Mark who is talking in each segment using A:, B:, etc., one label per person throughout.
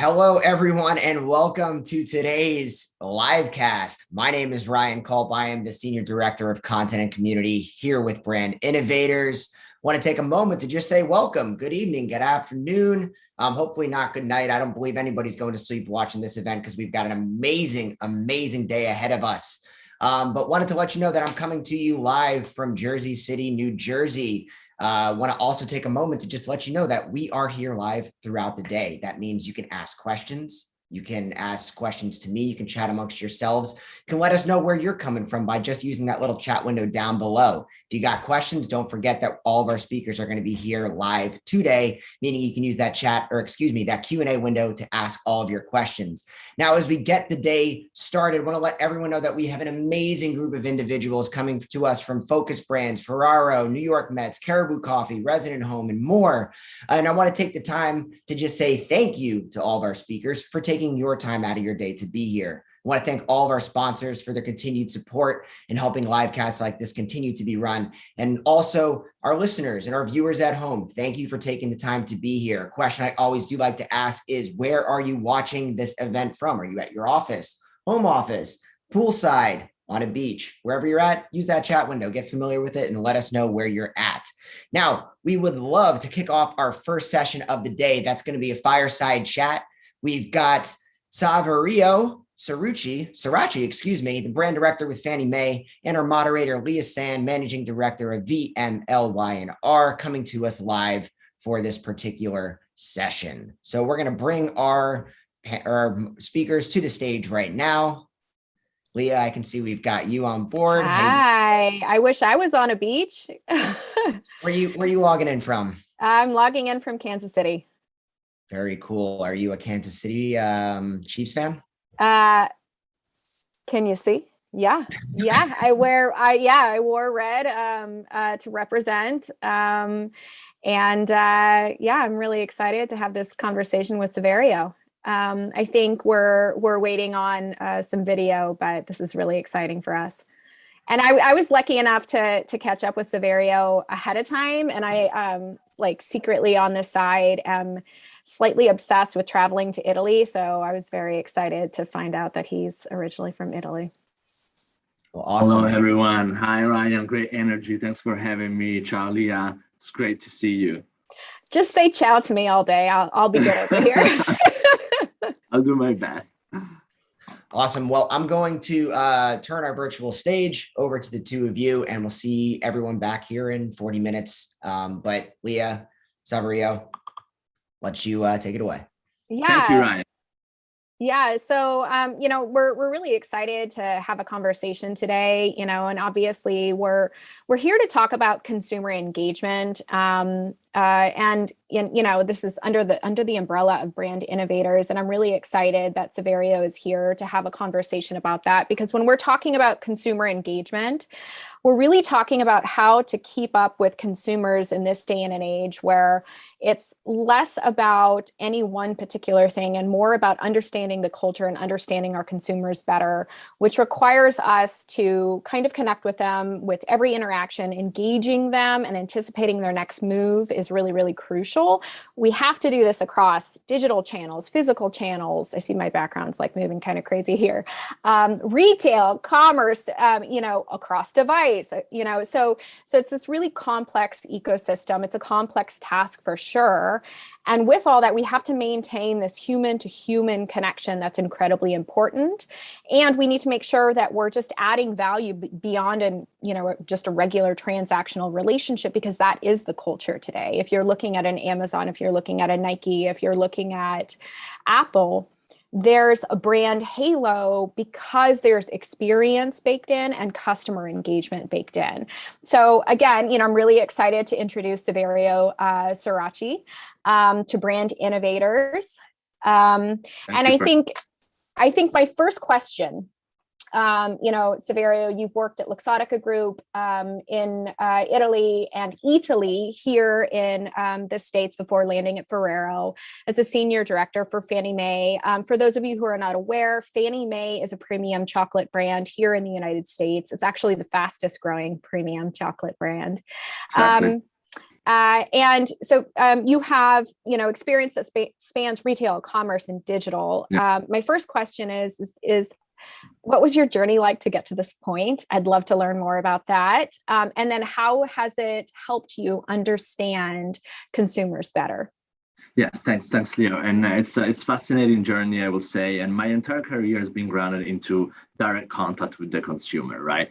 A: Hello, everyone, and welcome to today's live cast. My name is Ryan Culp. I am the Senior Director of Content and Community here with Brand Innovators. Want to take a moment to just say welcome, good evening, good afternoon, hopefully not good night. I don't believe anybody's going to sleep watching this event because we've got an amazing day ahead of us. But wanted to let you know that I'm coming to you live from Jersey City, New Jersey. Want to also take a moment to just let you know that we are here live throughout the day. That means you can ask questions. You can ask questions to me. You can chat amongst yourselves. You can let us know where you're coming from by just using that little chat window down below. If you got questions, don't forget that all of our speakers are going to be here live today, meaning you can use that that Q&A window to ask all of your questions. Now, as we get the day started, I want to let everyone know that we have an amazing group of individuals coming to us from Focus Brands, Ferraro, New York Mets, Caribou Coffee, Resident Home, and more. And I want to take the time to just say thank you to all of our speakers for taking your time out of your day to be here. I want to thank all of our sponsors for their continued support in helping live casts like this continue to be run. And also our listeners and our viewers at home, thank you for taking the time to be here. A question I always do like to ask is, where are you watching this event from? Are you at your office, home office, poolside, on a beach? Wherever you're at, use that chat window, get familiar with it, and let us know where you're at. Now, we would love to kick off our first session of the day. That's going to be a fireside chat. We've got Saverio Sirachi, the brand director with Fannie Mae, and our moderator, Leah San, managing director of VMLY&R, coming to us live for this particular session. So we're going to bring our speakers to the stage right now. Leah, I can see we've got you on board.
B: Hi, I wish I was on a beach.
A: Where you logging in from?
B: I'm logging in from Kansas City.
A: Very cool. Are you a Kansas City Chiefs fan?
B: Can you see? Yeah. I wore red to represent. I'm really excited to have this conversation with Saverio. I think we're waiting on some video, but this is really exciting for us. And I was lucky enough to catch up with Saverio ahead of time, and I secretly on the side am slightly obsessed with traveling to Italy. So I was very excited to find out that he's originally from Italy.
C: Well, awesome. Hello, everyone. Hi, Ryan. Great energy. Thanks for having me. Ciao, Leah. It's great to see you.
B: Just say ciao to me all day. I'll be good over here.
C: I'll do my best.
A: Awesome. Well, I'm going to turn our virtual stage over to the two of you, and we'll see everyone back here in 40 minutes. But Leah, Saverio, let you take it away.
B: Yeah.
C: Thank you, Ryan.
B: Yeah. So, we're really excited to have a conversation today, and obviously we're here to talk about consumer engagement. This is under the umbrella of Brand Innovators. And I'm really excited that Saverio is here to have a conversation about that, because when we're talking about consumer engagement, we're really talking about how to keep up with consumers in this day and an age where it's less about any one particular thing and more about understanding the culture and understanding our consumers better, which requires us to kind of connect with them with every interaction. Engaging them and anticipating their next move is really, really crucial. We have to do this across digital channels, physical channels. I see my background's like moving kind of crazy here. Retail, commerce, across device. So it's this really complex ecosystem. It's a complex task for sure. And with all that, we have to maintain this human to human connection that's incredibly important. And we need to make sure that we're just adding value beyond just a regular transactional relationship, because that is the culture today. If you're looking at an Amazon, if you're looking at a Nike, if you're looking at Apple, there's a brand halo because there's experience baked in and customer engagement baked in. So again, I'm really excited to introduce Saverio Sirachi to Brand Innovators. And I think my first question, Saverio, you've worked at Luxottica Group in Italy and here in the States before landing at Ferrero as a senior director for Fannie Mae. For those of you who are not aware, Fannie Mae is a premium chocolate brand here in the United States. It's actually the fastest growing premium chocolate brand.
C: Exactly.
B: And so you have, experience that spans retail, commerce, and digital.
C: Yeah.
B: My first question is what was your journey like to get to this point? I'd love to learn more about that. And then how has it helped you understand consumers better?
C: Yes, thanks, Leo. And it's a fascinating journey, I will say. And my entire career has been grounded into direct contact with the consumer, right?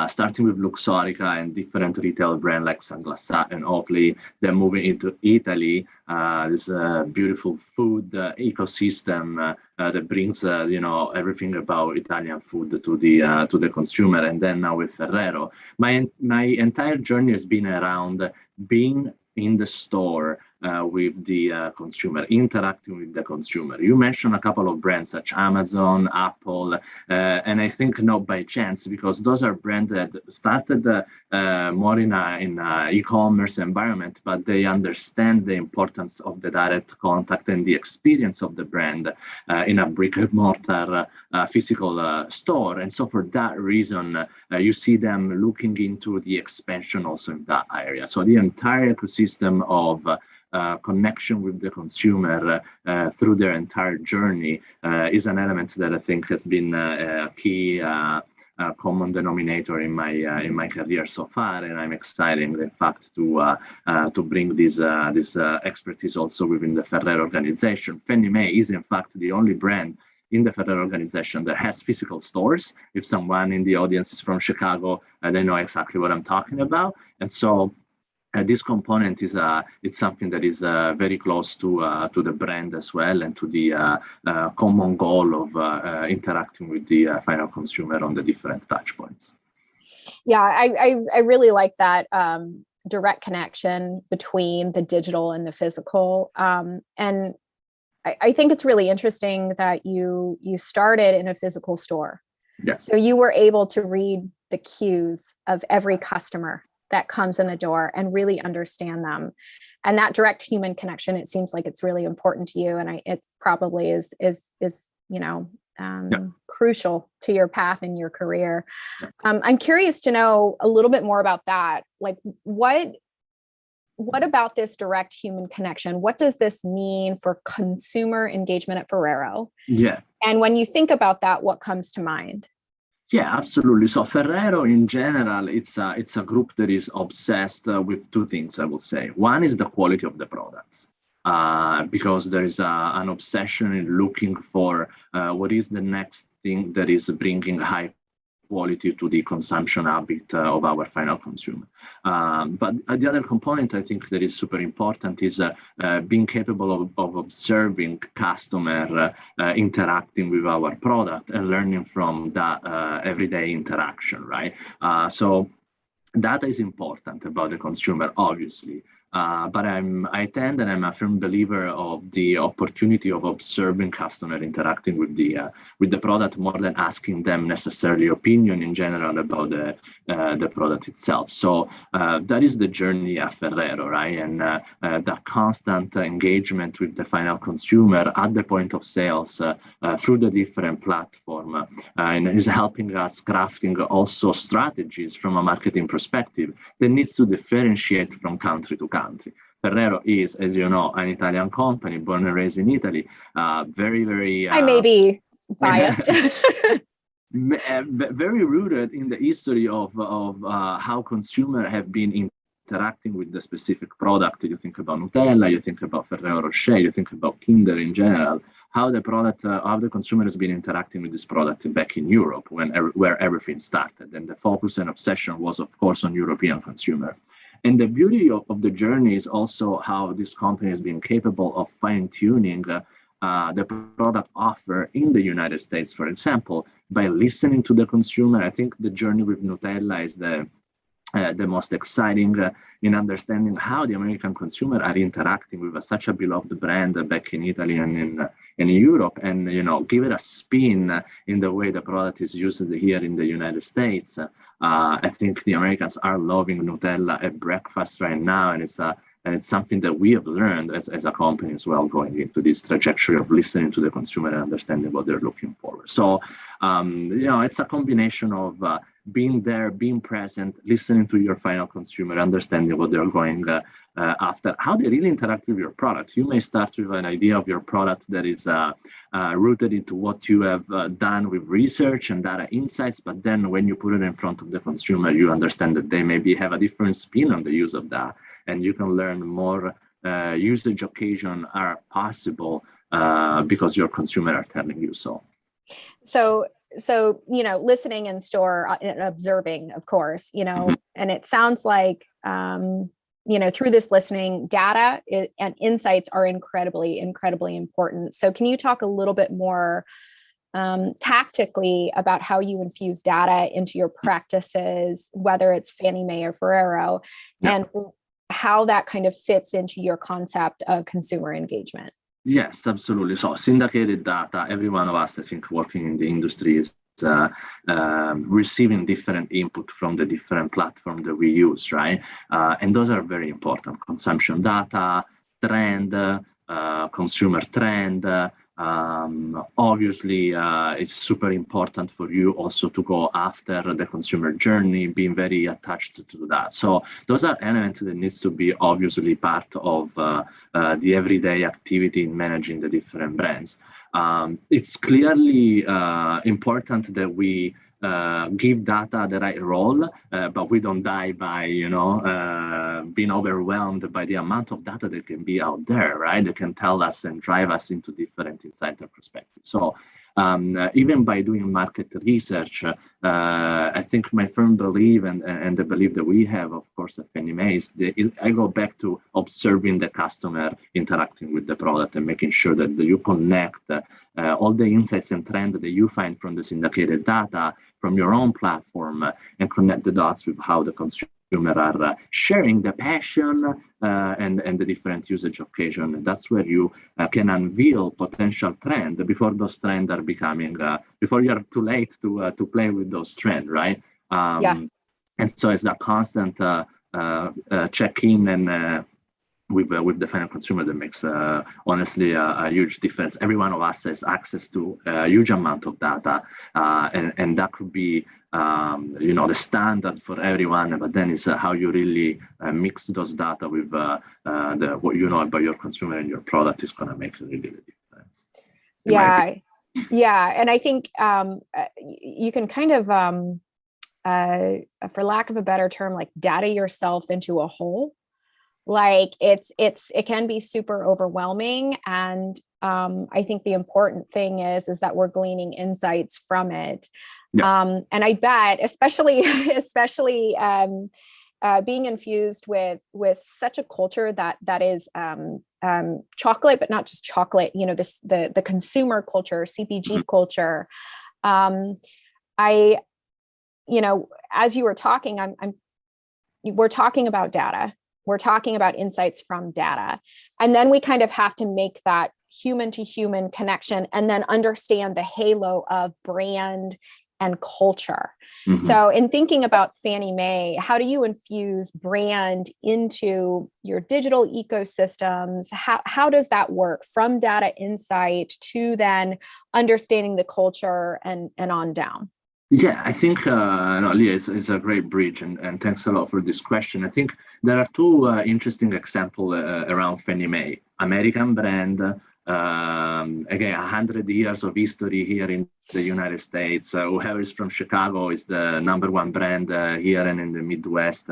C: Starting with Luxottica and different retail brands like Sunglass Hut and Oakley, then moving into Italy, this beautiful food ecosystem that brings everything about Italian food to the consumer, and then now with Ferrero. My entire journey has been around being in the store with the consumer, interacting with the consumer. You mentioned a couple of brands such Amazon, Apple, and I think not by chance, because those are brands that started more in an e-commerce environment, but they understand the importance of the direct contact and the experience of the brand in a brick and mortar physical store. And so for that reason, you see them looking into the expansion also in that area. So the entire ecosystem of connection with the consumer through their entire journey is an element that I think has been a key common denominator in my career so far, and I'm excited, in fact, to bring this expertise also within the Ferrero organization. Fannie Mae is, in fact, the only brand in the Ferrero organization that has physical stores. If someone in the audience is from Chicago, they know exactly what I'm talking about, and so. This component is it's something that is very close to the brand as well, and to the common goal of interacting with the final consumer on the different touch points.
B: Yeah, I really like that direct connection between the digital and the physical, and I think it's really interesting that you started in a physical store.
C: Yeah.
B: So you were able to read the cues of every customer that comes in the door and really understand them. And that direct human connection, it seems like it's really important to you. And it probably is crucial to your path in your career. I'm curious to know a little bit more about that. Like what about this direct human connection? What does this mean for consumer engagement at Ferrero?
C: Yeah.
B: And when you think about that, what comes to mind?
C: Yeah, absolutely. So Ferrero in general, it's a group that is obsessed with two things, I would say. One is the quality of the products, because there is an obsession in looking for what is the next thing that is bringing high quality to the consumption habit of our final consumer. But the other component I think that is super important is being capable of observing customer interacting with our product and learning from that everyday interaction, right? So data is important about the consumer, obviously. But I'm a firm believer of the opportunity of observing customer interacting with the product more than asking them necessarily opinion in general about the product itself. So that is the journey at Ferrero, right? And the constant engagement with the final consumer at the point of sales through the different platform, and is helping us crafting also strategies from a marketing perspective that needs to differentiate from country to country. Ferrero is, as you know, an Italian company born and raised in Italy. Very, very.
B: I may be biased.
C: Very rooted in the history of how consumers have been interacting with the specific product. You think about Nutella, you think about Ferrero Rocher, you think about Kinder in general. How the consumer has been interacting with this product back in Europe where everything started, and the focus and obsession was, of course, on European consumer. And the beauty of the journey is also how this company has been capable of fine-tuning the product offer in the United States, for example, by listening to the consumer. I think the journey with Nutella is the most exciting in understanding how the American consumer are interacting with such a beloved brand back in Italy and in Europe, and give it a spin in the way the product is used here in the United States. I think the Americans are loving Nutella at breakfast right now, and it's something that we have learned as a company as well, going into this trajectory of listening to the consumer and understanding what they're looking for. So, it's a combination of being there, being present, listening to your final consumer, understanding what they're going after how they really interact with your product. You may start with an idea of your product that is rooted into what you have done with research and data insights, but then when you put it in front of the consumer, you understand that they maybe have a different spin on the use of that, and you can learn more usage occasion are possible because your consumer are telling you so.
B: So, listening in store and observing, of course, and it sounds like, through this listening, data and insights are incredibly, incredibly important. So can you talk a little bit more tactically about how you infuse data into your practices, whether it's Fannie Mae or Ferrero, and how that kind of fits into your concept of consumer engagement?
C: Yes, absolutely. So syndicated data, every one of us, I think, working in the industry is receiving different input from the different platforms that we use, right? And those are very important. Consumption data, trend, consumer trend. Obviously, it's super important for you also to go after the consumer journey, being very attached to that. So those are elements that needs to be obviously part of the everyday activity in managing the different brands. It's clearly important that we give data the right role, but we don't die by being overwhelmed by the amount of data that can be out there, right? That can tell us and drive us into different insights and perspectives. So even by doing market research, I think my firm belief and the belief that we have, of course, at Fannie Mae is I go back to observing the customer interacting with the product and making sure that you connect all the insights and trends that you find from the syndicated data from your own platform and connect the dots with how the consumer are sharing the passion and the different usage occasion. And that's where you can unveil potential trend before those trends are becoming, before you're too late to play with those trends, right? And so it's that constant check-in and with the final consumer that makes honestly a huge difference. Every one of us has access to a huge amount of data, and that could be the standard for everyone. But then it's how you really mix those data with what you know about your consumer and your product is going to make a really big difference.
B: Yeah, and I think you can kind of, for lack of a better term, like data yourself into a hole. Like it can be super overwhelming. And I think the important thing is that we're gleaning insights from it. And I bet, especially being infused with such a culture that is chocolate, but not just chocolate, the consumer culture, CPG culture. As you were talking, we're talking about data. We're talking about insights from data. And then we kind of have to make that human to human connection and then understand the halo of brand and culture. Mm-hmm. So in thinking about Fannie Mae, how do you infuse brand into your digital ecosystems? How does that work from data insight to then understanding the culture and on down?
C: Yeah, I think Leah is a great bridge, and thanks a lot for this question. I think there are two interesting examples around Fannie Mae. American brand, again, 100 years of history here in the United States. Whoever is from Chicago is the #1 brand here and in the Midwest.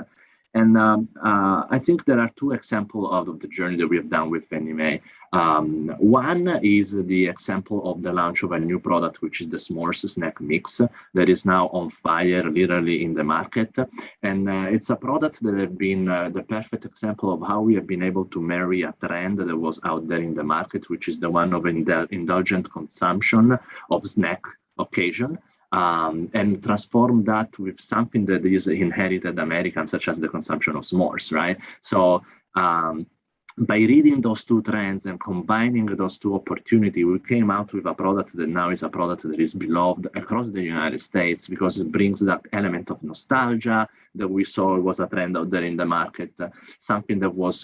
C: And I think there are two examples out of the journey that we have done with Fannie Mae. One is the example of the launch of a new product, which is the S'mores snack mix that is now on fire literally in the market. And it's a product that has been the perfect example of how we have been able to marry a trend that was out there in the market, which is the one of indulgent consumption of snack occasion. And transform that with something that is inherited American, such as the consumption of s'mores, right? So by reading those two trends and combining those two opportunities, we came out with a product that now is a product that is beloved across the United States because it brings that element of nostalgia that we saw was a trend out there in the market, something that was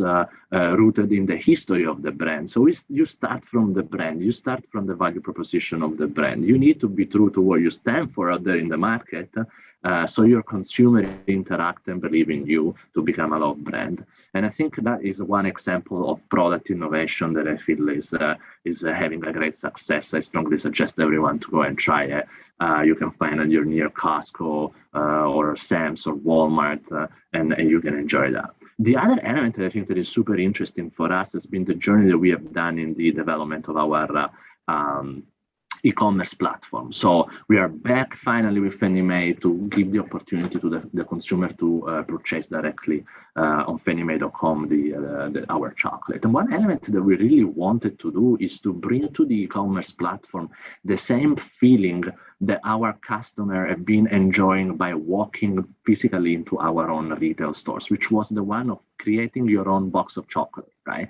C: rooted in the history of the brand. So you start from the brand, you start from the value proposition of the brand. You need to be true to what you stand for out there in the market, so your consumer interact and believe in you to become a love brand. And I think that is one example of product innovation that I feel is having a great success. I strongly suggest everyone to go and try it. You can find it near Costco or Sam's or Walmart, and you can enjoy that. The other element that I think that is super interesting for us has been the journey that we have done in the development of our e-commerce platform. So we are back finally with Fannie Mae to give the opportunity to the consumer to purchase directly on fanniemae.com our chocolate. And one element that we really wanted to do is to bring to the e-commerce platform the same feeling that our customer have been enjoying by walking physically into our own retail stores, which was the one of creating your own box of chocolate, right?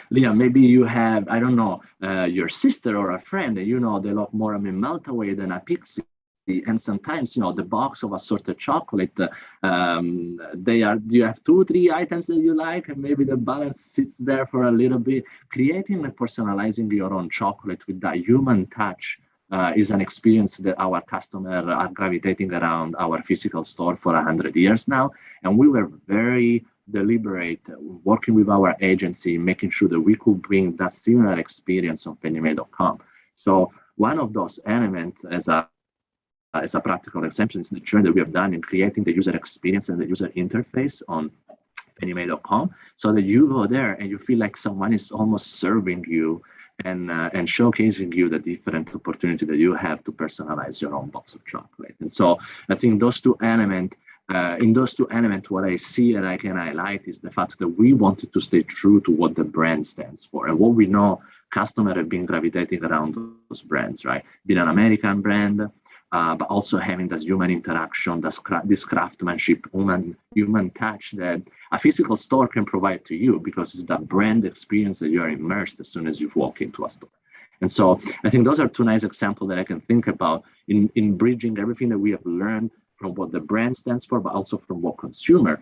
C: Leah, maybe you have, I don't know, your sister or a friend, and they love more a Meltaway than a Pixie. And sometimes, the box of assorted chocolate, do you have 2-3 items that you like, and maybe the balance sits there for a little bit. Creating and personalizing your own chocolate with that human touch is an experience that our customers are gravitating around our physical store for 100 years now. And we were very deliberate working with our agency, making sure that we could bring that similar experience on fanniemae.com. So one of those elements as a practical example is the journey that we have done in creating the user experience and the user interface on fanniemae.com, so that you go there and you feel like someone is almost serving you and showcasing you the different opportunity that you have to personalize your own box of chocolate. And so I think those two elements, what I see and I can highlight is the fact that we wanted to stay true to what the brand stands for. And what we know, customers have been gravitating around those brands, right? Being an American brand, but also having this human interaction, this craftsmanship, human touch that a physical store can provide to you, because it's that brand experience that you are immersed as soon as you walk into a store. And so I think those are two nice examples that I can think about in bridging everything that we have learned from what the brand stands for, but also from what consumer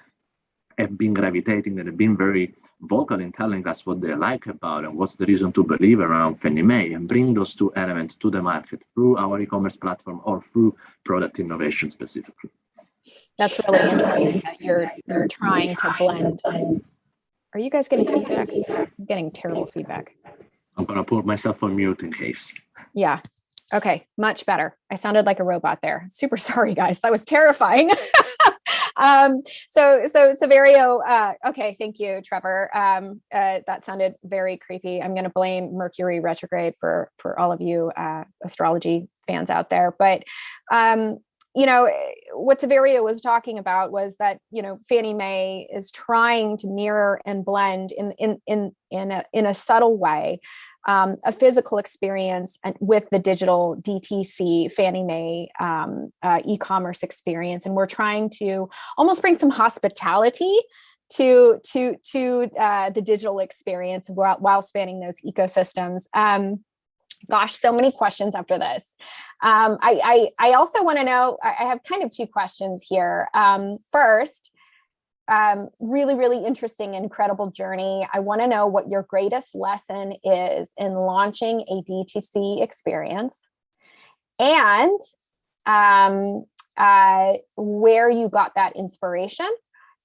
C: have been gravitating and have been very vocal in telling us what they like about and what's the reason to believe around Fannie Mae, and bring those two elements to the market through our e-commerce platform or through product innovation specifically.
B: That's really interesting that you're trying to blend. Are you guys getting feedback? I'm getting terrible feedback.
C: I'm going to put myself on mute in case.
B: Yeah. Okay. Much better. I sounded like a robot there. Super sorry, guys. That was terrifying. So Saverio, okay. Thank you, Trevor. That sounded very creepy. I'm going to blame Mercury retrograde for all of you, astrology fans out there. But, what Saverio was talking about was that, Fannie Mae is trying to mirror and blend in a subtle way, a physical experience and with the digital DTC Fannie Mae e-commerce experience. And we're trying to almost bring some hospitality to the digital experience while spanning those ecosystems. Gosh, so many questions after this. I also want to know, I have kind of two questions here. First, really, really interesting, incredible journey. I want to know what your greatest lesson is in launching a DTC experience, and where you got that inspiration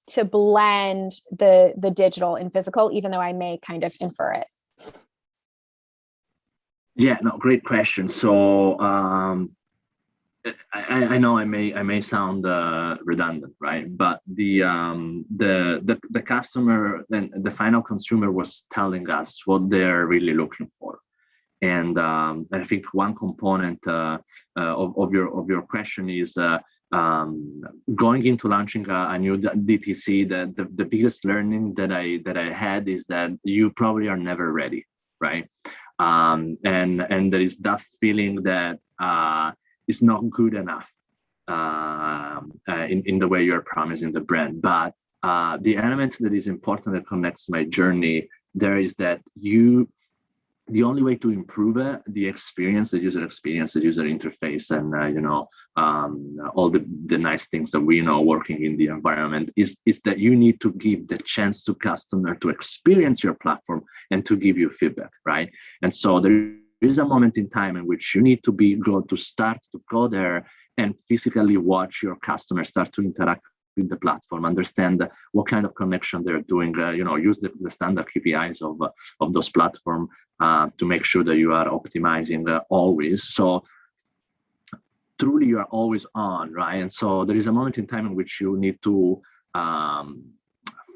B: to blend the digital and physical, even though I may kind of infer it.
C: Yeah, no, great question. So I know I may sound redundant, right? But the customer and the final consumer was telling us what they're really looking for, and I think one component of your question is going into launching a new DTC. The biggest learning that I had is that you probably are never ready, right? And there is that feeling that it's not good enough in the way you're promising the brand. But the element that is important that connects my journey there is that the only way to improve the experience, the user experience, the user interface, and all the nice things that we know working in the environment is that you need to give the chance to customer to experience your platform and to give you feedback, right? And so there is a moment in time in which you need to go there and physically watch your customers start to interact with the platform, understand what kind of connection they're doing, use the standard KPIs of those platforms to make sure that you are optimizing always. So truly you are always on, right? And so there is a moment in time in which you need to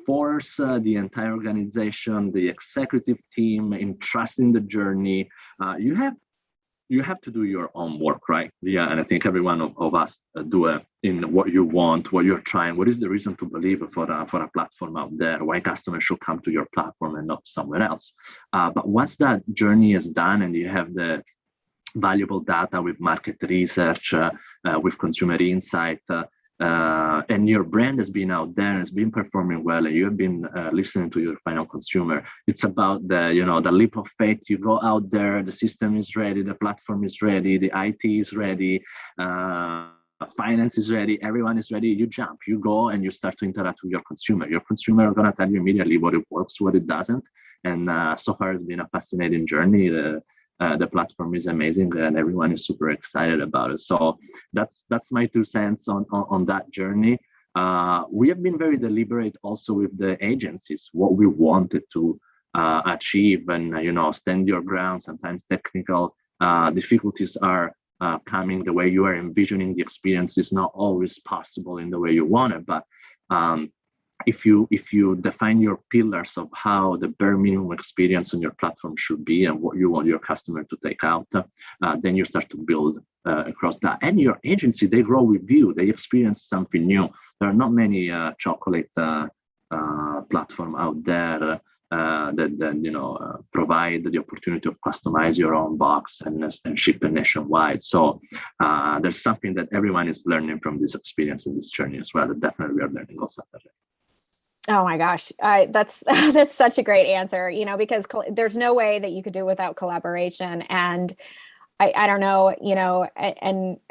C: force the entire organization, the executive team in trusting the journey. You have to do your own work, right? Yeah, and I think every one of us do it in what you want, what you're trying. What is the reason to believe for a platform out there? Why customers should come to your platform and not somewhere else? But once that journey is done and you have the valuable data with market research, with consumer insight, and your brand has been out there and has been performing well, and you have been listening to your final consumer. It's about the leap of faith. You go out there, the system is ready, the platform is ready, the IT is ready, finance is ready, everyone is ready. You jump, you go, and you start to interact with your consumer. Your consumer are going to tell you immediately what it works, what it doesn't. And so far it's been a fascinating journey. The platform is amazing and everyone is super excited about it. So that's my 2 cents on that journey. We have been very deliberate also with the agencies, what we wanted to achieve, and stand your ground. Sometimes technical difficulties are coming the way you are envisioning. The experience is not always possible in the way you want it, but if you define your pillars of how the bare minimum experience on your platform should be and what you want your customer to take out, then you start to build across that. And your agency, they grow with you. They experience something new. There are not many chocolate platform out there that provide the opportunity to customize your own box and ship it nationwide. So there's something that everyone is learning from this experience and this journey as well. That definitely we are learning also.
B: Oh my gosh, that's that's such a great answer. Because there's no way that you could do it without collaboration. And I don't know,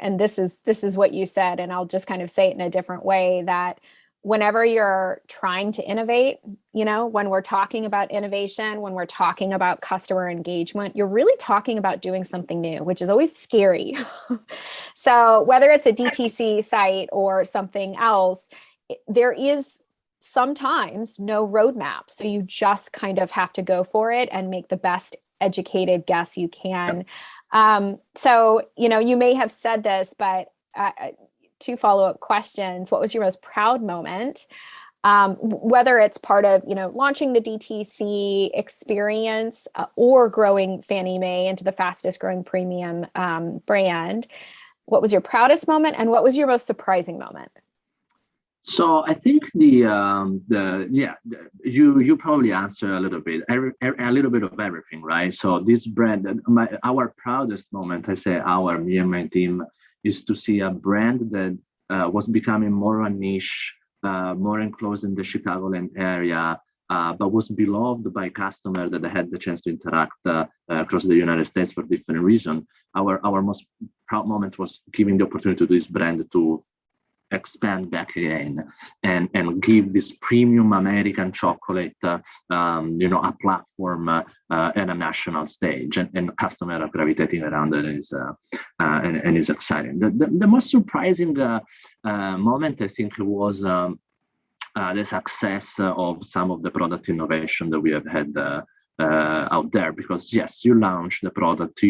B: and this is what you said, and I'll just kind of say it in a different way, that whenever you're trying to innovate, when we're talking about innovation, when we're talking about customer engagement, you're really talking about doing something new, which is always scary. So whether it's a DTC site or something else, there is sometimes no roadmap. So you just kind of have to go for it and make the best educated guess you can. So, you may have said this, but 2 follow-up questions. What was your most proud moment? Whether it's part of, launching the DTC experience or growing Fannie Mae into the fastest growing premium brand. What was your proudest moment and what was your most surprising moment?
C: So I think you probably answer a little bit of everything, right? So this brand, our proudest moment, me and my team, is to see a brand that was becoming more a niche, more enclosed in the Chicagoland area, but was beloved by customers that had the chance to interact across the United States for different reasons. Our most proud moment was giving the opportunity to this brand to expand back again and give this premium American chocolate a platform and a national stage, and customers are gravitating around it, and is exciting. The most surprising moment, I think, was the success of some of the product innovation that we have had out there, because yes, you launch the product, that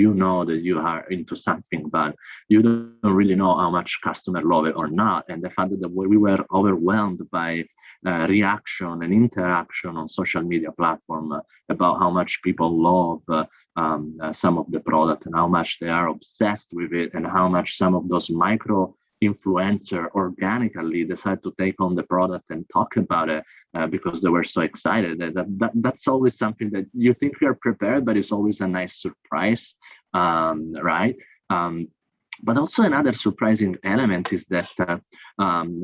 C: you are into something, but you don't really know how much customer love it or not. And the fact that we were overwhelmed by reaction and interaction on social media platform about how much people love some of the product and how much they are obsessed with it, and how much some of those micro influencer organically decide to take on the product and talk about it because they were so excited. That's always something that you think you're prepared, but it's always a nice surprise, right? But also another surprising element is that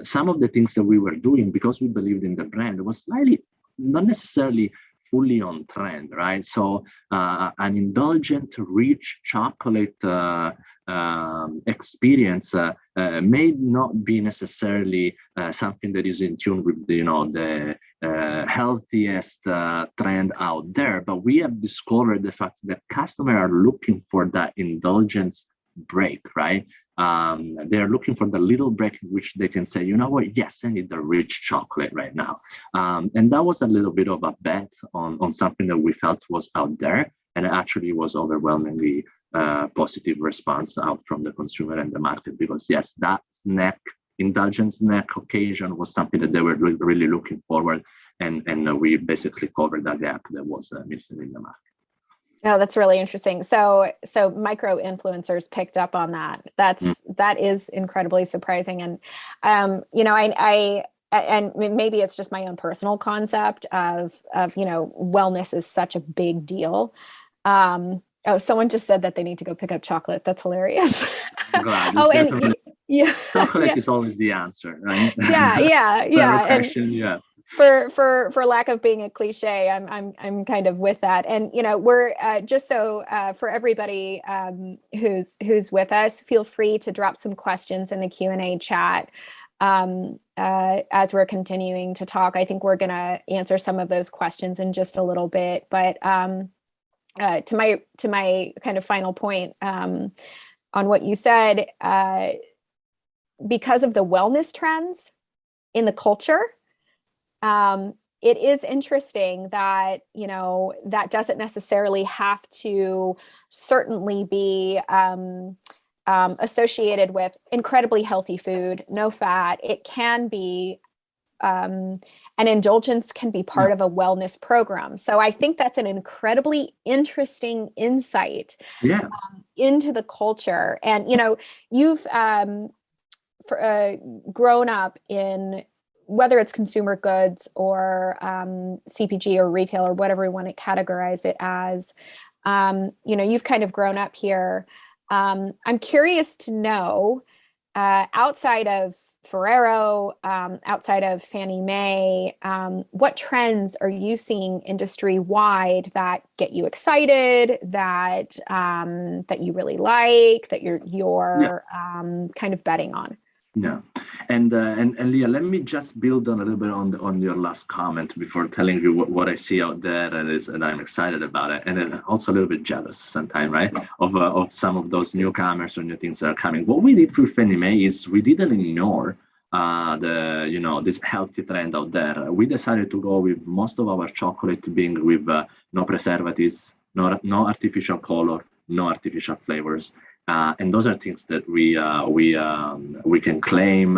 C: some of the things that we were doing, because we believed in the brand, was slightly not necessarily fully on trend, right? So an indulgent, rich chocolate experience may not be necessarily something that is in tune with the healthiest trend out there, but we have discovered the fact that customers are looking for that indulgence break, right? They're looking for the little break in which they can say, you know what, yes, I need the rich chocolate right now. And that was a little bit of a bet on something that we felt was out there, and it actually was overwhelmingly positive response out from the consumer and the market, because yes, that indulgent snack occasion was something that they were really looking forward, and we basically covered that gap that was missing in the market.
B: Oh, that's really interesting. So micro influencers picked up on that. That is incredibly surprising. And and maybe it's just my own personal concept of wellness is such a big deal. Oh, someone just said that they need to go pick up chocolate. That's hilarious.
C: Chocolate is always the answer, right?
B: Yeah.
C: And
B: for lack of being a cliche, I'm kind of with that. And we're just so for everybody who's with us, feel free to drop some questions in the Q&A chat as we're continuing to talk. I think we're going to answer some of those questions in just a little bit, but to my kind of final point on what you said, because of the wellness trends in the culture, it is interesting that that doesn't necessarily have to certainly be associated with incredibly healthy food, no fat. It can be an indulgence can be part of a wellness program. So I think that's an incredibly interesting insight into the culture. And, you've grown up in, whether it's consumer goods or CPG or retail or whatever we want to categorize it as, you've kind of grown up here. I'm curious to know, outside of Ferrero, outside of Fannie Mae, what trends are you seeing industry-wide that get you excited, that you really like, that you're kind of betting on?
C: Yeah, and Leah, let me just build on a little bit on your last comment before telling you what I see out there, and I'm excited about it, and then also a little bit jealous sometimes, right, of some of those newcomers or new things that are coming. What we did with Fannie Mae is we didn't ignore this healthy trend out there. We decided to go with most of our chocolate being with no preservatives, no artificial color, no artificial flavors. And those are things that we can claim,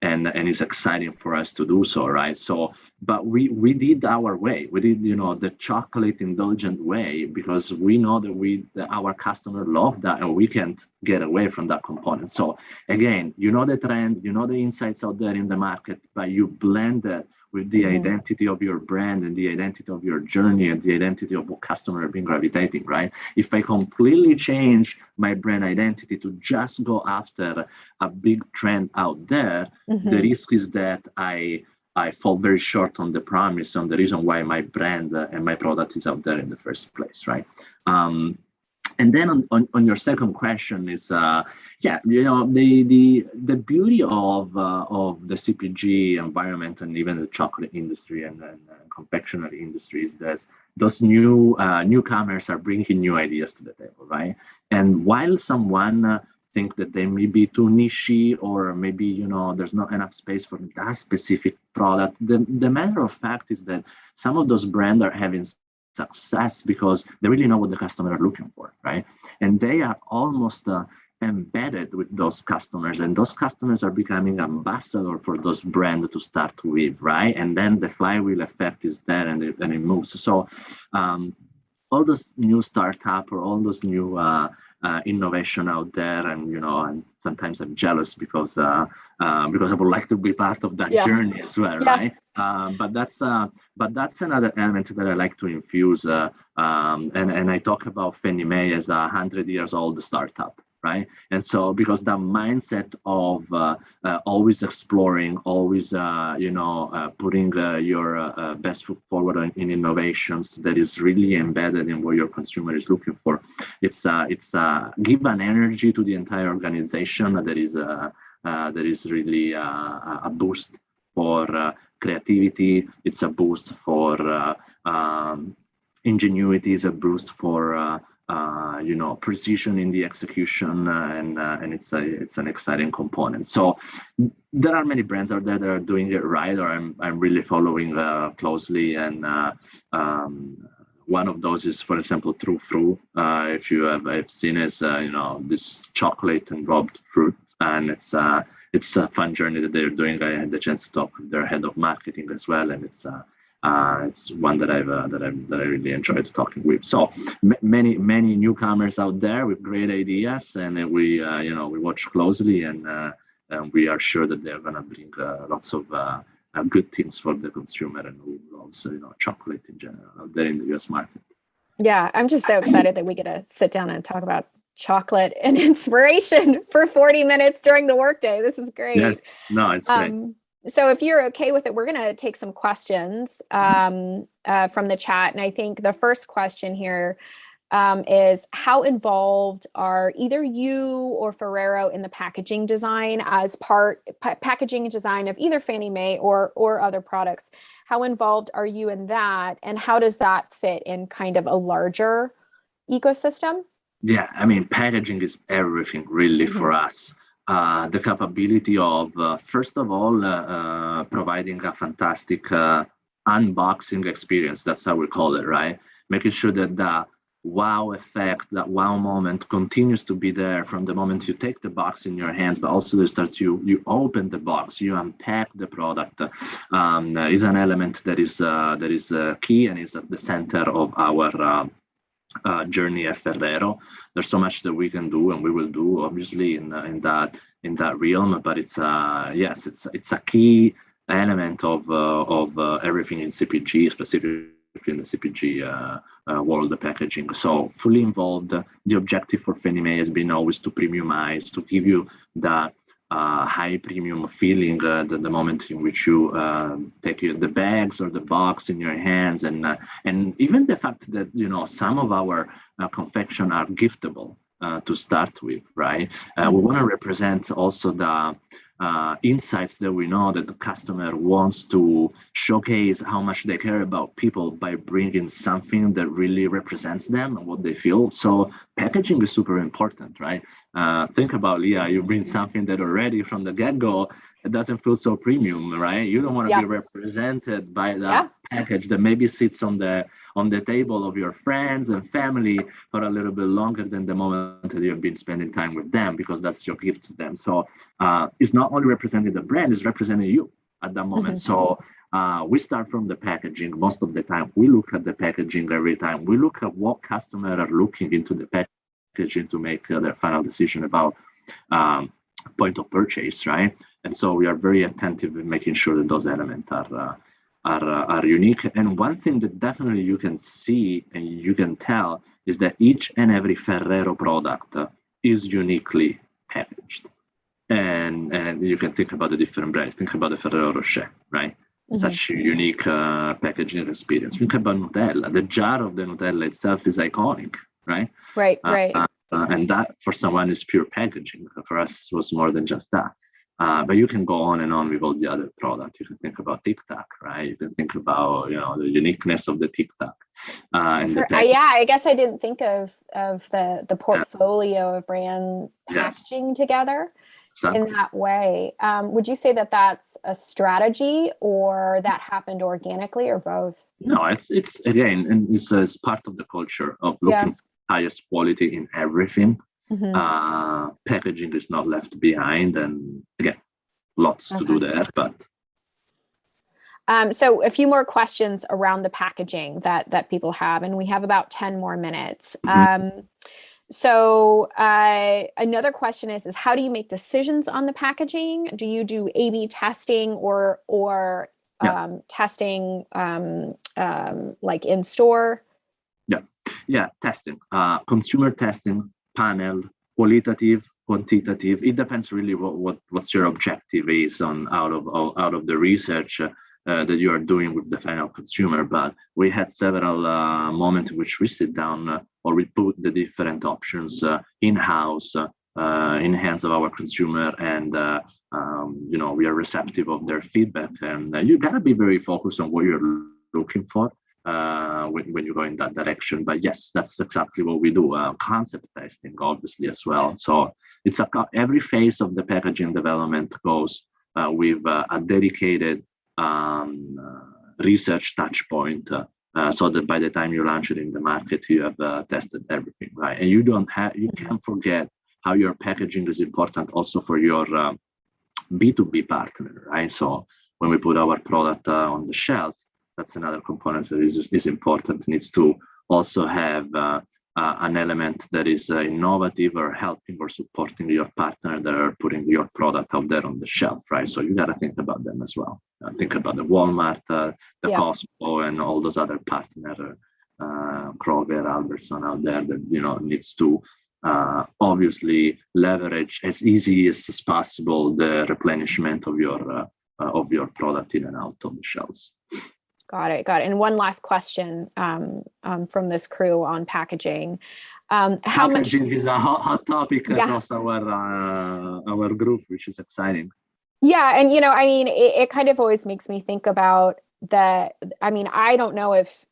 C: and it's exciting for us to do so, right? So, but we did our way. We did the chocolate indulgent way, because we know that our customer love that, and we can't get away from that component. So again, the trend, the insights out there in the market, but you blend that with the identity of your brand and the identity of your journey and the identity of what customer have been gravitating, right? If I completely change my brand identity to just go after a big trend out there, the risk is that I fall very short on the promise, on the reason why my brand and my product is out there in the first place, right? And then on your second question is, the beauty of the CPG environment and even the chocolate industry and confectionery industry is that those newcomers are bringing new ideas to the table, right? And while someone think that they may be too niche, or maybe there's not enough space for that specific product, the matter of fact is that some of those brands are having success because they really know what the customer are looking for, right? And they are almost embedded with those customers, and those customers are becoming ambassador for those brands to start with, right? And then the flywheel effect is there, and it moves. So all those new startup or all those new innovation out there, and sometimes I'm jealous because I would like to be part of that journey as well, right? But that's another element that I like to infuse, and I talk about Fannie Mae as a 100-year-old startup, right? And so because that mindset of always exploring, always putting your best foot forward in innovations that is really embedded in what your consumer is looking for, it's give an energy to the entire organization that is really a boost for creativity. It's a boost for ingenuity. It's a boost for precision in the execution, and it's an exciting component. So there are many brands out there that are doing it right, or I'm really following closely. And one of those is, for example, True Fruit. If you have seen it, this chocolate and robbed fruit, and it's a fun journey that they're doing. I had the chance to talk with their head of marketing as well, and it's one that I really enjoyed talking with. So many newcomers out there with great ideas, and then we watch closely, and we are sure that they're gonna bring lots of good things for the consumer and who loves chocolate in general out there in the US market.
B: Yeah, I'm just so excited that we get to sit down and talk about chocolate and inspiration for 40 minutes during the workday. This is great.
C: Yes, no, it's great.
B: So if you're okay with it, we're going to take some questions from the chat. And I think the first question here is, how involved are either you or Ferrero in the packaging design packaging design of either Fannie Mae or other products? How involved are you in that? And how does that fit in kind of a larger ecosystem?
C: Yeah, I mean, packaging is everything really for us. The capability of, first of all, providing a fantastic unboxing experience. That's how we call it, right? Making sure that the wow effect, that wow moment continues to be there from the moment you take the box in your hands, but also you open the box, you unpack the product, is an element that is key and is at the center of our journey at Ferrero. There's so much that we can do, and we will do, obviously, in that realm. But it's a key element of everything in CPG, specifically in the CPG world, the packaging. So fully involved. The objective for Fannie Mae has been always to premiumize, to give you that high premium feeling the moment in which you take the bags or the box in your hands, and even the fact that some of our confection are giftable to start with, right? We want to represent also the insights that we know that the customer wants to showcase how much they care about people by bringing something that really represents them and what they feel. So packaging is super important, right? Think about, Leah, you bring something that already from the get-go, it doesn't feel so premium, right? You don't want to be represented by that package that maybe sits on the table of your friends and family for a little bit longer than the moment that you've been spending time with them, because that's your gift to them. So it's not only representing the brand, it's representing you at that moment. So we start from the packaging. Most of the time, we look at the packaging every time. We look at what customers are looking into the packaging to make their final decision about point of purchase, right? And so we are very attentive in making sure that those elements are unique. And one thing that definitely you can see and you can tell is that each and every Ferrero product is uniquely packaged. And you can think about the different brands. Think about the Ferrero Rocher, right? Such a unique packaging experience. Think about Nutella. The jar of the Nutella itself is iconic, right?
B: Right.
C: And that for someone is pure packaging. For us, was more than just that. But you can go on and on with all the other products. You can think about Tic Tac, right? You can think about the uniqueness of the Tic Tac.
B: I guess I didn't think of the portfolio of brand packaging together in that way. Would you say that that's a strategy, or that happened organically, or both?
C: No, it's again, and it's part of the culture of looking for highest quality in everything. Packaging is not left behind, and again, lots to do there. But
B: so a few more questions around the packaging that people have, and we have about 10 more minutes. So another question is how do you make decisions on the packaging? Do you do A/B testing or testing like in store?
C: Yeah, testing, consumer testing, panel, qualitative, quantitative. It depends really what's your objective is on out of the research that you are doing with the final consumer. But we had several moments in which we sit down or we put the different options in-house in the hands of our consumer, and we are receptive of their feedback. And you gotta be very focused on what you're looking for. when you go in that direction. But yes, that's exactly what we do. Concept testing, obviously, as well. So it's every phase of the packaging development goes with a dedicated research touch point, so that by the time you launch it in the market, you have tested everything, right? And you can't forget how your packaging is important also for your B2B partner, right? So when we put our product on the shelf, that's another component that is important. It needs to also have an element that is innovative or helping or supporting your partner that are putting your product out there on the shelf, right? So you got to think about them as well. Think about the Walmart, the Costco, and all those other partners, Kroger, Albertson out there that needs to obviously leverage as easy as possible the replenishment of your product in and out of the shelves.
B: Got it. And one last question from this crew on packaging.
C: Packaging is a hot topic across our group, which is exciting.
B: Yeah, and it kind of always makes me think about that. I mean, I don't know if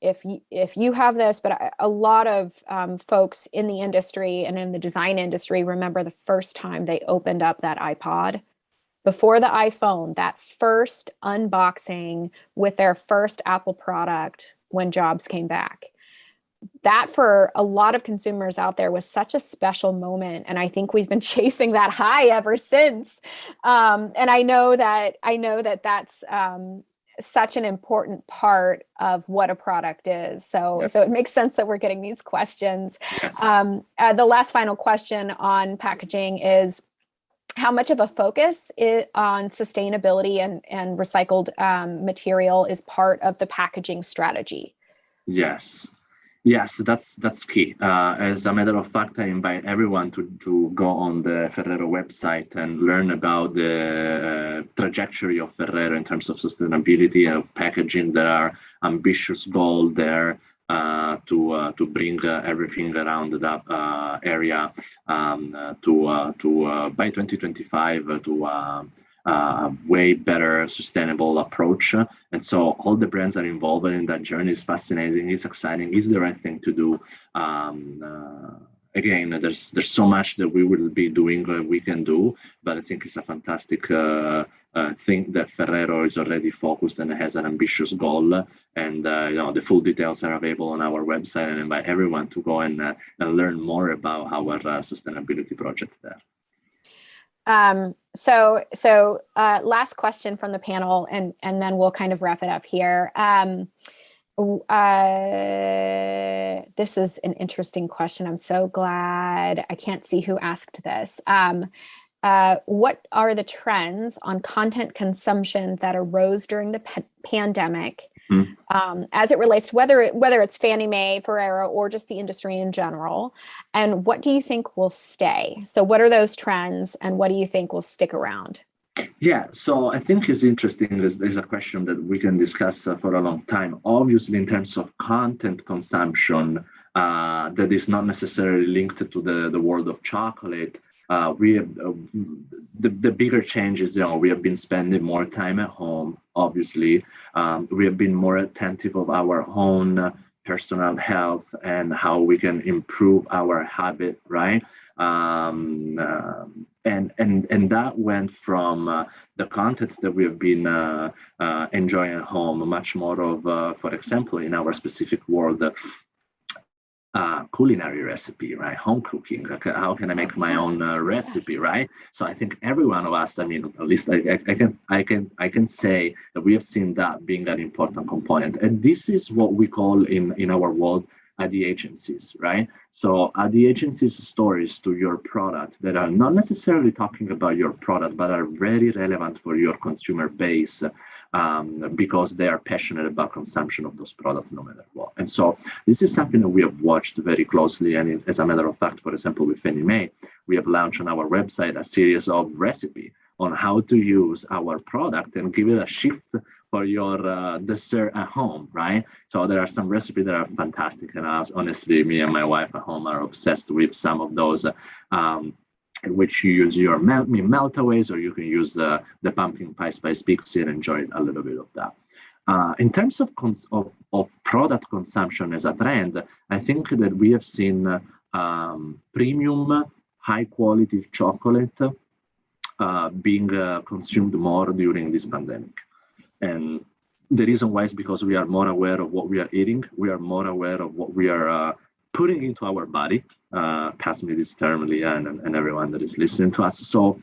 B: you have this, but a lot of folks in the industry and in the design industry remember the first time they opened up that iPod. Before the iPhone, that first unboxing with their first Apple product when Jobs came back. That for a lot of consumers out there was such a special moment. And I think we've been chasing that high ever since. And I know that that's such an important part of what a product is. So it makes sense that we're getting these questions.
C: Yes.
B: The last final question on packaging is, how much of a focus on sustainability and recycled material is part of the packaging strategy?
C: Yes, that's key. As a matter of fact, I invite everyone to go on the Ferrero website and learn about the trajectory of Ferrero in terms of sustainability and packaging. There are ambitious goals there to bring everything around that area to by 2025 to a way better sustainable approach. And so all the brands are involved in that journey. Is fascinating, it's exciting, it's the right thing to do. Again, there's so much that we will be doing, we can do, but I think it's a fantastic thing that Ferrero is already focused and has an ambitious goal. And the full details are available on our website, and I invite everyone to go and learn more about our sustainability project there.
B: So last question from the panel, and then we'll kind of wrap it up here. This is an interesting question. I'm so glad I can't see who asked this. What are the trends on content consumption that arose during the pandemic, as it relates to whether it's Fannie Mae, Ferrero, or just the industry in general? And what do you think will stay? So what are those trends, and what do you think will stick around?
C: Yeah, so I think it's interesting. There's a question that we can discuss for a long time. Obviously, in terms of content consumption, that is not necessarily linked to the world of chocolate. We have the bigger changes. We have been spending more time at home. Obviously, we have been more attentive of our own personal health and how we can improve our habit, right? And that went from the content that we have been enjoying at home, much more of, for example, in our specific world, culinary recipe, right? Home cooking. How can I make my own recipe, right? So I think every one of us, I mean, at least I can say that we have seen that being an important component. And this is what we call in our world adjacencies, right? So adjacencies, stories to your product that are not necessarily talking about your product, but are very relevant for your consumer base, because they are passionate about consumption of those products no matter what. And so this is something that we have watched very closely. And as a matter of fact, for example, with Fannie Mae, we have launched on our website a series of recipe on how to use our product and give it a shift for your dessert at home, right? So there are some recipes that are fantastic. And honestly, me and my wife at home are obsessed with some of those, in which you use your meltaways, or you can use the pumpkin pie spice pixie and enjoy a little bit of that. In terms of product consumption as a trend, I think that we have seen premium, high quality chocolate being consumed more during this pandemic. And the reason why is because we are more aware of what we are eating. We are more aware of what we are putting into our body. Pass me this term, Leah, and everyone that is listening to us. So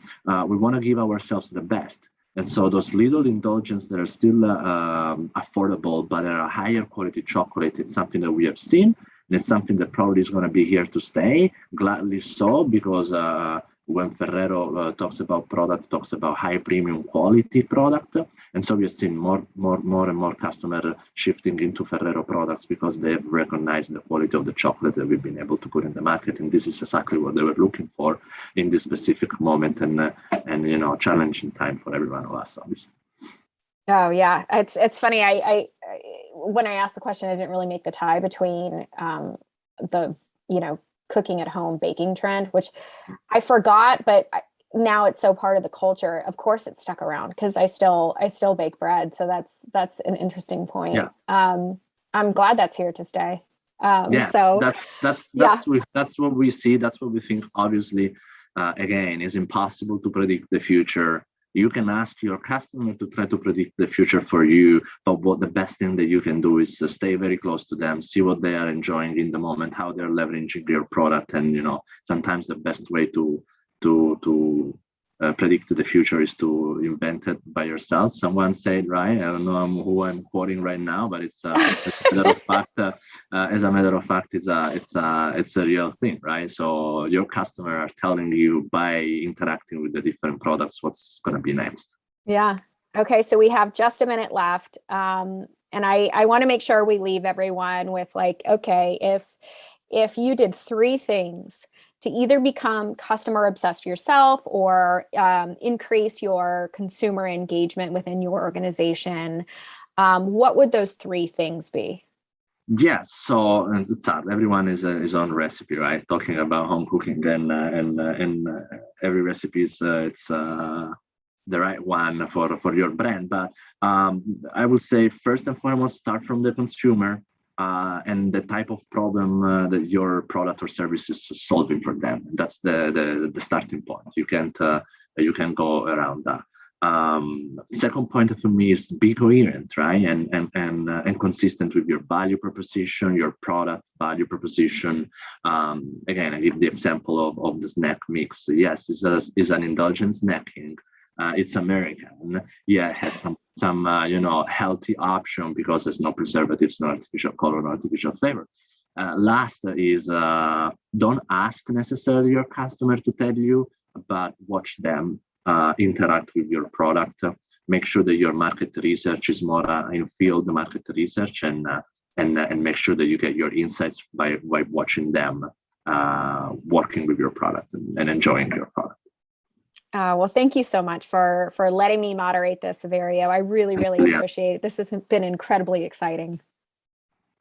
C: we want to give ourselves the best. And so those little indulgences that are still affordable, but are a higher quality chocolate, it's something that we have seen. And it's something that probably is going to be here to stay, gladly so, because when Ferrero talks about product, talks about high premium quality product. And so we've seen more and more customers shifting into Ferrero products because they have recognized the quality of the chocolate that we've been able to put in the market. And this is exactly what they were looking for in this specific moment and challenging time for every one of us, obviously.
B: Oh yeah, it's funny. I when I asked the question, I didn't really make the tie between the cooking at home baking trend, which I forgot, but now it's so part of the culture. Of course, it stuck around because I still bake bread, so that's an interesting point.
C: Yeah.
B: I'm glad that's here to stay.
C: Yes,
B: so
C: that's what we see. That's what we think. Obviously, again, it's impossible to predict the future. You can ask your customer to try to predict the future for you, but what the best thing that you can do is to stay very close to them, see what they are enjoying in the moment, how they're leveraging your product, and sometimes the best way to predict the future is to invent it by yourself. Someone said, right? I don't know who I'm quoting right now, but it's as a matter of fact, it's a real thing, right? So your customer are telling you by interacting with the different products what's going to be next.
B: Yeah. Okay. So we have just a minute left, and I want to make sure we leave everyone with okay, if you did 3 things to either become customer obsessed yourself or increase your consumer engagement within your organization, what would those 3 things be?
C: Yes, so it's hard. Everyone is his own recipe, right? Talking about home cooking, and every recipe is it's the right one for your brand. But I would say first and foremost, start from the consumer. And the type of problem that your product or service is solving for them. That's the starting point. You can't go around that. Second point for me is be coherent, right? And consistent with your value proposition, your product value proposition. Again, I give the example of the snack mix. Yes, it's an indulgent snacking. It's American. Yeah, it has some healthy option because there's no preservatives, no artificial color, no artificial flavor. Last is don't ask necessarily your customer to tell you, but watch them interact with your product. Make sure that your market research is more in field market research, and make sure that you get your insights by watching them working with your product and enjoying your product.
B: Well, thank you so much for letting me moderate this, Saverio. I really appreciate it. This has been incredibly exciting.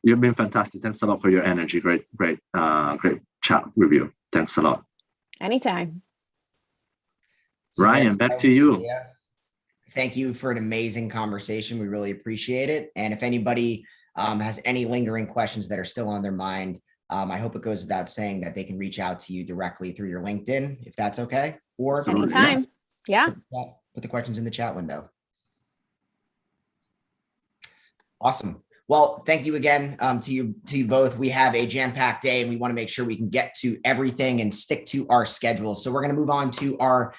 C: You've been fantastic. Thanks a lot for your energy. Great chat with you. Thanks a lot.
B: Anytime.
A: So
C: Ryan, back to you.
A: Yeah. Thank you for an amazing conversation. We really appreciate it. And if anybody has any lingering questions that are still on their mind, I hope it goes without saying that they can reach out to you directly through your LinkedIn, if that's okay. Or
B: anytime. Yeah.
A: Put the questions in the chat window. Awesome. Well, thank you again to you both. We have a jam-packed day and we want to make sure we can get to everything and stick to our schedule. So we're going to move on to our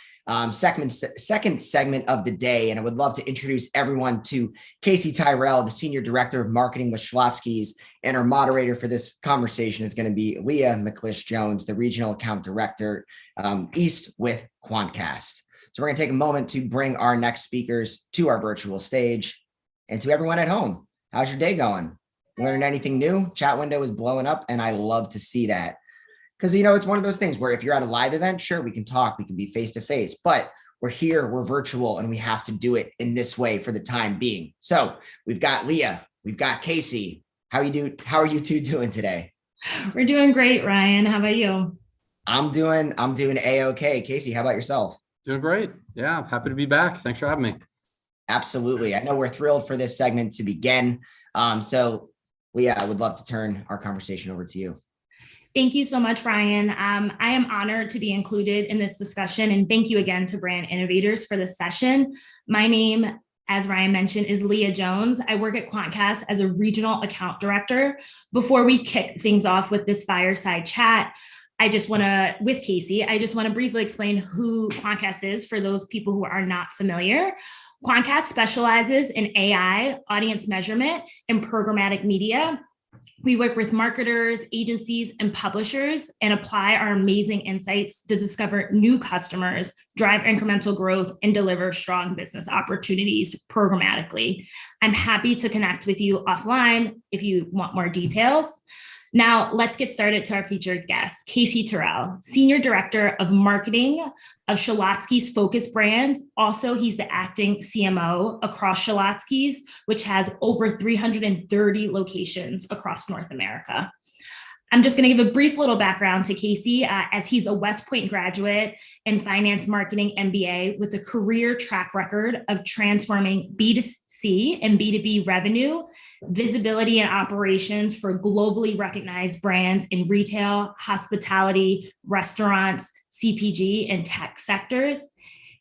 A: second segment of the day. And I would love to introduce everyone to Casey Tyrell, the Senior Director of Marketing with Schlotzsky's. And our moderator for this conversation is going to be Leah McClish-Jones, the Regional Account Director East with Quantcast. So we're going to take a moment to bring our next speakers to our virtual stage. And to everyone at home, how's your day going? Learning anything new? Chat window is blowing up and I love to see that. Because, it's one of those things where if you're at a live event, sure, we can talk, we can be face-to-face, but we're here, we're virtual, and we have to do it in this way for the time being. So we've got Leah, we've got Casey. How are you two doing today?
D: We're doing great, Ryan. How about you?
A: I'm doing A-okay. Casey, how about yourself?
E: Doing great. Yeah, happy to be back. Thanks for having me.
A: Absolutely. I know we're thrilled for this segment to begin. So Leah, I would love to turn our conversation over to you.
D: Thank you so much, Ryan. I am honored to be included in this discussion, and thank you again to Brand Innovators for this session. My name, as Ryan mentioned, is Leah Jones. I work at Quantcast as a regional account director. Before we kick things off with this fireside chat, with Casey, I just want to briefly explain who Quantcast is for those people who are not familiar. Quantcast specializes in AI, audience measurement, and programmatic media. We work with marketers, agencies, and publishers and apply our amazing insights to discover new customers, drive incremental growth, and deliver strong business opportunities programmatically. I'm happy to connect with you offline if you want more details. Now, let's get started to our featured guest, Casey Terrell, Senior Director of Marketing of Schlotzsky's Focus Brands. Also, he's the acting CMO across Schlotzsky's, which has over 330 locations across North America. I'm just going to give a brief little background to Casey, as he's a West Point graduate and finance marketing MBA with a career track record of transforming B2C and B2B revenue, visibility, and operations for globally recognized brands in retail, hospitality, restaurants, CPG, and tech sectors.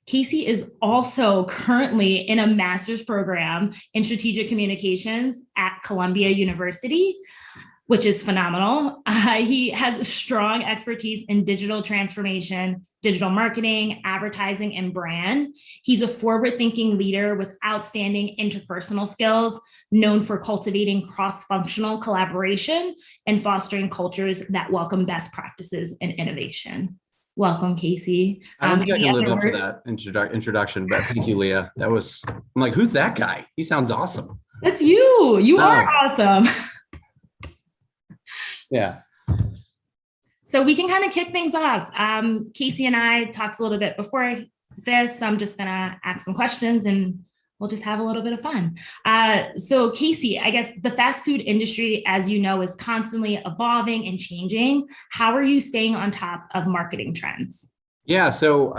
D: Casey is also currently in a master's program in strategic communications at Columbia University, which is phenomenal. He has strong expertise in digital transformation, digital marketing, advertising, and brand. He's a forward-thinking leader with outstanding interpersonal skills, known for cultivating cross-functional collaboration and fostering cultures that welcome best practices and innovation. Welcome, Casey.
E: I don't think I can live up to that introduction, but thank you, Leah. I'm like, who's that guy? He sounds awesome.
D: That's you. You are awesome.
E: Yeah.
D: So we can kind of kick things off. Casey and I talked a little bit before this, so I'm just going to ask some questions and we'll just have a little bit of fun. So Casey, I guess the fast food industry, as you know, is constantly evolving and changing. How are you staying on top of marketing trends?
E: Yeah, so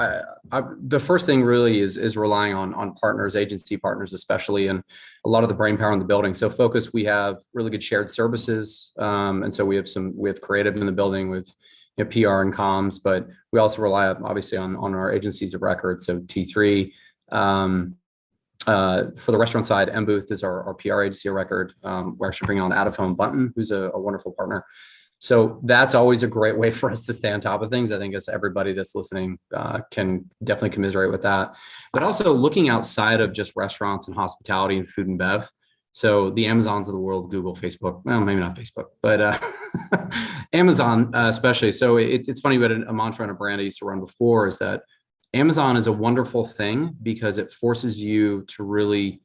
E: the first thing really is relying on partners, agency partners especially, and a lot of the brain power in the building. So Focus, we have really good shared services, and so we have creative in the building with PR and comms, but we also rely obviously on our agencies of record. So T3 for the restaurant side, M Booth is our PR agency of record. We're actually bringing on Out-of-Home Button, who's a wonderful partner. So that's always a great way for us to stay on top of things. I think as everybody that's listening can definitely commiserate with that. But also looking outside of just restaurants and hospitality and food and bev. So the Amazons of the world, Google, Facebook, well, maybe not Facebook, but Amazon especially. So it's funny, but a mantra and a brand I used to run before is that Amazon is a wonderful thing because it forces you to really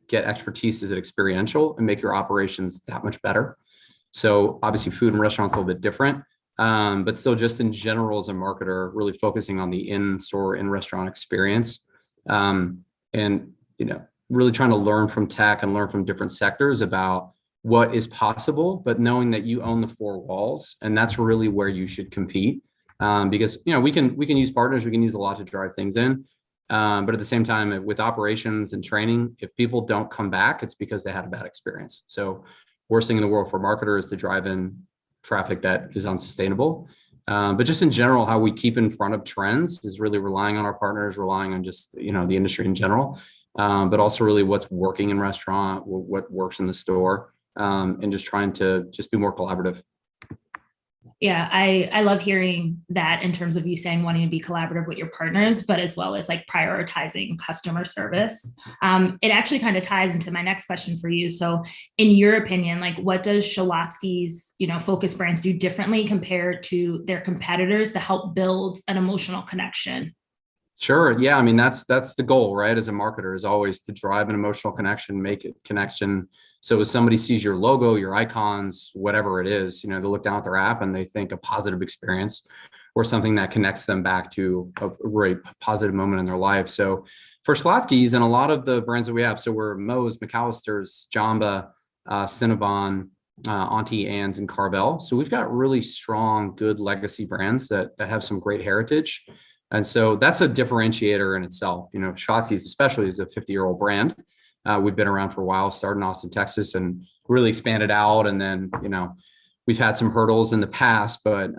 E: get expertise as an experiential and make your operations that much better. So obviously food and restaurants a little bit different, but still just in general as a marketer, really focusing on the in-store, in-restaurant experience, and really trying to learn from tech and learn from different sectors about what is possible, but knowing that you own the four walls, and that's really where you should compete, because we can use partners, we can use a lot to drive things in, but at the same time with operations and training, if people don't come back, it's because they had a bad experience. So worst thing in the world for marketers to drive in traffic that is unsustainable. But just in general, how we keep in front of trends is really relying on our partners, relying on just, the industry in general, but also really what's working in restaurant, what works in the store, and just trying to just be more collaborative.
D: Yeah, I love hearing that in terms of you saying wanting to be collaborative with your partners, but as well as like prioritizing customer service. It actually kind of ties into my next question for you. So in your opinion, like what does Schlotzsky's, Focus Brands do differently compared to their competitors to help build an emotional connection?
E: Sure. Yeah. I mean, that's the goal, right? As a marketer is always to drive an emotional connection, make it connection. So if somebody sees your logo, your icons, whatever it is, they look down at their app and they think a positive experience or something that connects them back to a really positive moment in their life. So for Schlotzsky's and a lot of the brands that we have, so we're Moe's, McAllister's, Jamba, Cinnabon, Auntie Anne's, and Carvel. So we've got really strong, good legacy brands that have some great heritage. And so that's a differentiator in itself. You know, Schlotzsky's especially is a 50-year-old brand. We've been around for a while, started in Austin, Texas, and really expanded out. And then, you know, we've had some hurdles in the past, but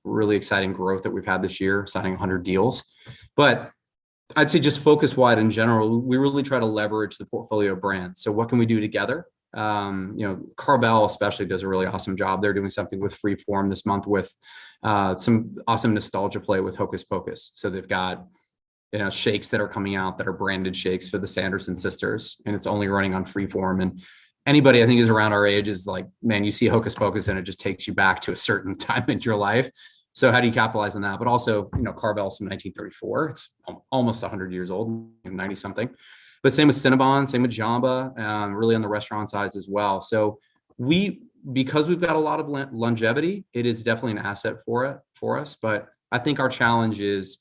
E: really exciting growth that we've had this year, signing 100 deals. But I'd say just focus wide in general, we really try to leverage the portfolio of brands. So what can we do together? You know, Carvel especially does a really awesome job. They're doing something with Freeform this month with some awesome nostalgia play with Hocus Pocus. So they've got, you know, shakes that are coming out that are branded shakes for the Sanderson sisters, and it's only running on Freeform. And anybody I think is around our age is like, man, you see Hocus Pocus and it just takes you back to a certain time in your life. So how do you capitalize on that? But also, you know, Carvel's from 1934. It's almost 100 years old, 90 something. But same with Cinnabon, same with Jamba, really on the restaurant sides as well. So because we've got a lot of longevity, it is definitely an asset for us. But I think our challenge is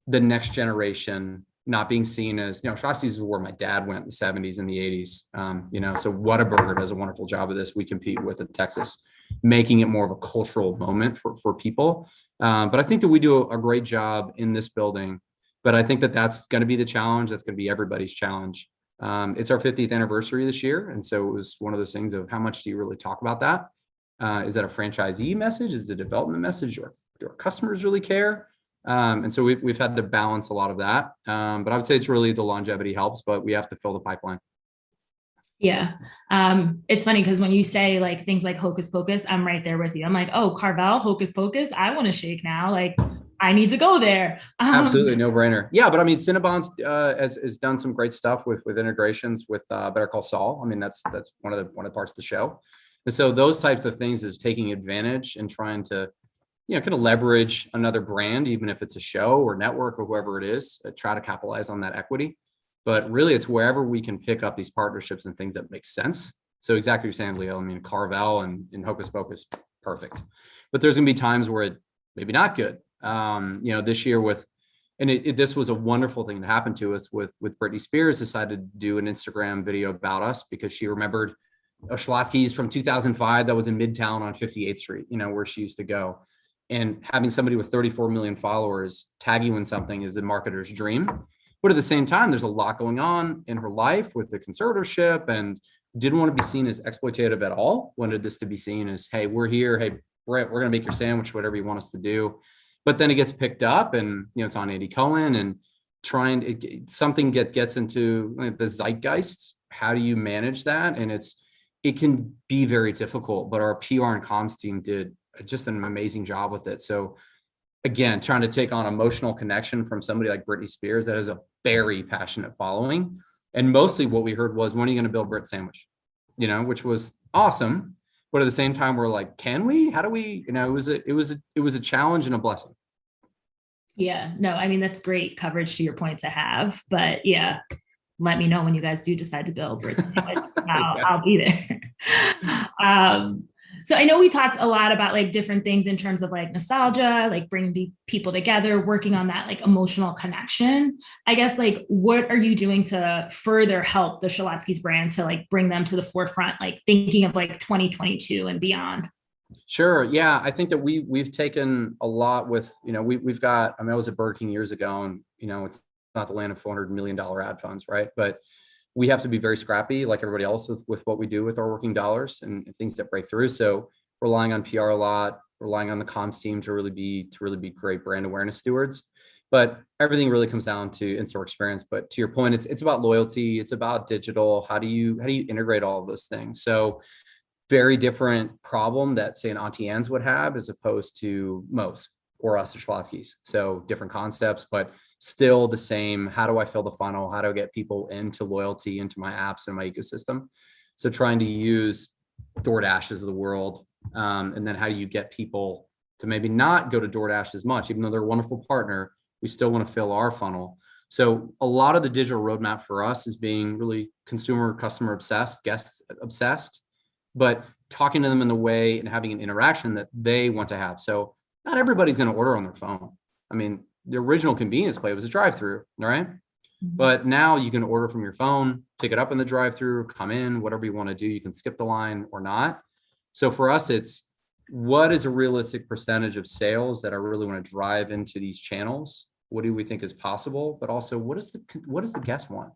E: the next generation not being seen as, you know, Schlotzsky's is where my dad went in the 70s and the 80s. You know, so Whataburger does a wonderful job of this. We compete with in Texas, making it more of a cultural moment for people. But I think that we do a great job in this building. But I think that that's going to be the challenge. That's going to be everybody's challenge. It's our 50th anniversary this year. And so it was one of those things of how much do you really talk about that? Is that a franchisee message? Is it a development message? Or do our customers really care? And so we've had to balance a lot of that. But I would say it's really the longevity helps, but we have to fill the pipeline.
D: Yeah. It's funny because when you say like things like Hocus Pocus, I'm right there with you. I'm like, oh, Carvel, Hocus Pocus, I want to shake now. Like, I need to go there.
E: Absolutely, no brainer. Yeah, but I mean, Cinnabon's has done some great stuff with integrations with Better Call Saul. I mean, that's one of the parts of the show. And so those types of things is taking advantage and trying to, you know, kind of leverage another brand, even if it's a show or network or whoever it is, try to capitalize on that equity. But really, it's wherever we can pick up these partnerships and things that make sense. So exactly what you're saying, Leo. I mean, Carvel and Hocus Pocus, perfect. But there's going to be times where it maybe not good. You know, this year this was a wonderful thing that happened to us with Britney Spears decided to do an Instagram video about us because she remembered a Schlotzsky's from 2005 that was in Midtown on 58th Street, you know, where she used to go. And having somebody with 34 million followers tag you in something is a marketer's dream. But at the same time, there's a lot going on in her life with the conservatorship and didn't want to be seen as exploitative at all. Wanted this to be seen as, hey, we're here. Hey, Brett, we're going to make your sandwich, whatever you want us to do. But then it gets picked up and, you know, it's on Andy Cohen and something gets into the zeitgeist. How do you manage that? And it can be very difficult, but our PR and comms team did just an amazing job with it. So again, trying to take on emotional connection from somebody like Britney Spears that has a very passionate following. And mostly what we heard was, when are you going to build Brit sandwich? You know, which was awesome. But at the same time, we're like, can we? How do we? You know, it was a challenge and a blessing.
D: Yeah, no, I mean, that's great coverage to your point to have. But yeah, let me know when you guys do decide to build Brit sandwich. I'll be there. So I know we talked a lot about like different things in terms of like nostalgia, like bringing people together, working on that like emotional connection. I guess like, what are you doing to further help the Schlotzsky's brand to like bring them to the forefront, like thinking of like 2022 and beyond?
E: Sure. Yeah. I think that we've taken a lot with, you know, we've got, I mean, I was at Burger King years ago and, you know, it's not the land of $400 million ad funds, right? But we have to be very scrappy like everybody else with what we do with our working dollars and things that break through. So relying on PR a lot, relying on the comms team to really be great brand awareness stewards. But everything really comes down to in-store experience. But to your point, it's about loyalty, it's about digital. How do you integrate all of those things? So very different problem that say an Auntie Anne's would have as opposed to Moe's or us at Schlotzsky's. So different concepts, but still the same. How do I fill the funnel? How do I get people into loyalty, into my apps and my ecosystem? So trying to use DoorDashes of the world. And then how do you get people to maybe not go to DoorDash as much, even though they're a wonderful partner, we still want to fill our funnel. So a lot of the digital roadmap for us is being really customer obsessed, guest obsessed, but talking to them in the way and having an interaction that they want to have. So not everybody's going to order on their phone. I mean, the original convenience play was a drive-through, right? Mm-hmm. But now you can order from your phone, pick it up in the drive-through, come in, whatever you want to do. You can skip the line or not. So for us, it's what is a realistic percentage of sales that I really want to drive into these channels what do we think is possible, but also what does the guest want?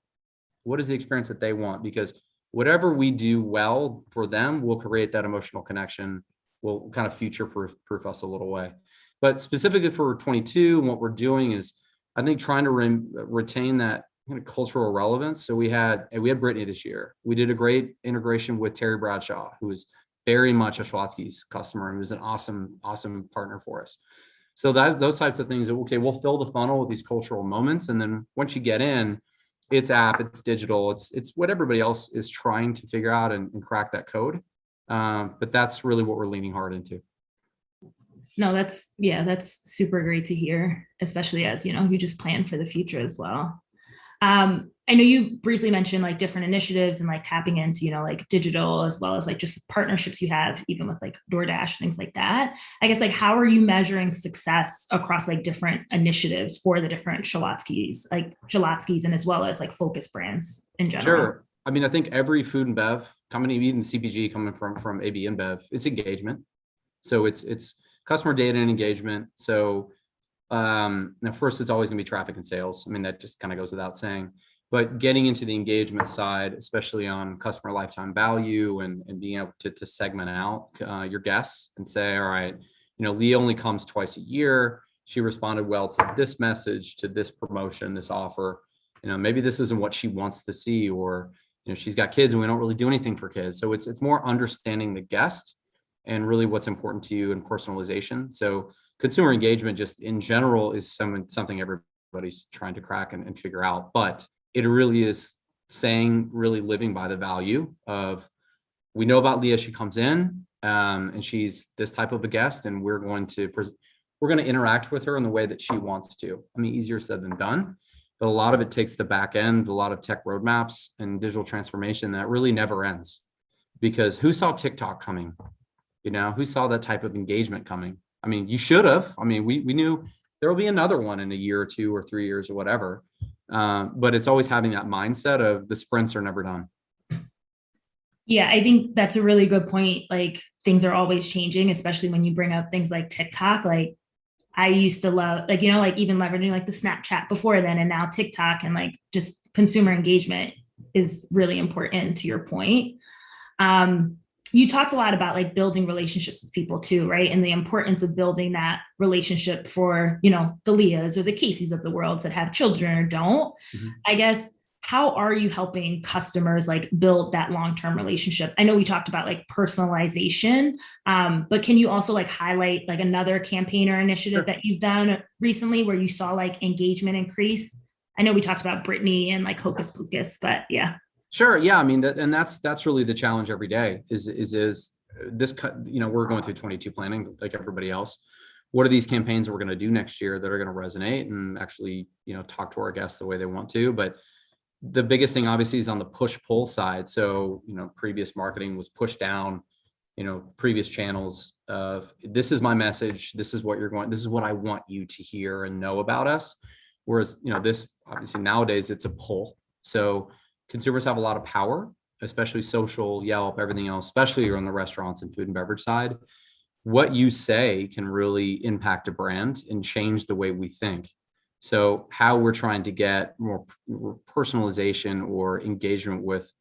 E: What is the experience that they want? Because whatever we do well for them will create that emotional connection, will kind of future proof us a little way. But specifically for 22, what we're doing is, I think, trying to retain that kind of cultural relevance. So we had Brittany this year. We did a great integration with Terry Bradshaw, who is very much a Schlotzsky's customer and was an awesome partner for us. So those types of things, okay, we'll fill the funnel with these cultural moments. And then once you get in, it's app, it's digital, it's what everybody else is trying to figure out and crack that code. But that's really what we're leaning hard into.
D: No, that's super great to hear, especially as, you just plan for the future as well. I know you briefly mentioned like different initiatives and like tapping into, like digital, as well as like just partnerships you have, even with like DoorDash, things like that. I guess, like, how are you measuring success across like different initiatives for the different Schlotzsky's, and as well as like focus brands in general?
E: Sure. I mean, I think every food and bev company, even CPG coming from AB InBev, it's engagement. So it's customer data and engagement. So now first, it's always going to be traffic and sales. I mean, that just kind of goes without saying, but getting into the engagement side, especially on customer lifetime value and being able to segment out your guests and say, all right, Leah only comes twice a year. She responded well to this message, to this promotion, this offer. Maybe this isn't what she wants to see, or, she's got kids and we don't really do anything for kids. So it's more understanding the guest and really what's important to you and personalization. So consumer engagement just in general is something everybody's trying to crack and figure out, but it really is really living by the value of, we know about Leah, she comes in and she's this type of a guest, and we're going to interact with her in the way that she wants to. I mean, easier said than done, but a lot of it takes the back end, a lot of tech roadmaps and digital transformation that really never ends. Because who saw TikTok coming? Who saw that type of engagement coming? I mean, you should have. I mean, we knew there will be another one in a year or 2 or 3 years or whatever. But it's always having that mindset of the sprints are never done.
D: Yeah, I think that's a really good point. Like, things are always changing, especially when you bring up things like TikTok. Like, I used to love, like, even leveraging like the Snapchat before then, and now TikTok, and like just consumer engagement is really important, to your point. You talked a lot about like building relationships with people too, right? And the importance of building that relationship for, the Leahs or the Caseys of the world that have children or don't. Mm-hmm. I guess, how are you helping customers like build that long-term relationship? I know we talked about like personalization, but can you also like highlight like another campaign or initiative that you've done recently where you saw like engagement increase? I know we talked about Brittany and like Hocus Pocus, but yeah.
E: Sure. Yeah. I mean, that's really the challenge every day is this, we're going through 22 planning like everybody else. What are these campaigns that we're going to do next year that are going to resonate and actually, talk to our guests the way they want to? But the biggest thing obviously is on the push-pull side. So, previous marketing was pushed down, previous channels of, this is my message. This is what I want you to hear and know about us. Whereas, this obviously nowadays it's a pull. So consumers have a lot of power, especially social, Yelp, everything else, especially on the restaurants and food and beverage side. What you say can really impact a brand and change the way we think. So how we're trying to get more personalization or engagement with,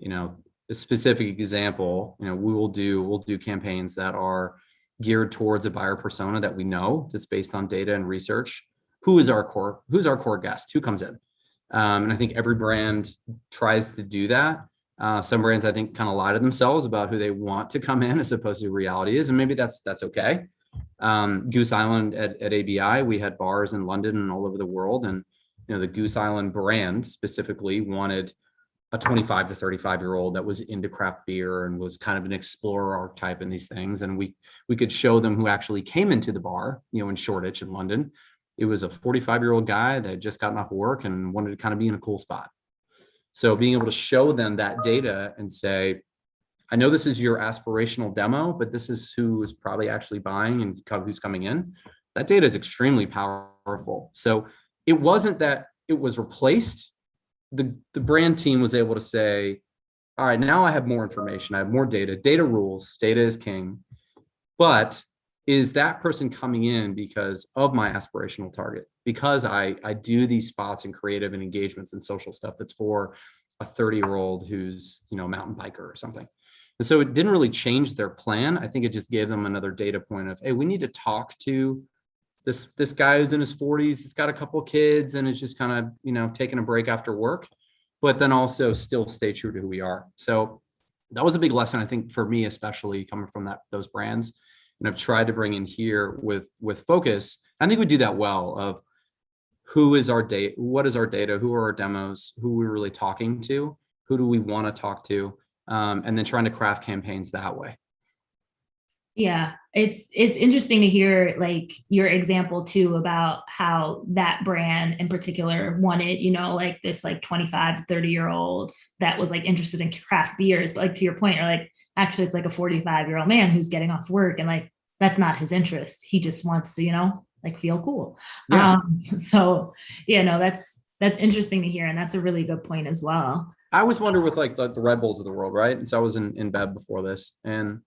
E: a specific example, we'll do campaigns that are geared towards a buyer persona that we know, that's based on data and research. Who's our core guest? Who comes in? And I think every brand tries to do that. Some brands, I think, kind of lie to themselves about who they want to come in as opposed to who reality is. And maybe that's okay. Goose Island at ABI, we had bars in London and all over the world. And, the Goose Island brand specifically wanted a 25 to 35-year-old that was into craft beer and was kind of an explorer archetype in these things. And we could show them who actually came into the bar, in Shoreditch in London. It was a 45-year-old guy that had just gotten off work and wanted to kind of be in a cool spot. So being able to show them that data and say, I know this is your aspirational demo, but this is who is probably actually buying and who's coming in. That data is extremely powerful. So it wasn't that it was replaced. The brand team was able to say, all right, now I have more information. I have more data. Data rules. Data is king. But is that person coming in because of my aspirational target? because I do these spots and creative and engagements and social stuff that's for a 30-year-old who's, you know, a mountain biker or something. And so it didn't really change their plan. I think it just gave them another data point of, hey, we need to talk to this guy who's in his 40s. He's got a couple of kids and is just kind of, you know, taking a break after work, but then also still stay true to who we are. So that was a big lesson, I think, for me, especially coming from those brands. And I've tried to bring in here with focus. I think we do that well of who is our data, what is our data, who are our demos, who we're really talking to, who do we want to talk to, and then trying to craft campaigns that way.
D: Yeah, it's interesting to hear like your example too about how that brand in particular wanted, you know, like this like 25 to 30-year-old that was like interested in craft beers. But like to your point, you're like, actually it's like a 45-year-old man who's getting off work and like that's not his interest. He just wants to, you know, like feel cool.
E: Yeah.
D: So yeah, no, that's interesting to hear. And that's a really good point as well.
E: I always wonder with like the Red Bulls of the world, right? And so I was in bed before this, and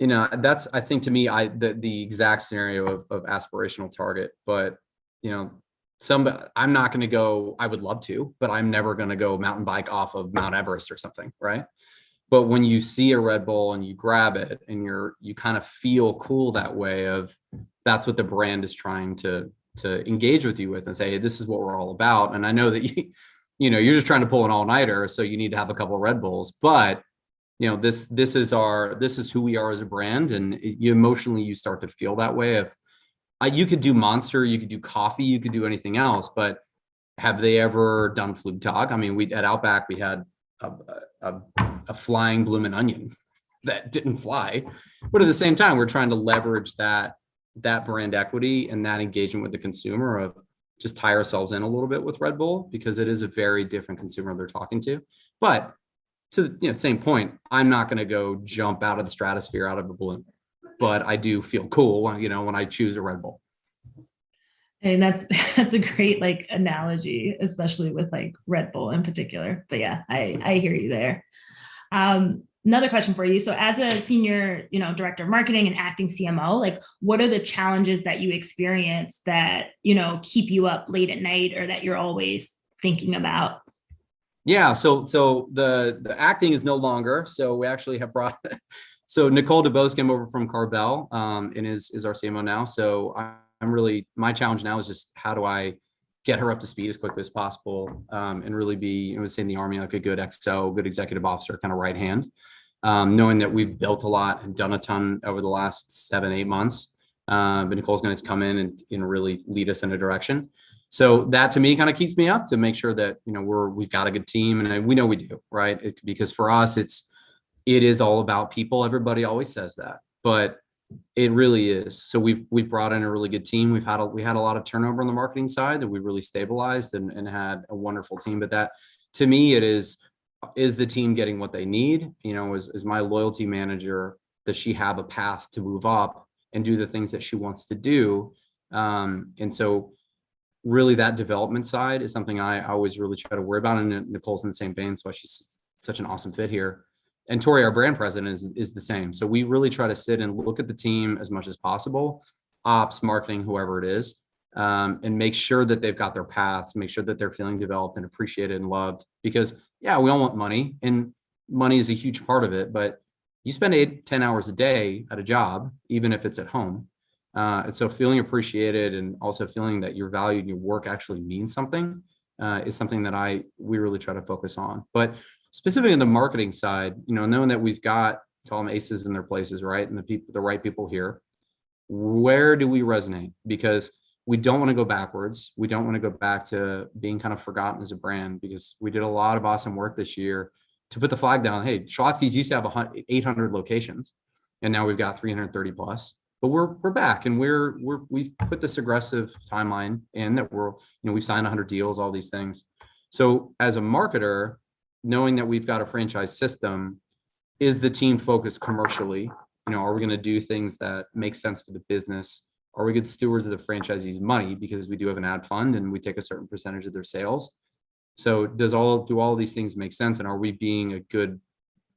E: you know, that's, I think to me, the exact scenario of aspirational target, but you know, I'm not going to go, I would love to, but I'm never going to go mountain bike off of Mount Everest or something. Right. But when you see a Red Bull and you grab it and you kind of feel cool that way of that's what the brand is trying to engage with you with and say, hey, this is what we're all about. And I know that you're just trying to pull an all-nighter. So you need to have a couple of Red Bulls, but you know, this is who we are as a brand. And you emotionally, you start to feel that way of, you could do Monster, you could do coffee, you could do anything else, but have they ever done Flugtag? I mean, at Outback, we had a flying bloomin' onion that didn't fly, but at the same time, we're trying to leverage that brand equity and that engagement with the consumer of just tie ourselves in a little bit with Red Bull because it is a very different consumer they're talking to. But to the same point, I'm not going to go jump out of the stratosphere out of a balloon, but I do feel cool when I choose a Red Bull.
D: And that's a great like analogy, especially with like Red Bull in particular. But yeah, I hear you there. Another question for you. So as a senior, director of marketing and acting CMO, like what are the challenges that you experience that, keep you up late at night or that you're always thinking about?
E: Yeah. So the acting is no longer. So we actually have brought, so Nicole DeBose came over from Carbell and is our CMO now. So I'm really, my challenge now is just how do I get her up to speed as quickly as possible and really be, I would say in the Army, like a good XO, good executive officer, kind of right hand, knowing that we've built a lot and done a ton over the last 7-8 months. But Nicole's going to come in and really lead us in a direction. So that to me kind of keeps me up to make sure that, we've got a good team and we know we do, right? Because for us, it is all about people. Everybody always says that, but it really is. So we've brought in a really good team. We had a lot of turnover on the marketing side that we really stabilized and had a wonderful team. But that to me, it is the team getting what they need? Is my loyalty manager, does she have a path to move up and do the things that she wants to do? And so really that development side is something I always really try to worry about. And Nicole's in the same vein. So she's such an awesome fit here. And Tori, our brand president, is the same. So we really try to sit and look at the team as much as possible, ops, marketing, whoever it is, and make sure that they've got their paths, make sure that they're feeling developed and appreciated and loved. Because yeah, we all want money and money is a huge part of it, but you spend 8-10 hours a day at a job, even if it's at home. And so feeling appreciated and also feeling that you're valued and your work actually means something is something that we really try to focus on. But specifically on the marketing side, knowing that we've got, call them aces in their places, right? And the right people here, where do we resonate? Because we don't want to go backwards. We don't want to go back to being kind of forgotten as a brand because we did a lot of awesome work this year to put the flag down. Hey, Schlotzsky's used to have 800 locations and now we've got 330 plus. But we're back and we've put this aggressive timeline in that we've signed 100 deals, all these things. So as a marketer, knowing that we've got a franchise system, is the team focused commercially? Are we going to do things that make sense for the business? Are we good stewards of the franchisees' money because we do have an ad fund and we take a certain percentage of their sales? So do all of these things make sense? And are we being a good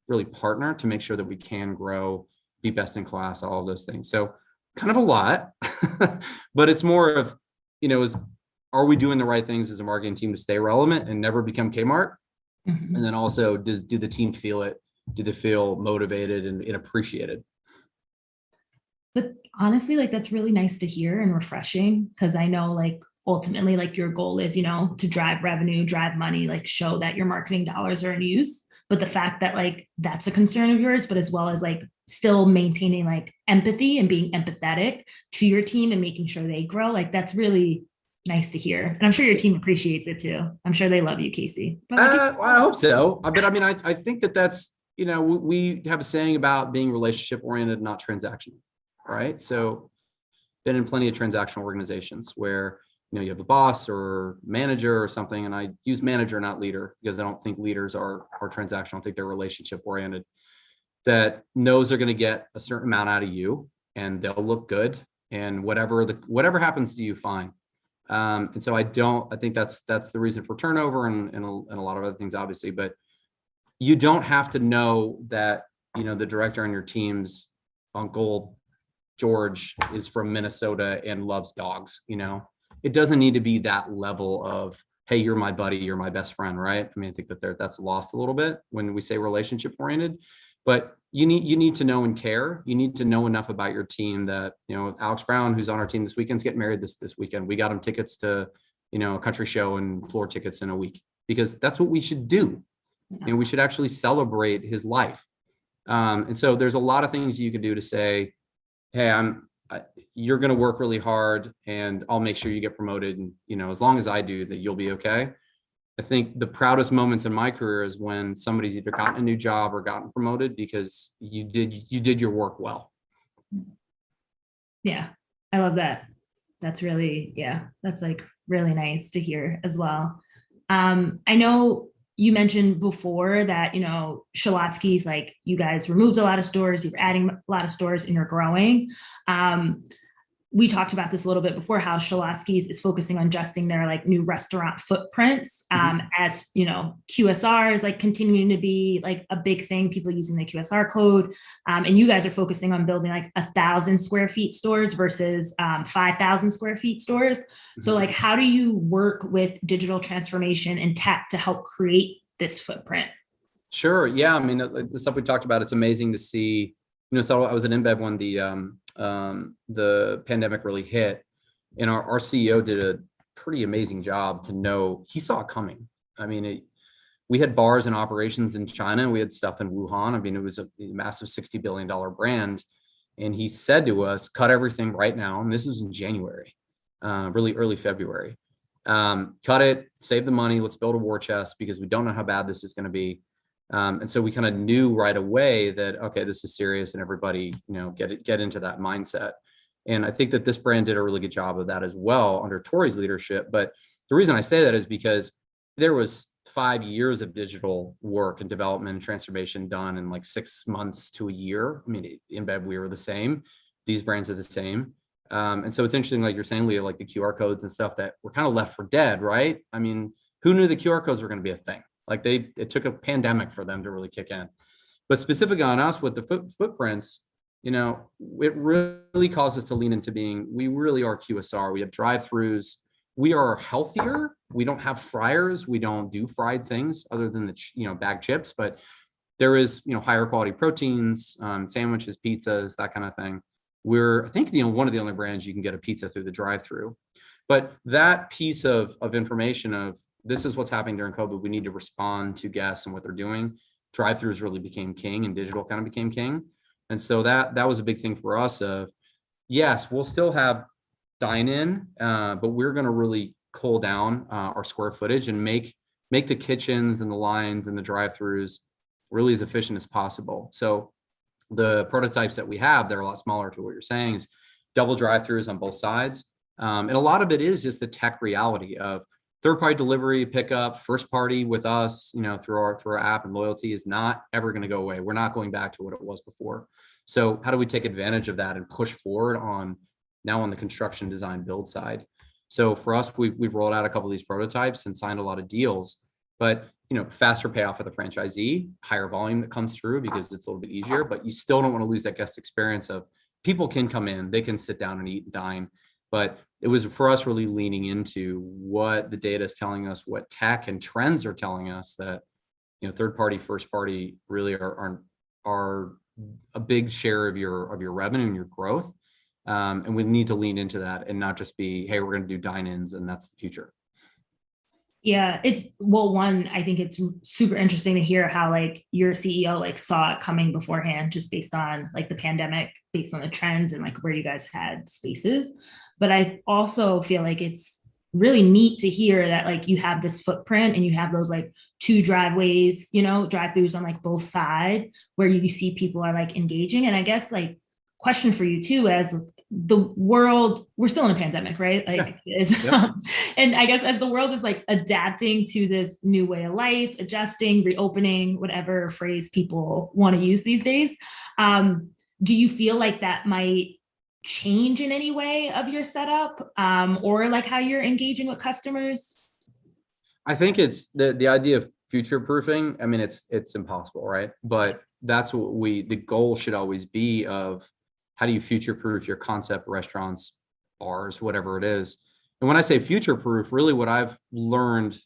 E: really partner to make sure that we can grow, be best in class, all of those things? So kind of a lot, but it's more of, are we doing the right things as a marketing team to stay relevant and never become Kmart?
D: Mhm.
E: And then also, do the team feel it? Do they feel motivated and appreciated?
D: But honestly, like that's really nice to hear and refreshing, because I know like ultimately like your goal is, to drive revenue, drive money, like show that your marketing dollars are in use. But the fact that like that's a concern of yours, but as well as like still maintaining like empathy and being empathetic to your team and making sure they grow, like that's really nice to hear. And I'm sure your team appreciates it too. I'm sure they love you, Casey. But like,
E: I hope so. But I mean, I think that's, we have a saying about being relationship oriented, not transactional, right? So been in plenty of transactional organizations where, you have a boss or manager or something. And I use manager, not leader, because I don't think leaders are transactional. I think they're relationship oriented, that knows they're going to get a certain amount out of you and they'll look good, and whatever happens to you, fine. And so I think that's the reason for turnover and a lot of other things, obviously, but you don't have to know that, the director on your team's uncle George is from Minnesota and loves dogs. It doesn't need to be that level of, hey, you're my buddy, you're my best friend, right? I mean, I think that's lost a little bit when we say relationship oriented, but you need to know and care. You need to know enough about your team that, Alex Brown, who's on our team this weekend, is getting married this weekend. We got him tickets to, a country show and floor tickets in a week, because that's what we should do. And we should actually celebrate his life. And so there's a lot of things you can do to say, hey, you're going to work really hard and I'll make sure you get promoted. And, as long as I do, that you'll be okay. I think the proudest moments in my career is when somebody's either gotten a new job or gotten promoted because you did your work well.
D: yeah, I love that. That's really, that's like really nice to hear as well. I know you mentioned before that, Schlotzsky's, like you guys removed a lot of stores, you're adding a lot of stores and you're growing. We talked about this a little bit before, how Schlotzsky's is focusing on adjusting their like new restaurant footprints, as QSR is like continuing to be like a big thing, people using the QSR code, and you guys are focusing on building like 1,000 square feet stores versus 5,000 square feet stores. So like, how do you work with digital transformation and tech to help create this footprint?
E: Sure. Yeah. I mean, the stuff we talked about, it's amazing to see. So I was at InBev when the pandemic really hit, and our CEO did a pretty amazing job to know he saw it coming. I mean, we had bars and operations in China. We had stuff in Wuhan. I mean, it was a massive $60 billion brand. And he said to us, cut everything right now. And this was in January, really early February. Cut it, save the money. Let's build a war chest, because we don't know how bad this is going to be. And so we kind of knew right away that, okay, this is serious, and everybody, get into that mindset. And I think that this brand did a really good job of that as well under Tori's leadership. But the reason I say that is because there was 5 years of digital work and development and transformation done in like 6 months to a year. I mean, InBev, we were the same. These brands are the same. And so it's interesting, like you're saying, Leah, like the QR codes and stuff that were kind of left for dead, right? I mean, who knew the QR codes were going to be a thing? Like it took a pandemic for them to really kick in. But specifically on us with the footprints, it really caused us to lean into we really are QSR. We have drive-throughs. We are healthier. We don't have fryers. We don't do fried things other than the, bag chips, but there is, higher quality proteins, sandwiches, pizzas, that kind of thing. We're, I think, one of the only brands you can get a pizza through the drive-through. But that piece of information of, this is what's happening during COVID. We need to respond to guests and what they're doing. Drive-throughs really became king, and digital kind of became king. And so that was a big thing for us of, yes, we'll still have dine-in, but we're going to really cull down our square footage and make the kitchens and the lines and the drive-throughs really as efficient as possible. So the prototypes that we have, they're a lot smaller to what you're saying, is double drive-throughs on both sides. And a lot of it is just the tech reality of third-party delivery, pickup, first party with us, through our app and loyalty is not ever going to go away. We're not going back to what it was before. So how do we take advantage of that and push forward on the construction, design, build side? So for us, we've rolled out a couple of these prototypes and signed a lot of deals, but faster payoff for the franchisee, higher volume that comes through because it's a little bit easier, but you still don't want to lose that guest experience of people can come in, they can sit down and eat and dine. But it was for us really leaning into what the data is telling us, what tech and trends are telling us, that, you know, third party, first party really are a big share of your revenue and your growth. And we need to lean into that and not just be, hey, we're going to do dine-ins and that's the future.
D: Yeah, one, I think it's super interesting to hear how like your CEO like saw it coming beforehand, just based on like the pandemic, based on the trends and like where you guys had spaces. But I also feel like it's really neat to hear that like you have this footprint and you have those like two driveways, you know, drive-throughs on like both sides where you see people are like engaging. And I guess like question for you too, as the world, we're still in a pandemic, right? Like,
E: Yep.
D: and I guess as the world is like adapting to this new way of life, adjusting, reopening, whatever phrase people want to use these days, do you feel like that might change in any way of your setup, or like how you're engaging with customers?
E: I think it's the idea of future proofing. I mean, it's impossible, right? But that's what the goal should always be of, how do you future proof your concept, restaurants, bars, whatever it is. And when I say future proof, really what I've learned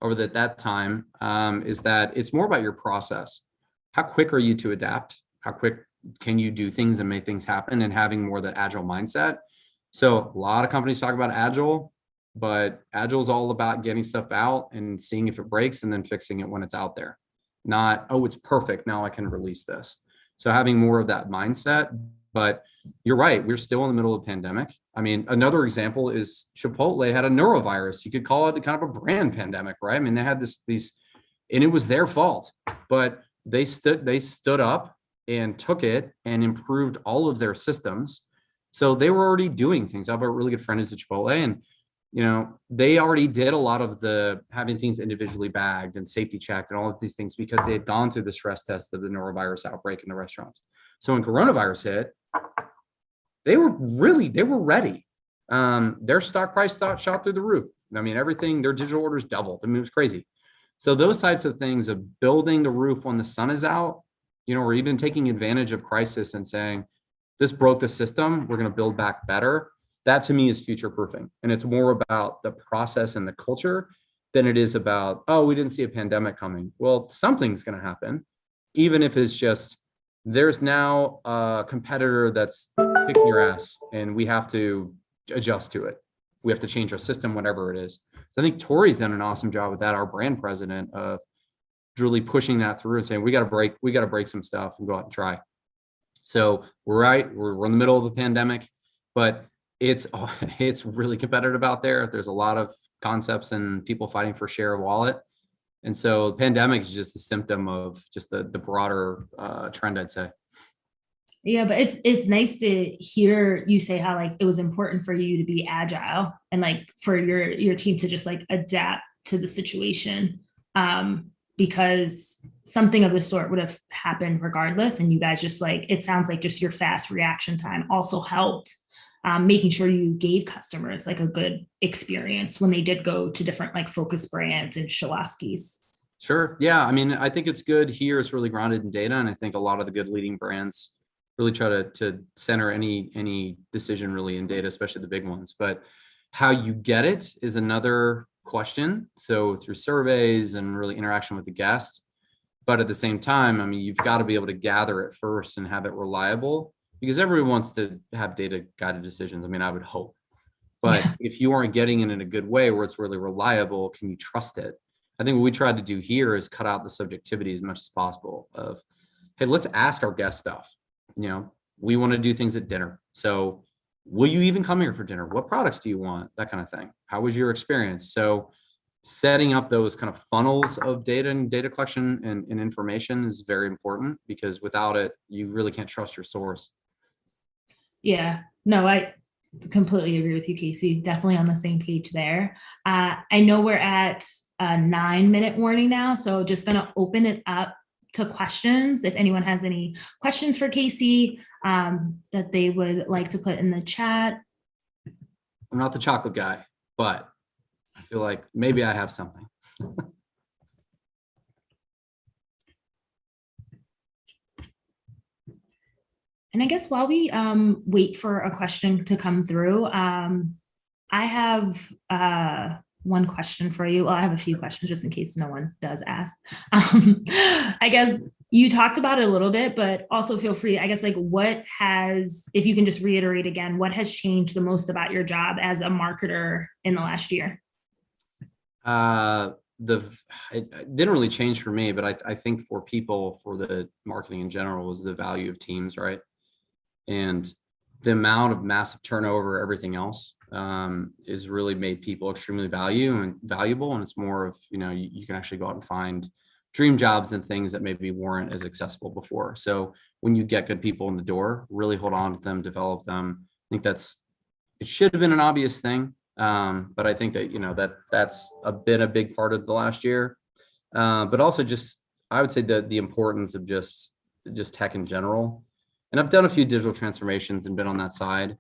E: over that time is that it's more about your process. How quick are you to adapt? How quick can you do things and make things happen, and having more of that agile mindset. So a lot of companies talk about agile, but agile is all about getting stuff out and seeing if it breaks and then fixing it when it's out there. Not, oh, it's perfect, now I can release this. So having more of that mindset. But you're right, we're still in the middle of a pandemic. I mean, another example is Chipotle had a neurovirus. You could call it kind of a brand pandemic, right? I mean, they had these, and it was their fault, but they stood up and took it and improved all of their systems. So they were already doing things. I have a really good friend who's at Chipotle, and you know, they already did a lot of the having things individually bagged and safety checked and all of these things because they had gone through the stress test of the norovirus outbreak in the restaurants. So when coronavirus hit, they were ready. Their stock price shot through the roof. I mean, everything, their digital orders doubled. I mean, it was crazy. So those types of things of building the roof when the sun is out, you know, or even taking advantage of crisis and saying, this broke the system, we're going to build back better. That to me is future proofing. And it's more about the process and the culture than it is about, oh, we didn't see a pandemic coming. Well, something's going to happen, even if it's just, there's now a competitor that's kicking your ass and we have to adjust to it. We have to change our system, whatever it is. So I think Tori's done an awesome job with that, our brand president, of really pushing that through and saying, we got to break some stuff and go out and try. So we're in the middle of a pandemic, but it's really competitive out there. There's a lot of concepts and people fighting for share of wallet. And so the pandemic is just a symptom of just the broader trend, I'd say.
D: Yeah, but it's nice to hear you say how like it was important for you to be agile and like for your team to just like adapt to the situation, because something of the sort would have happened regardless. And you guys just like, it sounds like just your fast reaction time also helped, making sure you gave customers like a good experience when they did go to different like focus brands and Shawowski's.
E: Sure. Yeah. I mean, I think it's good here. It's really grounded in data. And I think a lot of the good leading brands really try to center any decision really in data, especially the big ones. But how you get it is another question. So through surveys and really interaction with the guest. But at the same time, I mean, you've got to be able to gather it first and have it reliable, because everyone wants to have data guided decisions. I mean, I would hope. But if you aren't getting it in a good way where it's really reliable, can you trust it? I think what we tried to do here is cut out the subjectivity as much as possible of, hey, let's ask our guest stuff. You know, we want to do things at dinner. So will you even come here for dinner? What products do you want? That kind of thing. How was your experience? So setting up those kind of funnels of data and data collection and information is very important, because without it, you really can't trust your source.
D: Yeah, no, I completely agree with you, Casey. Definitely on the same page there. I know we're at a 9-minute warning now, so just going to open it up to questions. If anyone has any questions for Casey that they would like to put in the chat.
E: I'm not the chocolate guy, but I feel like maybe I have something.
D: And I guess while we wait for a question to come through, I have one question for you. Well, I have a few questions just in case no one does ask. I guess you talked about it a little bit, but also feel free, I guess, like if you can just reiterate again, what has changed the most about your job as a marketer in the last year?
E: It didn't really change for me, but I think for people, for the marketing in general, is the value of teams, right? And the amount of massive turnover, everything else, is really made people extremely valuable. And it's more of, you can actually go out and find dream jobs and things that maybe weren't as accessible before. So when you get good people in the door, really hold on to them, develop them. I think it should have been an obvious thing. But I think that, that's a big part of the last year. But also I would say that the importance of just tech in general. And I've done a few digital transformations and been on that side.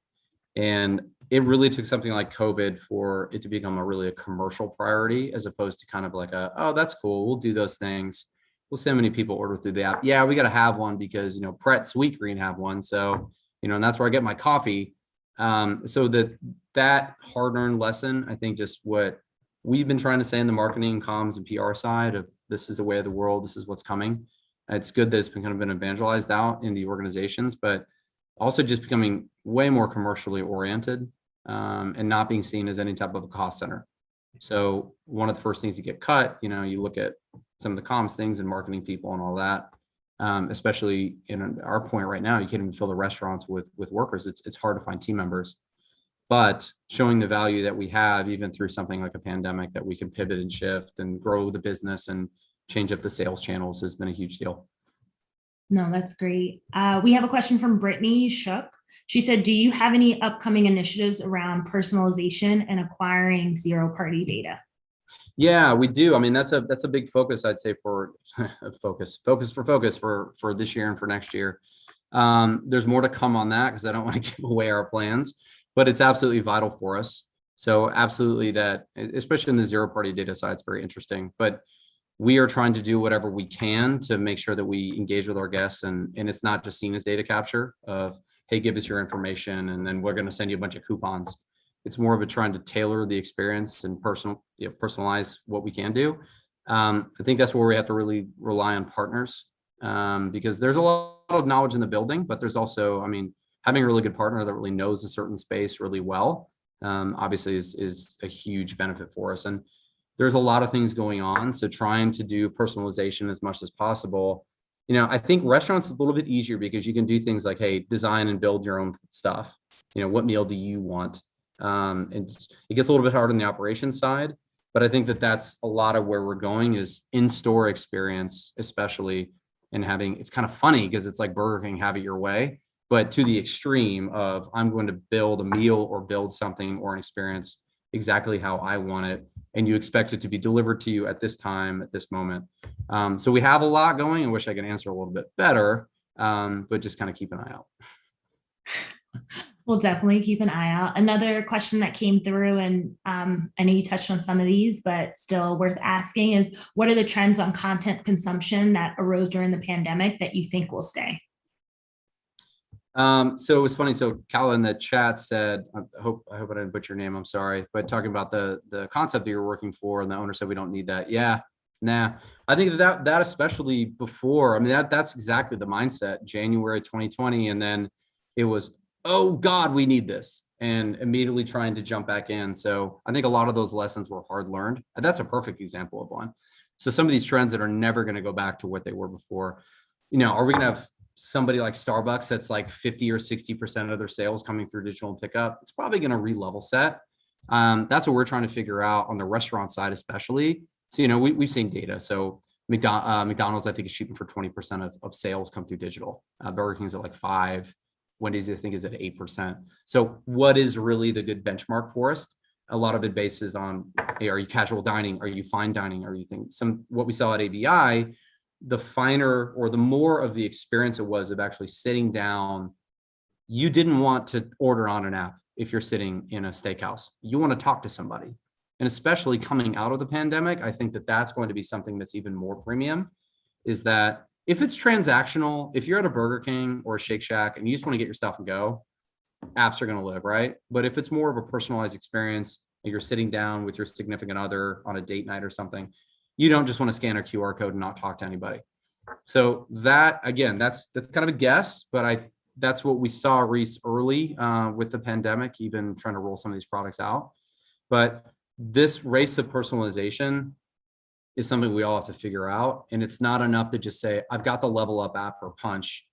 E: And it really took something like COVID for it to become a commercial priority, as opposed to kind of like oh, that's cool, we'll do those things. We'll see how many people order through the app. Yeah, we got to have one because, Pret Sweetgreen have one. So, and that's where I get my coffee. So that hard-earned lesson, I think just what we've been trying to say in the marketing, comms, and PR side of this is the way of the world, this is what's coming. It's good that it's been evangelized out in the organizations, but also just becoming way more commercially oriented, and not being seen as any type of a cost center. So one of the first things to get cut, you look at some of the comms things and marketing people and all that, especially in our point right now, you can't even fill the restaurants with workers. It's hard to find team members, but showing the value that we have, even through something like a pandemic, that we can pivot and shift and grow the business and change up the sales channels, has been a huge deal.
D: No, that's great. We have a question from Brittany Shook. She said, do you have any upcoming initiatives around personalization and acquiring zero-party data?
E: Yeah, we do. I mean, that's a big focus, I'd say, for focus for this year and for next year. There's more to come on that because I don't want to give away our plans, but it's absolutely vital for us. So absolutely that, especially in the zero-party data side, it's very interesting. But we are trying to do whatever we can to make sure that we engage with our guests, and it's not just seen as data capture of, hey, give us your information and then we're going to send you a bunch of coupons. It's more of trying to tailor the experience and personalize what we can do. I think that's where we have to really rely on partners, because there's a lot of knowledge in the building, but there's also, having a really good partner that really knows a certain space really well, obviously is a huge benefit for us. And there's a lot of things going on. So trying to do personalization as much as possible. I think restaurants is a little bit easier because you can do things like, hey, design and build your own stuff. What meal do you want? And it gets a little bit hard on the operations side, but I think that's a lot of where we're going is in-store experience, especially, and it's kind of funny because it's like Burger King, have it your way, but to the extreme of I'm going to build a meal or build something or an experience exactly how I want it, and you expect it to be delivered to you at this time, at this moment. So we have a lot going. I wish I could answer a little bit better, but just kind of keep an eye out.
D: We'll definitely keep an eye out. Another question that came through, and I know you touched on some of these, but still worth asking, is what are the trends on content consumption that arose during the pandemic that you think will stay?
E: So it was funny. So Cal in the chat said, I hope I didn't butcher your name, I'm sorry, but talking about the concept that you're working for, and the owner said we don't need that. Yeah, nah. I think that especially before, that's exactly the mindset, January 2020, and then it was, oh God, we need this, and immediately trying to jump back in. So I think a lot of those lessons were hard learned. That's a perfect example of one. So some of these trends that are never going to go back to what they were before, are we going to have somebody like Starbucks that's like 50 or 60% of their sales coming through digital and pickup? It's probably going to re-level set. That's what we're trying to figure out on the restaurant side, especially. So, we've seen data. So McDonald's, I think, is shooting for 20% of sales come through digital. Burger King's at like 5%. Wendy's, I think, is at 8%. So what is really the good benchmark for us? A lot of it bases on, hey, are you casual dining? Are you fine dining? Are you what we saw at ABI, the finer or the more of the experience it was of actually sitting down. You didn't want to order on an app if you're sitting in a steakhouse. You want to talk to somebody. And especially coming out of the pandemic, I think that's going to be something that's even more premium, is that If it's transactional, if you're at a Burger King or a Shake Shack and you just want to get your stuff and go, apps are going to live, right? But if it's more of a personalized experience and you're sitting down with your significant other on a date night or something, you don't just want to scan a QR code and not talk to anybody. So that, again, that's kind of a guess, but that's what we saw, Reese, early with the pandemic, even trying to roll some of these products out. But this race of personalization is something we all have to figure out. And it's not enough to just say, I've got the Level Up app or Punch,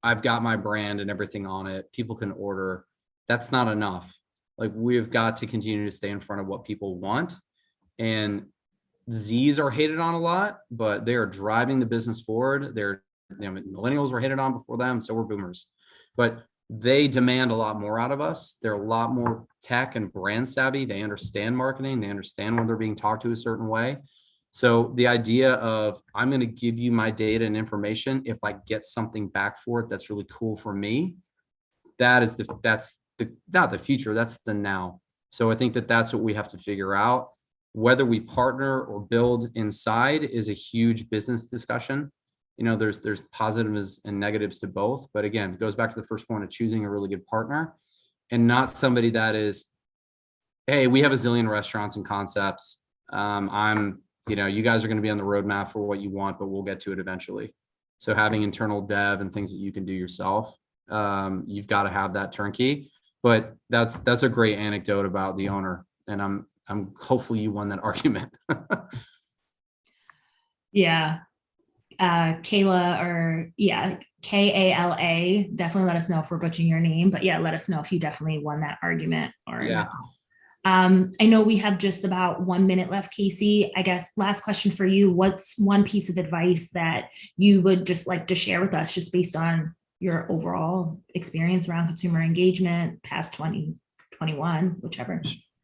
E: I've got my brand and everything on it, people can order. That's not enough. Like, we've got to continue to stay in front of what people want. And Z's are hated on a lot, but they are driving the business forward. Millennials were hated on before them, so were boomers. But they demand a lot more out of us. They're a lot more tech and brand savvy. They understand marketing. They understand when they're being talked to a certain way. So the idea of, I'm going to give you my data and information if I get something back for it that's really cool for me, that's not the future, that's the now. So I think that's what we have to figure out. Whether we partner or build inside is a huge business discussion. There's positives and negatives to both. But again, it goes back to the first point of choosing a really good partner and not somebody that is, hey, we have a zillion restaurants and concepts. You guys are going to be on the roadmap for what you want, but we'll get to it eventually. So having internal dev and things that you can do yourself, you've got to have that turnkey. But that's a great anecdote about the owner. And I'm hopefully you won that argument.
D: Yeah. Kayla, Kala, definitely let us know if we're butchering your name, but yeah, let us know if you definitely won that argument or not. I know we have just about 1 minute left, Casey. I guess last question for you. What's one piece of advice that you would just like to share with us, just based on your overall experience around consumer engagement, past 2021, whichever?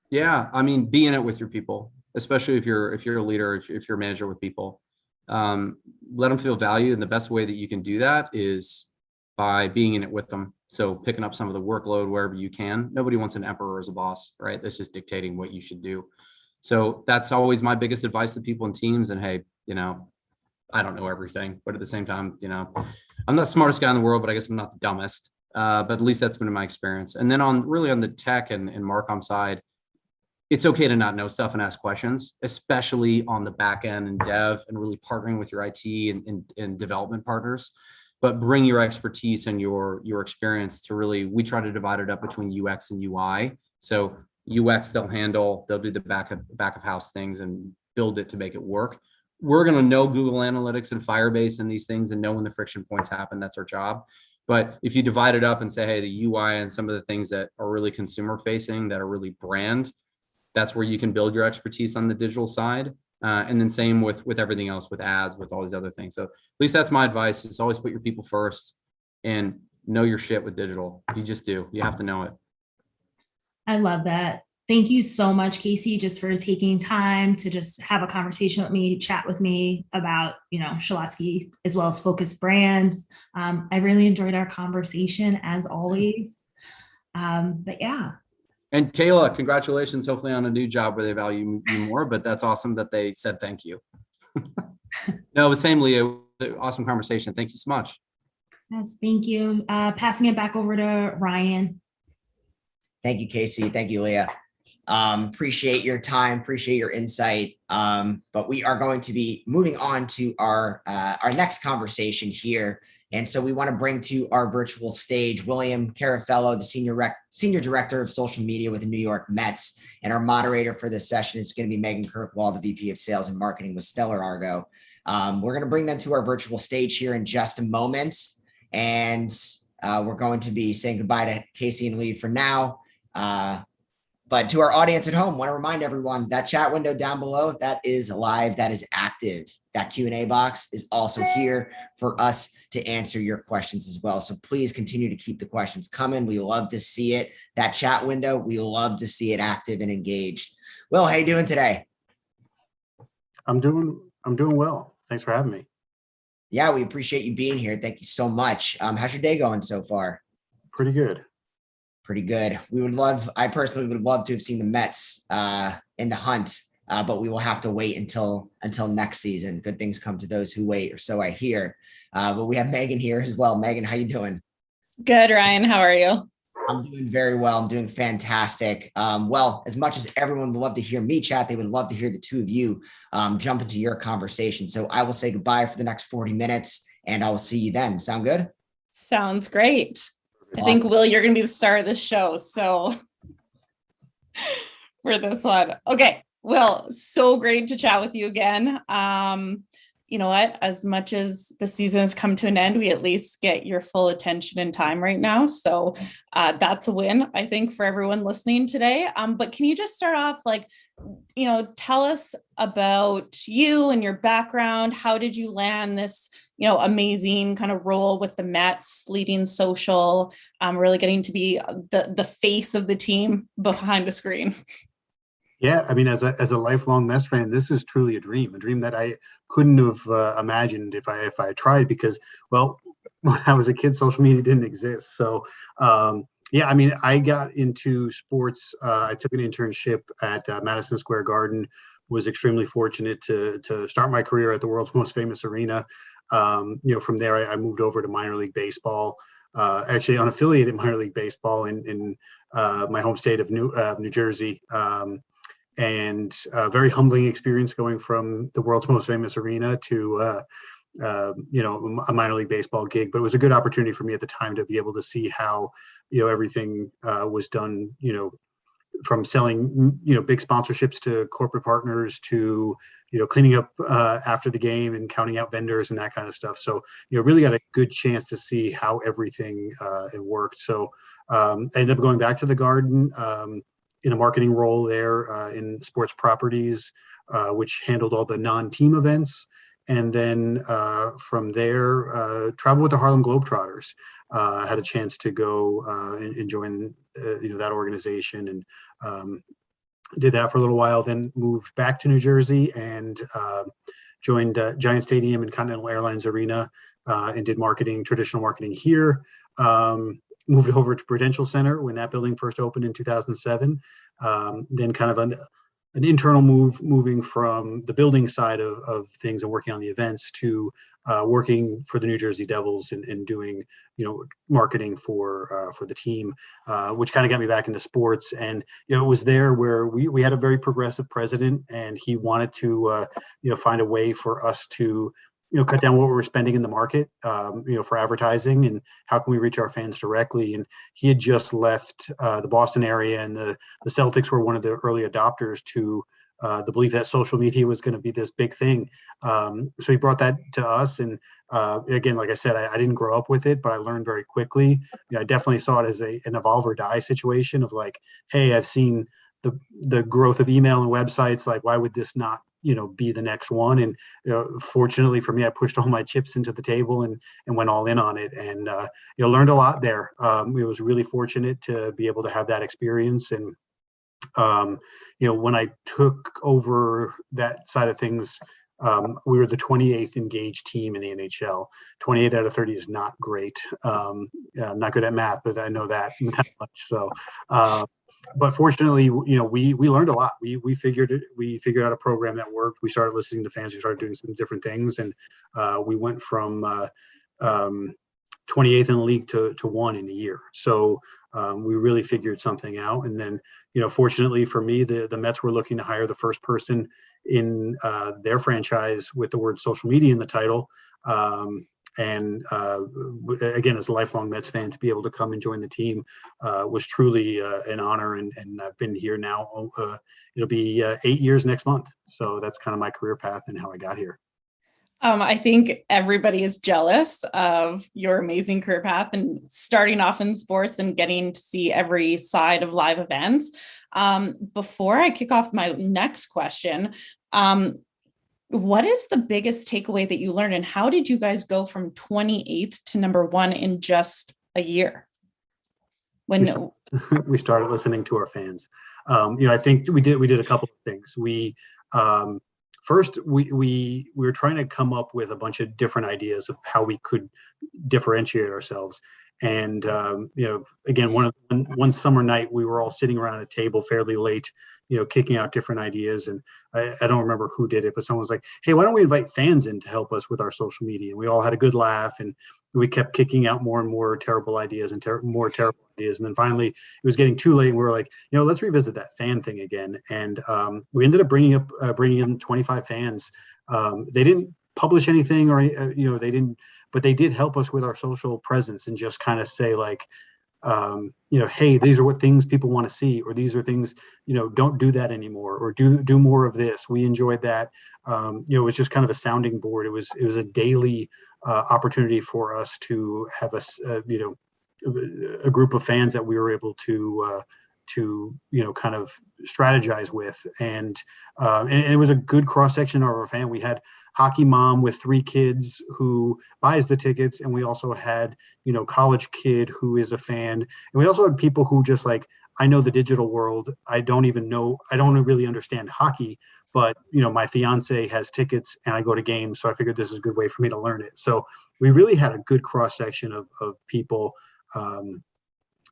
E: Yeah, I mean, be in it with your people, especially if you're a leader, if you're a manager with people. Let them feel valued, and the best way that you can do that is by being in it with them. So picking up some of the workload wherever you can. Nobody wants an emperor as a boss, right? That's just dictating what you should do. So that's always my biggest advice to people and teams. And hey, I don't know everything, but at the same time, I'm not the smartest guy in the world, but I guess I'm not the dumbest. But at least that's been my experience. And then on the tech and Marcom side, it's okay to not know stuff and ask questions, especially on the back end and dev, and really partnering with your IT and development partners. But bring your expertise and your experience to really, we try to divide it up between UX and UI. So UX, they'll do the back of house things and build it to make it work. We're going to know Google Analytics and Firebase and these things and know when the friction points happen. That's our job. But if you divide it up and say, hey, the UI and some of the things that are really consumer facing, that are really brand, that's where you can build your expertise on the digital side. And then same with everything else, with ads, with all these other things. So at least that's my advice. Is always put your people first and know your shit with digital. You just do. You have to know it.
D: I love that. Thank you so much, Casey, just for taking time to just have a conversation with me, chat with me about, Schlotzsky as well as Focus Brands. I really enjoyed our conversation as always. But yeah.
E: And Kayla, congratulations, hopefully on a new job where they value you more, but that's awesome that they said thank you. No, same, Leah. Awesome conversation. Thank you so much.
D: Yes, thank you. Passing it back over to Ryan.
A: Thank you, Casey. Thank you, Leah. Appreciate your time, appreciate your insight. But we are going to be moving on to our next conversation here. And so we want to bring to our virtual stage William Carafello, the Senior Director of Social Media with the New York Mets. And our moderator for this session is going to be Megan Kirkwall, the VP of Sales and Marketing with Stellar Argo. We're going to bring them to our virtual stage here in just a moment. And we're going to be saying goodbye to Casey and Lee for now. But to our audience at home, want to remind everyone that chat window down below, that is live, that is active. That Q&A box is also here for us to answer your questions as well. So please continue to keep the questions coming. We love to see it. That chat window, we love to see it active and engaged. Will, how you doing today?
F: I'm doing well. Thanks for having me.
A: Yeah, we appreciate you being here. Thank you so much. How's your day going so far?
F: Pretty good.
A: Pretty good. I personally would love to have seen the Mets in the hunt but we will have to wait until next season. Good things come to those who wait, or so I hear. But we have Megan here as well. Megan, how you doing?
G: Good, Ryan. How are you?
A: I'm doing very well. I'm doing fantastic. Well, as much as everyone would love to hear me chat, they would love to hear the two of you jump into your conversation. So I will say goodbye for the next 40 minutes, and I will see you then. Sound good?
G: Sounds great. I think, Will, you're going to be the star of this show. So for this one. Okay. Will, so great to chat with you again. You know what? As much as the season has come to an end, we at least get your full attention and time right now. So that's a win, I think, for everyone listening today. But can you just start off, like, tell us about you and your background. How did you land this, amazing kind of role with the Mets, leading social, really getting to be the face of the team behind the screen?
F: Yeah, I mean, as a lifelong Mets fan, this is truly a dream that I couldn't have imagined if I tried, because, well, when I was a kid, social media didn't exist. So, yeah, I mean, I got into sports. I took an internship at Madison Square Garden, was extremely fortunate to start my career at the world's most famous arena. From there, I moved over to minor league baseball, actually unaffiliated minor league baseball in my home state of New Jersey. And a very humbling experience going from the world's most famous arena to, a minor league baseball gig. But it was a good opportunity for me at the time to be able to see how, everything was done, from selling, big sponsorships to corporate partners to, cleaning up after the game and counting out vendors and that kind of stuff. So, really got a good chance to see how everything worked. So I ended up going back to the Garden in a marketing role there in sports properties, which handled all the non-team events. And then from there, traveled with the Harlem Globetrotters. Had a chance to go and join, that organization, and did that for a little while. Then moved back to New Jersey and joined Giant Stadium and Continental Airlines Arena and did traditional marketing here. Moved over to Prudential Center when that building first opened in 2007. Then kind of an internal moving from the building side of things and working on the events to working for the New Jersey Devils and doing, marketing for the team, which kind of got me back into sports. And, it was there where we had a very progressive president, and he wanted to, find a way for us to, cut down what we were spending in the market, for advertising, and how can we reach our fans directly. And he had just left the Boston area, and the Celtics were one of the early adopters to the belief that social media was going to be this big thing. So he brought that to us. And again, like I said, I didn't grow up with it, but I learned very quickly. I definitely saw it as an evolve or die situation of like, hey, I've seen the growth of email and websites. Like, why would this not be the next one? And fortunately for me, I pushed all my chips into the table and went all in on it, and learned a lot there. It was really fortunate to be able to have that experience. And when I took over that side of things, we were the 28th engaged team in the NHL. 28 out of 30 is not great. I'm not good at math, but I know that much. So but fortunately, we learned a lot. We figured out a program that worked. We started listening to fans. We started doing some different things, and we went from 28th in the league to 1 in a year. So we really figured something out. And then, fortunately for me, the Mets were looking to hire the first person in their franchise with the word social media in the title. And again, as a lifelong Mets fan, to be able to come and join the team was truly an honor. And I've been here now. It'll be 8 years next month. So that's kind of my career path and how I got here.
G: I think everybody is jealous of your amazing career path and starting off in sports and getting to see every side of live events. Before I kick off my next question, what is the biggest takeaway that you learned, and how did you guys go from 28th to number 1 in just a year? When
F: we started listening to our fans, I think we did a couple of things. First, we were trying to come up with a bunch of different ideas of how we could differentiate ourselves. And again, one summer night, we were all sitting around a table fairly late, kicking out different ideas. And I don't remember who did it, but someone was like, hey, why don't we invite fans in to help us with our social media? And we all had a good laugh, and we kept kicking out more and more terrible ideas and more terrible ideas. And then finally it was getting too late, and we were like, let's revisit that fan thing again. And we ended up bringing in 25 fans. They didn't publish anything, or they didn't, but they did help us with our social presence and just kind of say like, hey, these are what things people want to see, or these are things, don't do that anymore, or do more of this. We enjoyed that. It was just kind of a sounding board. It was a daily opportunity for us to have a group of fans that we were able to kind of strategize with, and it was a good cross section of our fan. We had hockey mom with 3 kids who buys the tickets, and we also had college kid who is a fan, and we also had people who just like, I know the digital world, I don't really understand hockey, but my fiance has tickets and I go to games, so I figured this is a good way for me to learn it. So we really had a good cross section of people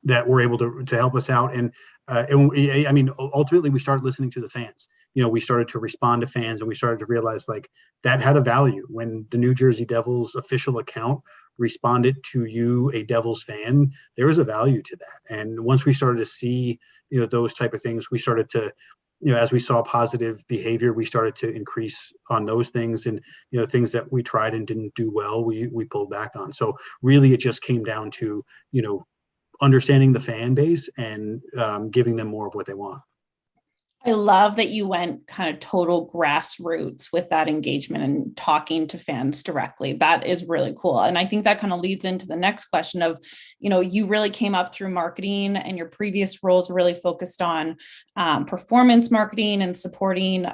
F: that were able to help us out. And ultimately we started listening to the fans. We started to respond to fans, and we started to realize like that had a value. When the New Jersey Devils official account responded to you, a Devils fan, there was a value to that. And once we started to see, those type of things, we started to, as we saw positive behavior, we started to increase on those things, and, things that we tried and didn't do well, we pulled back on. So really it just came down to, understanding the fan base and giving them more of what they want.
G: I love that you went kind of total grassroots with that engagement and talking to fans directly. That is really cool. And I think that kind of leads into the next question of, you really came up through marketing, and your previous roles really focused on performance marketing and supporting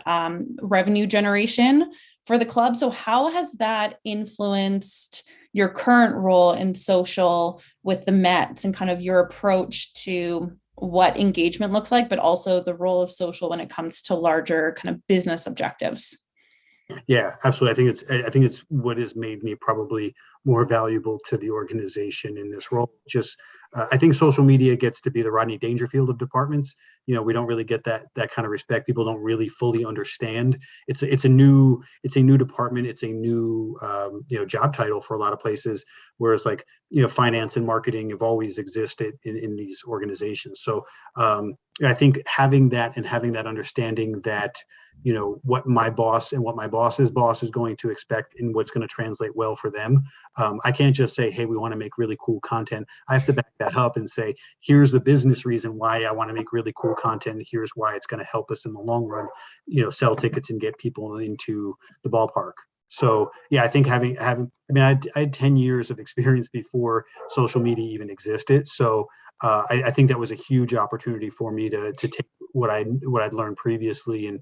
G: revenue generation for the club. So how has that influenced your current role in social with the Mets, and kind of your approach to what engagement looks like, but also the role of social when it comes to larger kind of business objectives?
F: Yeah, absolutely. I think it's what has made me probably more valuable to the organization in this role. Just, I think social media gets to be the Rodney Dangerfield of departments. We don't really get that kind of respect. People don't really fully understand. It's a new department. It's a new job title for a lot of places. Whereas like finance and marketing have always existed in these organizations. So I think having that understanding that what my boss and what my boss's boss is going to expect and what's going to translate well for them. I can't just say, hey, we want to make really cool content. I have to back that up and say, here's the business reason why I want to make really cool content. Here's why it's going to help us in the long run, sell tickets and get people into the ballpark. So yeah, I think I had 10 years of experience before social media even existed. So I think that was a huge opportunity for me to take what I'd learned previously and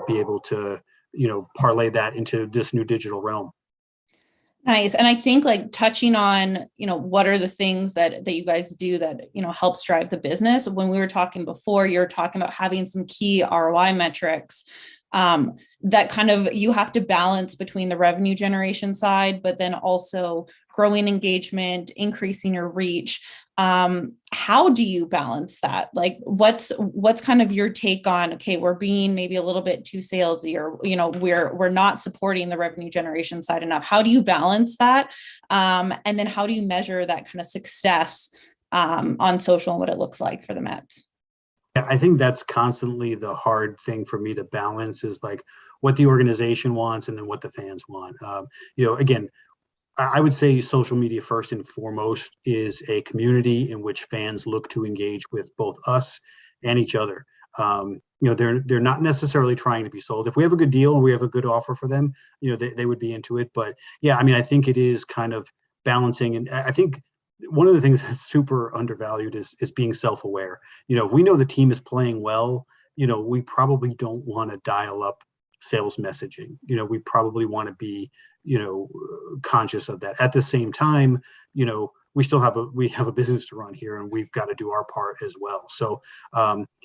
F: be able to, parlay that into this new digital realm.
G: Nice. And I think like touching on, what are the things that you guys do that, helps drive the business. When we were talking before, you're talking about having some key ROI metrics that kind of you have to balance between the revenue generation side, but then also growing engagement, increasing your reach. How do you balance that? Like what's kind of your take on, okay, we're being maybe a little bit too salesy, or, we're not supporting the revenue generation side enough. How do you balance that? And then how do you measure that kind of success on social and what it looks like for the Mets?
F: Yeah, I think that's constantly the hard thing for me to balance, is like what the organization wants and then what the fans want. Again, I would say social media first and foremost is a community in which fans look to engage with both us and each other. They're not necessarily trying to be sold. If we have a good deal and we have a good offer for them, they would be into it. But yeah, I think it is kind of balancing. And I think one of the things that's super undervalued is being self-aware. If we know the team is playing well, we probably don't want to dial up sales messaging. We probably want to be, conscious of that. At the same time, we still have a business to run here, and we've got to do our part as well. So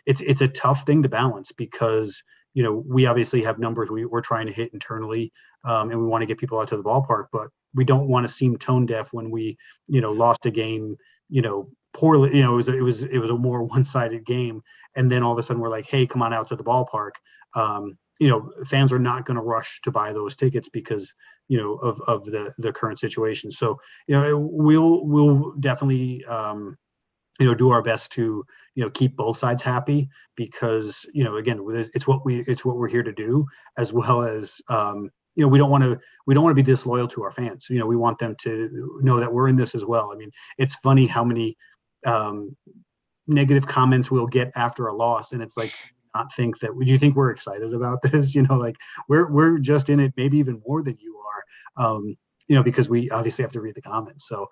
F: it's a tough thing to balance, because we obviously have numbers we're trying to hit internally, and we want to get people out to the ballpark, but we don't want to seem tone deaf when we lost a game poorly. It was a more one-sided game, and then all of a sudden we're like, hey, come on out to the ballpark. fans are not going to rush to buy those tickets because, of the current situation. So, we'll definitely, do our best to, keep both sides happy because, again, it's what we're here to do, as well as, we don't want to be disloyal to our fans. We want them to know that we're in this as well. I mean, it's funny how many negative comments we'll get after a loss, and it's like, not think that, do you think we're excited about this? Like we're just in it maybe even more than you are, because we obviously have to read the comments. So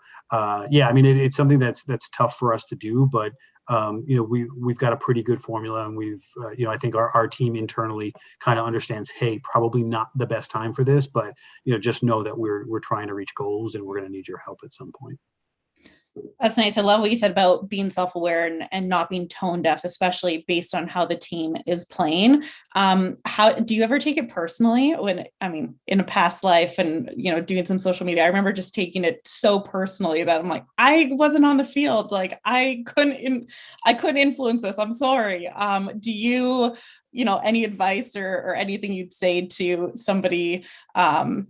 F: yeah, I mean, it's something that's tough for us to do, but we've got a pretty good formula, and we've I think our team internally kind of understands, hey, probably not the best time for this, but just know that we're trying to reach goals, and we're going to need your help at some point.
G: That's nice. I love what you said about being self-aware and not being tone deaf, especially based on how the team is playing. How do you ever take it personally in a past life and, doing some social media? I remember just taking it so personally that I'm like, I wasn't on the field. Like I couldn't influence this. I'm sorry. Do you, any advice or anything you'd say to somebody, a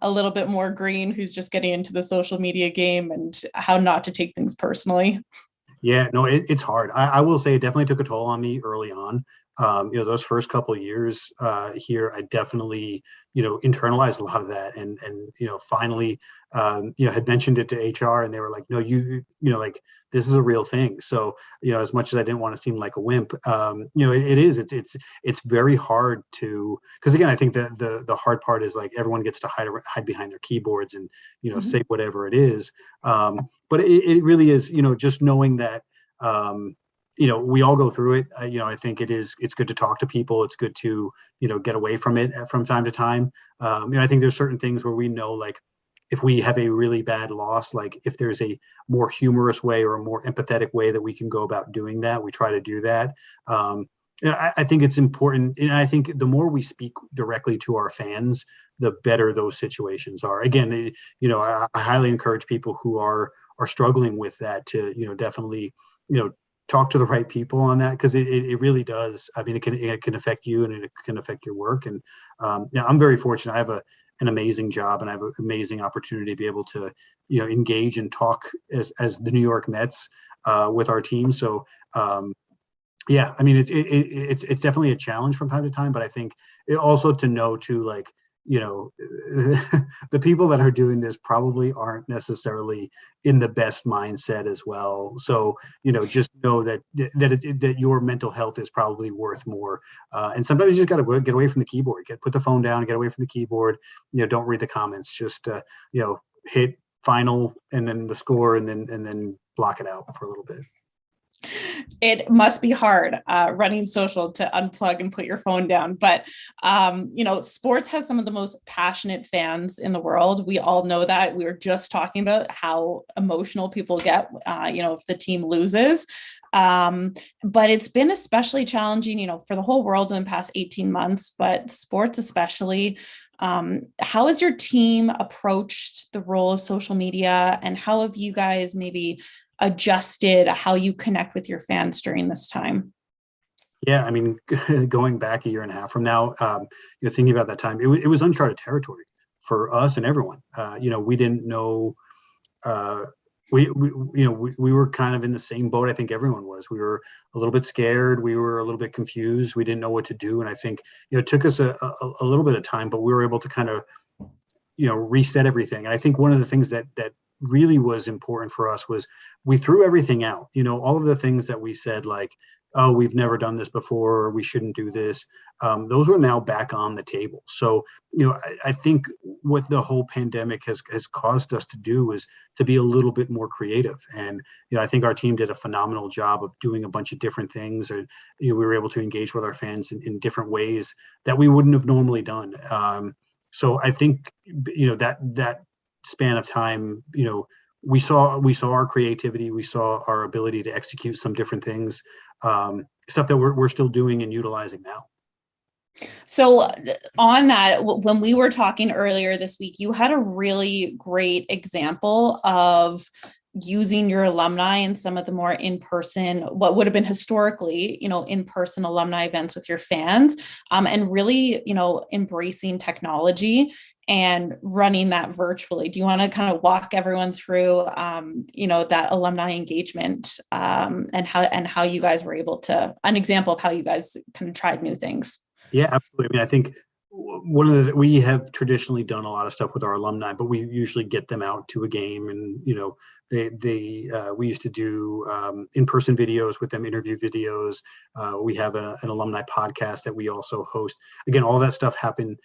G: little bit more green who's just getting into the social media game, and how not to take things personally?
F: Yeah, no, it's hard. I will say it definitely took a toll on me early on. Those first couple of years here, I definitely, internalized a lot of that, and finally, had mentioned it to HR, and they were like, no, like this is a real thing. So, as much as I didn't want to seem like a wimp, it's very hard to, because again, I think that the hard part is like everyone gets to hide behind their keyboards and, say whatever it is. But it really is, just knowing that, we all go through it. I think it's good to talk to people. It's good to, get away from it from time to time. I think there's certain things where we know, like, if we have a really bad loss, like if there's a more humorous way or a more empathetic way that we can go about doing that, we try to do that. I think it's important. And I think the more we speak directly to our fans, the better those situations are. Again, I highly encourage people who are struggling with that to, definitely, talk to the right people on that, because it really does. I mean, it can affect you, and it can affect your work. And I'm very fortunate. I have an amazing job, and I have an amazing opportunity to be able to, engage and talk as the New York Mets with our team. So yeah, I mean, it's definitely a challenge from time to time, but I think also to know too, like, the people that are doing this probably aren't necessarily in the best mindset as well. So, just know that your mental health is probably worth more. And sometimes you just got to get away from the keyboard, put the phone down, get away from the keyboard, don't read the comments, just, hit final and then the score, and then block it out for a little bit.
G: It must be hard running social to unplug and put your phone down. But, sports has some of the most passionate fans in the world. We all know that. We were just talking about how emotional people get, if the team loses. But it's been especially challenging, for the whole world in the past 18 months, but sports especially. How has your team approached the role of social media, and how have you guys maybe adjusted how you connect with your fans during this time?
F: Yeah, I mean, going back a year and a half from now, thinking about that time, it was uncharted territory for us and everyone. We didn't know. We were kind of in the same boat. I think everyone was. We were a little bit scared. We were a little bit confused. We didn't know what to do. And I think it took us a little bit of time, but we were able to kind of reset everything. And I think one of the things that really was important for us was we threw everything out. All of the things that we said, like, oh, we've never done this before, or we shouldn't do this. Those were now back on the table. So, I think what the whole pandemic has caused us to do is to be a little bit more creative. And, I think our team did a phenomenal job of doing a bunch of different things. And, we were able to engage with our fans in different ways that we wouldn't have normally done. So I think, that span of time, we saw our creativity, we saw our ability to execute some different things, stuff that we're still doing and utilizing now.
G: So on that, when we were talking earlier this week, you had a really great example of using your alumni in some of the more in-person, what would have been historically, in-person alumni events with your fans, and really, embracing technology and running that virtually. Do you want to kind of walk everyone through, that alumni engagement, and how you guys were able to, an example of how you guys kind of tried new things?
F: Yeah, absolutely. I mean, I think we have traditionally done a lot of stuff with our alumni, but we usually get them out to a game, and we used to do in-person videos with them, interview videos. We have an alumni podcast that we also host. Again, all that stuff happened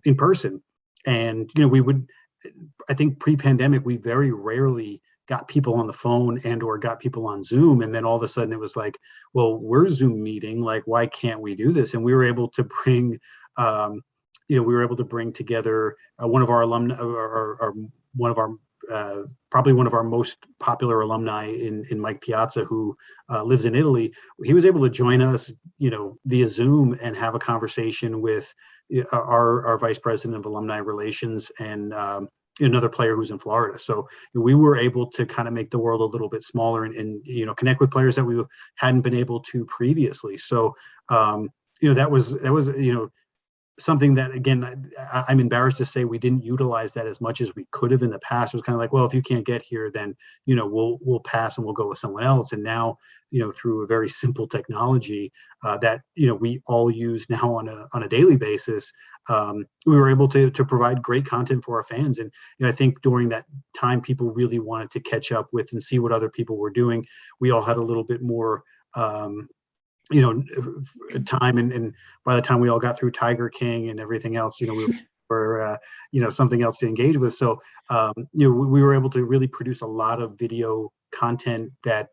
F: in person, and I think pre-pandemic, we very rarely got people on the phone and or got people on Zoom. And then all of a sudden it was like, well, we're Zoom meeting, like, why can't we do this? And we were able to bring, together one of our alumni, or one of our, probably one of our most popular alumni in Mike Piazza, who lives in Italy. He was able to join us, via Zoom and have a conversation with our vice president of alumni relations and another player who's in Florida. So we were able to kind of make the world a little bit smaller and connect with players that we hadn't been able to previously. So that was something that, again, I'm embarrassed to say we didn't utilize that as much as we could have in the past. It was kind of like, well, if you can't get here, then we'll pass and we'll go with someone else. And now through a very simple technology that we all use now on a daily basis, we were able to provide great content for our fans. And I think during that time, people really wanted to catch up with and see what other people were doing. We all had a little bit more time, and by the time we all got through Tiger King and everything else, we were something else to engage with. So we were able to really produce a lot of video content that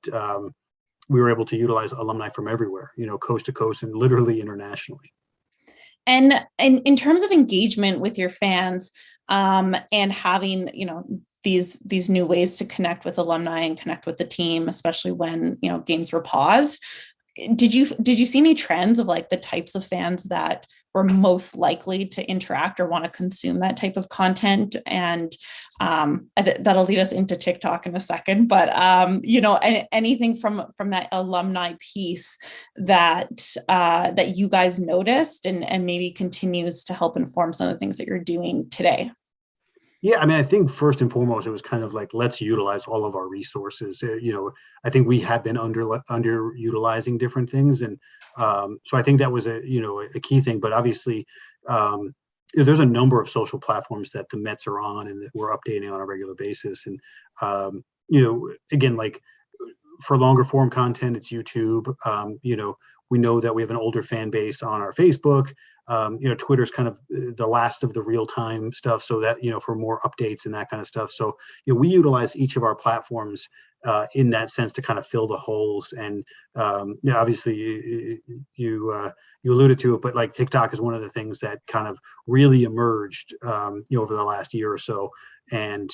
F: we were able to utilize alumni from everywhere, coast to coast and literally internationally.
G: And in terms of engagement with your fans, and having these new ways to connect with alumni and connect with the team, especially when games were paused, did you see any trends of like the types of fans that were most likely to interact or want to consume that type of content? And that'll lead us into TikTok in a second, but anything from that alumni piece that you guys noticed and maybe continues to help inform some of the things that you're doing today?
F: Yeah, I mean, I think first and foremost, it was kind of like, let's utilize all of our resources. I think we had been underutilizing different things. And so I think that was a key thing. But obviously, there's a number of social platforms that the Mets are on and that we're updating on a regular basis. And, again, like for longer form content, it's YouTube. We know that we have an older fan base on our Facebook. Twitter's kind of the last of the real-time stuff, so that for more updates and that kind of stuff. So we utilize each of our platforms in that sense to kind of fill the holes. And obviously you alluded to it, but like TikTok is one of the things that kind of really emerged over the last year or so. And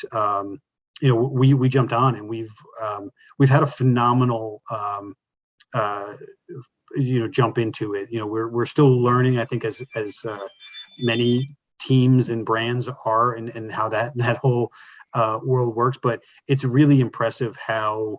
F: we jumped on, and we've had a phenomenal jump into it. We're still learning, I think, as many teams and brands are, and how that whole world works. But it's really impressive how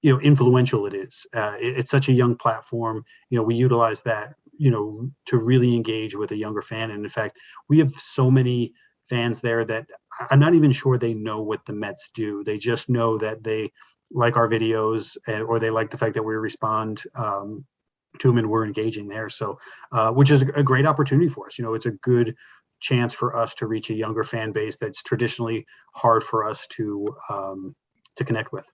F: influential it is. It's such a young platform. We utilize that to really engage with a younger fan. And in fact, we have so many fans there that I'm not even sure they know what the Mets do. They just know that they like our videos, or they like the fact that we respond to them and we're engaging there. So, which is a great opportunity for us. It's a good chance for us to reach a younger fan base that's traditionally hard for us to connect with.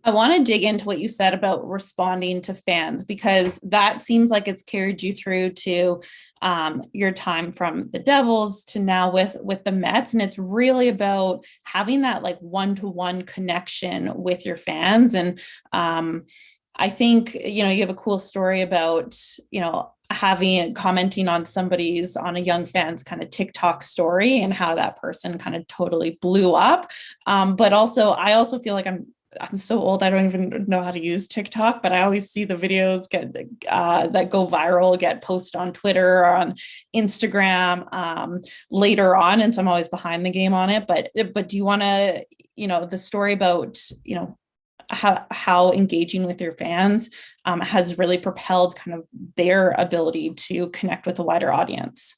G: I want to dig into what you said about responding to fans, because that seems like it's carried you through to your time from the Devils to now with the Mets. And it's really about having that like one-to-one connection with your fans. And I think, you have a cool story about, commenting on a young fan's kind of TikTok story and how that person kind of totally blew up. But also, I also feel like I'm so old, I don't even know how to use TikTok, but I always see the videos get that go viral, get posted on Twitter or on Instagram later on. And so I'm always behind the game on it. But do you want to, the story about, how engaging with your fans has really propelled kind of their ability to connect with a wider audience?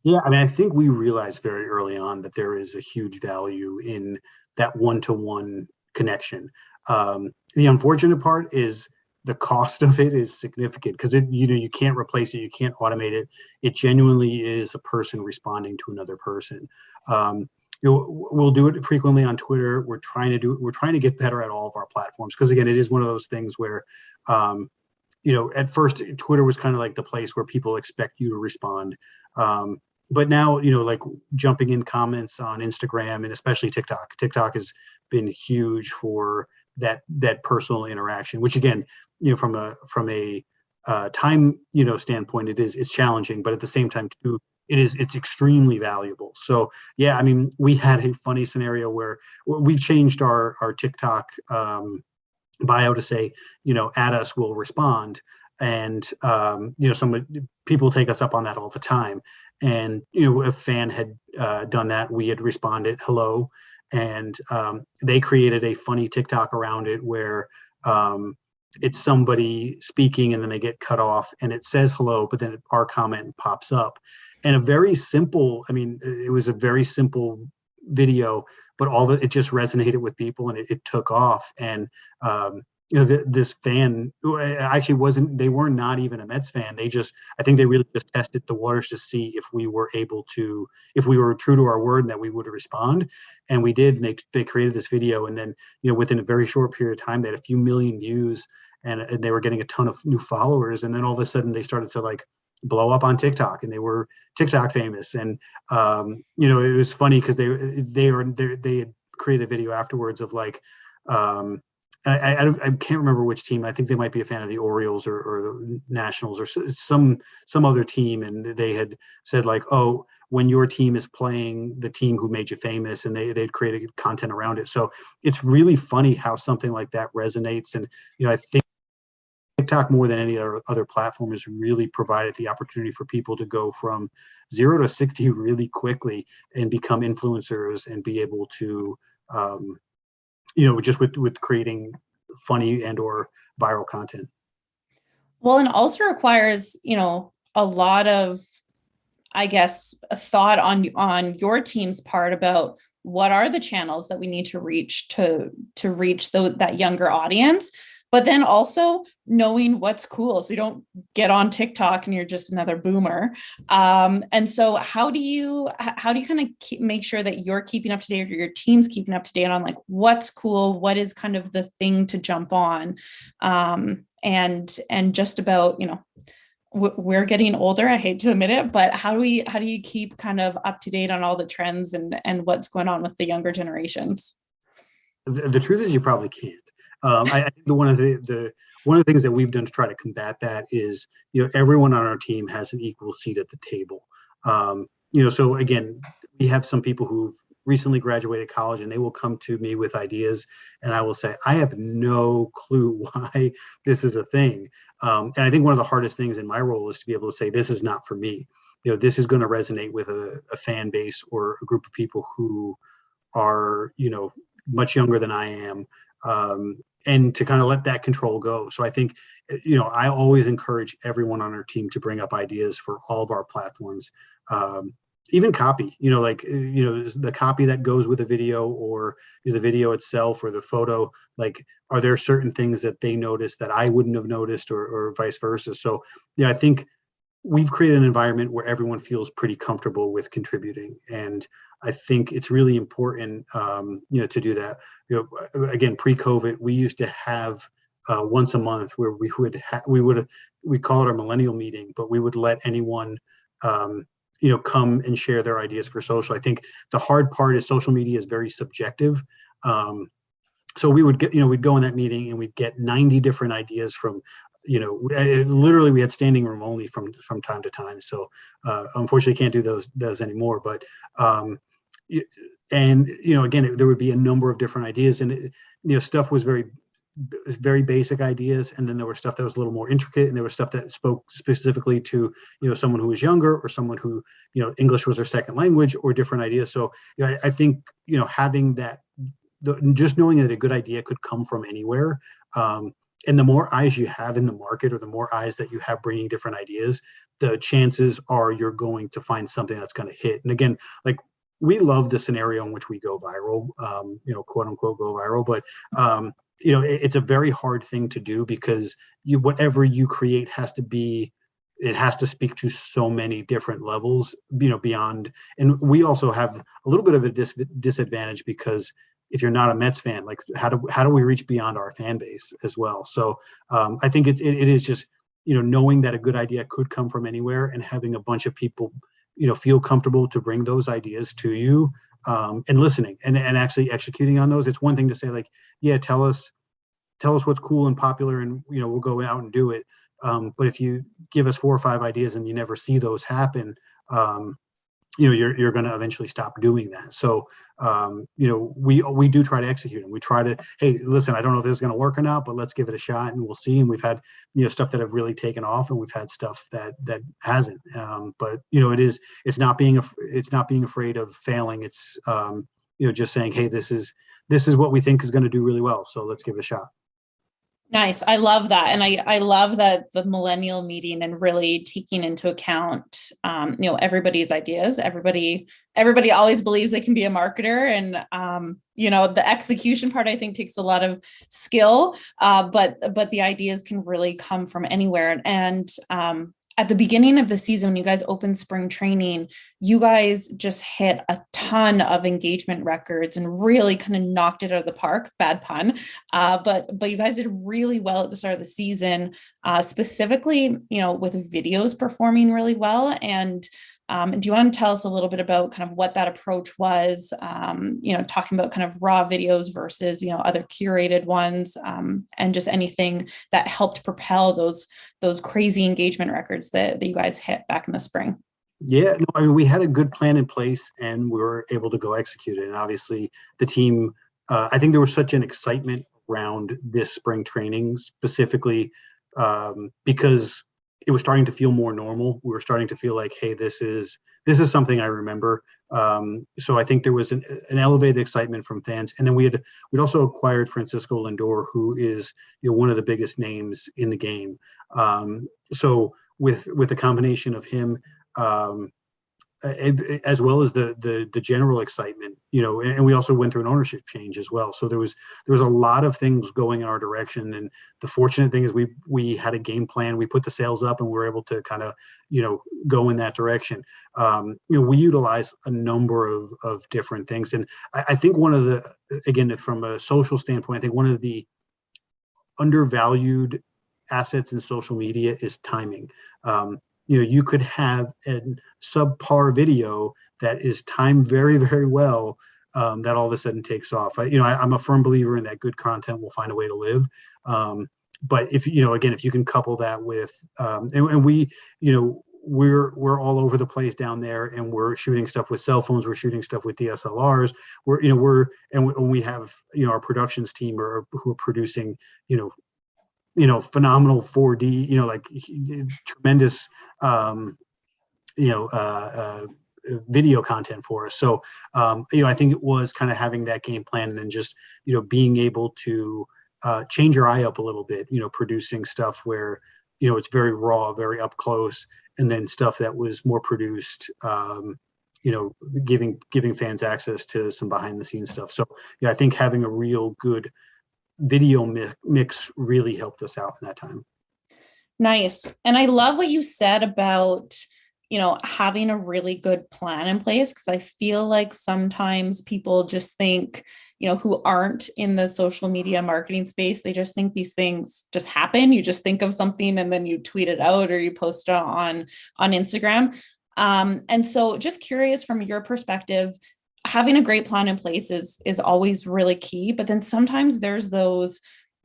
F: Yeah, I mean, I think we realized very early on that there is a huge value in that one-to-one connection. The unfortunate part is the cost of it is significant because you can't replace it, you can't automate it. It genuinely is a person responding to another person. We'll do it frequently on Twitter. We're trying to get better at all of our platforms because again, it is one of those things where at first Twitter was kind of like the place where people expect you to respond. But now, like jumping in comments on Instagram and especially TikTok. TikTok has been huge for that personal interaction, which again, from a time, standpoint, it's challenging, but at the same time too, it's extremely valuable. So yeah, I mean, we had a funny scenario where we've changed our TikTok bio to say, at us, we'll respond. And, people take us up on that all the time. And, a fan had done that, we had responded, hello. And they created a funny TikTok around it where it's somebody speaking and then they get cut off and it says hello, but then our comment pops up. And it was a very simple video, but it just resonated with people and it took off. And, this fan actually they were not even a Mets fan. I think they really just tested the waters to see if we were true to our word and that we would respond. And we did, and they created this video. And then, within a very short period of time, they had a few million views and they were getting a ton of new followers. And then all of a sudden they started to like blow up on TikTok and they were TikTok famous. And, it was funny because they had created a video afterwards of like, I can't remember which team. I think they might be a fan of the Orioles or the Nationals or some other team. And they had said like, oh, when your team is playing the team who made you famous, and they'd created content around it. So it's really funny how something like that resonates. And, I think TikTok more than any other platform has really provided the opportunity for people to go from 0 to 60 really quickly and become influencers and be able to, just with creating funny and or viral content.
G: Well, and also requires, a lot of, I guess, a thought on your team's part about what are the channels that we need to reach to reach that younger audience, but then also knowing what's cool. So you don't get on TikTok and you're just another boomer. And so how do you kind of make sure that you're keeping up to date or your team's keeping up to date on like what's cool, what is kind of the thing to jump on? And just about, we're getting older. I hate to admit it, but how do you keep kind of up to date on all the trends and what's going on with the younger generations?
F: The truth is you probably can't. I think one of the things that we've done to try to combat that is, everyone on our team has an equal seat at the table. So again, we have some people who've recently graduated college and they will come to me with ideas and I will say, I have no clue why this is a thing. And I think one of the hardest things in my role is to be able to say, this is not for me. This is going to resonate with a fan base or a group of people who are, much younger than I am. And to kind of let that control go. So I think, I always encourage everyone on our team to bring up ideas for all of our platforms, even copy, the copy that goes with a video or the video itself or the photo, like, are there certain things that they notice that I wouldn't have noticed or vice versa? So, I think we've created an environment where everyone feels pretty comfortable with contributing. And I think it's really important, to do that. Again, pre-COVID, we used to have once a month where we call it our millennial meeting, but we would let anyone, come and share their ideas for social. I think the hard part is social media is very subjective. So we would we'd go in that meeting and we'd get 90 different ideas from, literally we had standing room only from time to time. So unfortunately can't do those anymore, but and again, there would be a number of different ideas, and stuff was very basic ideas, and then there was stuff that was a little more intricate, and there was stuff that spoke specifically to someone who was younger, or someone who English was their second language, or different ideas. So I think having that, just knowing that a good idea could come from anywhere, and the more eyes you have in the market, or the more eyes that you have bringing different ideas, the chances are you're going to find something that's going to hit. And again, like, we love the scenario in which we go viral, quote unquote go viral, but it's a very hard thing to do, because whatever you create it has to speak to so many different levels, beyond. And we also have a little bit of a disadvantage, because if you're not a Mets fan, like, how do we reach beyond our fan base as well? So I think it is just, knowing that a good idea could come from anywhere, and having a bunch of people, feel comfortable to bring those ideas to you, and listening and actually executing on those. It's one thing to say, like, yeah, tell us what's cool and popular, and we'll go out and do it. But if you give us 4 or 5 ideas and you never see those happen, you're going to eventually stop doing that. So we do try to execute, and we try to, hey, listen, I don't know if this is going to work or not, but let's give it a shot, and we'll see. And we've had stuff that have really taken off, and we've had stuff that hasn't. But it's not being afraid of failing. It's just saying, hey, this is what we think is going to do really well, so let's give it a shot.
G: Nice. I love that. And I love that the millennial meeting, and really taking into account, everybody's ideas. Everybody always believes they can be a marketer, and, the execution part, I think, takes a lot of skill, but the ideas can really come from anywhere. And, at the beginning of the season, when you guys opened spring training, you guys just hit a ton of engagement records and really kind of knocked it out of the park. Bad pun. But you guys did really well at the start of the season, specifically, with videos performing really well. And do you want to tell us a little bit about kind of what that approach was, talking about kind of raw videos versus, other curated ones, and just anything that helped propel those crazy engagement records that you guys hit back in the spring?
F: Yeah, no, I mean, we had a good plan in place, and we were able to go execute it. And obviously the team, I think there was such an excitement around this spring training, specifically because it was starting to feel more normal. We were starting to feel like, hey, this is something I remember. So I think there was an elevated excitement from fans. And then we'd also acquired Francisco Lindor, who is one of the biggest names in the game. So with the combination of him, as well as the general excitement, and we also went through an ownership change as well. So there was a lot of things going in our direction. And the fortunate thing is we had a game plan. We put the sales up, and we were able to kind of, go in that direction. We utilize a number of different things. And I think one of the, again, from a social standpoint, I think one of the undervalued assets in social media is timing. You could have a subpar video that is timed very, very well, that all of a sudden takes off. I'm a firm believer in that good content will find a way to live. But if you can couple that with, and we, we're all over the place down there, and we're shooting stuff with cell phones, we're shooting stuff with DSLRs. We have, our productions team who are producing, phenomenal 4D, like tremendous, video content for us. So, I think it was kind of having that game plan, and then just, being able to change your eye up a little bit, producing stuff where, it's very raw, very up close, and then stuff that was more produced, giving fans access to some behind the scenes stuff. So, I think having a real good video mix really helped us out in that time.
G: Nice. And I love what you said about, having a really good plan in place, because I feel like sometimes people just think, who aren't in the social media marketing space, they just think these things just happen. You just think of something and then you tweet it out, or you post it on Instagram. And so just curious, from your perspective, having a great plan in place is always really key. But then sometimes there's those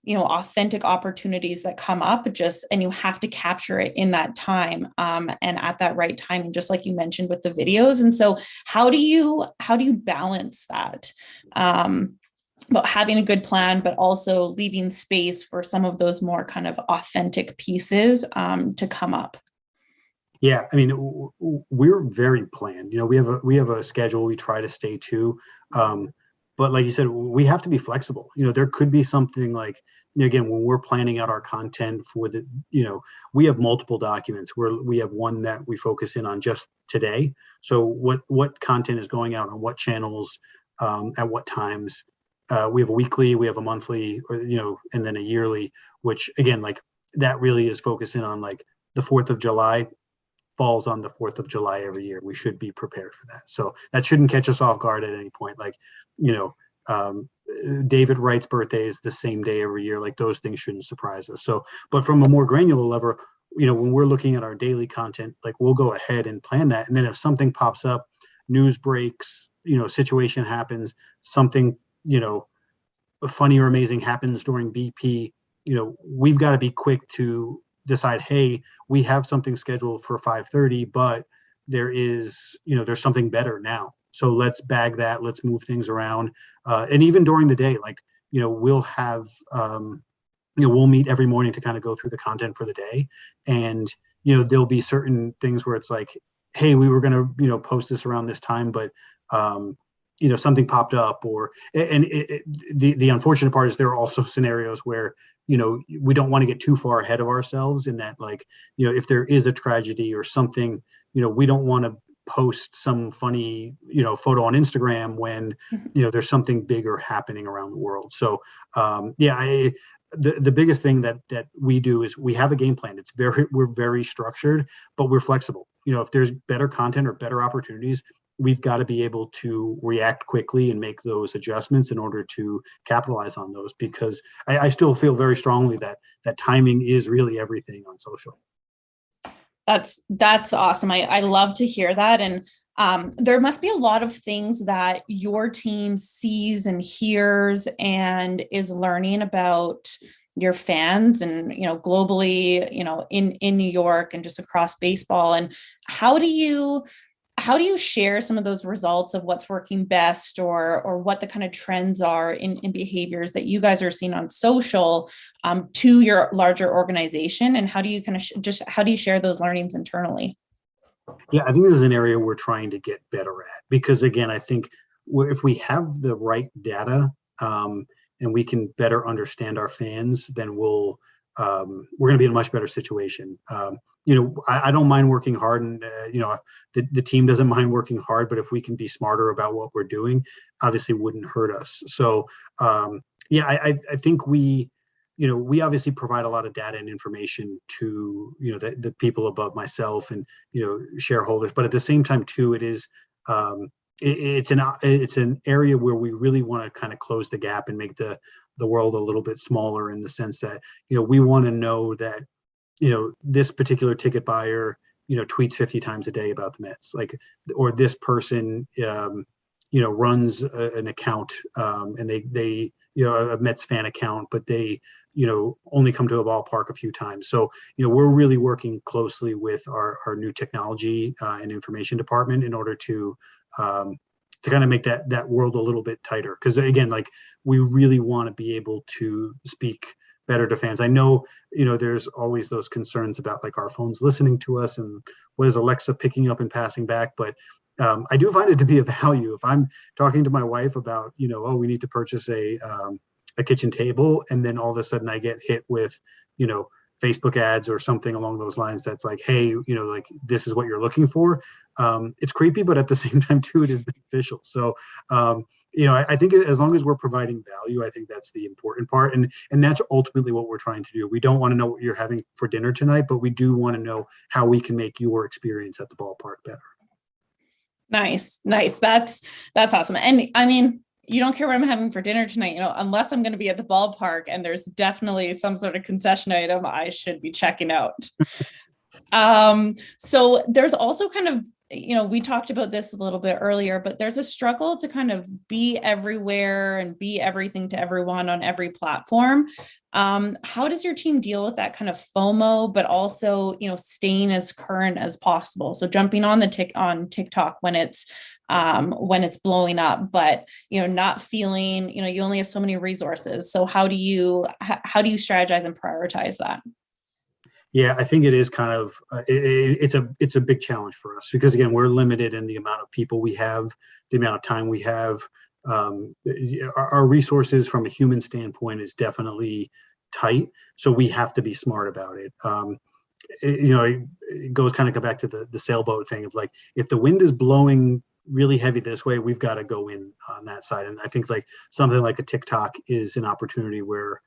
G: authentic opportunities that come up, and you have to capture it in that time, and at that right time. And just like you mentioned with the videos. And so how do you balance that? About having a good plan, but also leaving space for some of those more kind of authentic pieces to come up.
F: Yeah, I mean, we're very planned. We have a schedule we try to stay to, but like you said, we have to be flexible. There could be something like, again, when we're planning out our content for we have multiple documents where we have one that we focus in on just today. So what content is going out on what channels, at what times. We have a weekly, we have a monthly, and then a yearly, which again, like that really is focusing on like the 4th of July falls on the 4th of July every year. We should be prepared for that. So that shouldn't catch us off guard at any point. Like, David Wright's birthday is the same day every year. Like those things shouldn't surprise us. So, but from a more granular level, when we're looking at our daily content, like we'll go ahead and plan that. And then if something pops up, news breaks, situation happens, something, funny or amazing happens during BP, we've got to be quick to decide, hey, we have something scheduled for 5:30, but there's something better now. So let's bag that, let's move things around. And even during the day, like, we'll have, we'll meet every morning to kind of go through the content for the day. And, there'll be certain things where it's like, hey, we were going to, post this around this time, but, something popped up the unfortunate part is there are also scenarios where, we don't want to get too far ahead of ourselves in that, like, if there is a tragedy or something, we don't want to post some funny, photo on Instagram when, there's something bigger happening around the world. So, the biggest thing that we do is we have a game plan. We're very structured, but we're flexible. If there's better content or better opportunities, we've got to be able to react quickly and make those adjustments in order to capitalize on those, because I still feel very strongly that timing is really everything on social.
G: That's awesome. I love to hear that. And there must be a lot of things that your team sees and hears and is learning about your fans and, globally, in New York and just across baseball. And how do you share some of those results of what's working best or what the kind of trends are in behaviors that you guys are seeing on social to your larger organization? And how do you kind of how do you share those learnings internally?
F: Yeah, I think this is an area we're trying to get better at, because again, I think if we have the right data and we can better understand our fans, then we're going to be in a much better situation. I don't mind working hard, and the team doesn't mind working hard, but if we can be smarter about what we're doing, obviously wouldn't hurt us. So I think we obviously provide a lot of data and information to the people above myself and shareholders, but at the same time too, it is it's an area where we really want to kind of close the gap and make the world a little bit smaller, in the sense that we want to know that this particular ticket buyer tweets 50 times a day about the Mets, like, or this person runs an account and they a Mets fan account, but they only come to a ballpark a few times. So we're really working closely with our new technology and information department in order to kind of make that world a little bit tighter, because again, like, we really want to be able to speak better to fans. I know, there's always those concerns about like our phones listening to us and what is Alexa picking up and passing back. But I do find it to be of value. If I'm talking to my wife about, we need to purchase a kitchen table, and then all of a sudden I get hit with, Facebook ads or something along those lines that's like, hey, like, this is what you're looking for. It's creepy, but at the same time too, it is beneficial. So, I think as long as we're providing value, I think that's the important part. And that's ultimately what we're trying to do. We don't want to know what you're having for dinner tonight, but we do want to know how we can make your experience at the ballpark better.
G: Nice. That's awesome. And I mean, you don't care what I'm having for dinner tonight, unless I'm going to be at the ballpark and there's definitely some sort of concession item I should be checking out. So there's also kind of we talked about this a little bit earlier, but there's a struggle to kind of be everywhere and be everything to everyone on every platform. How does your team deal with that kind of FOMO, but also, staying as current as possible? So jumping on on TikTok when it's blowing up, but not feeling, you only have so many resources. So how do you strategize and prioritize that?
F: Yeah, I think it is kind of it's a big challenge for us because again, we're limited in the amount of people we have, the amount of time we have. Our resources from a human standpoint is definitely tight, so we have to be smart about it. It goes kind of back to the sailboat thing of like, if the wind is blowing really heavy this way, we've got to go in on that side. And I think like something like a TikTok is an opportunity where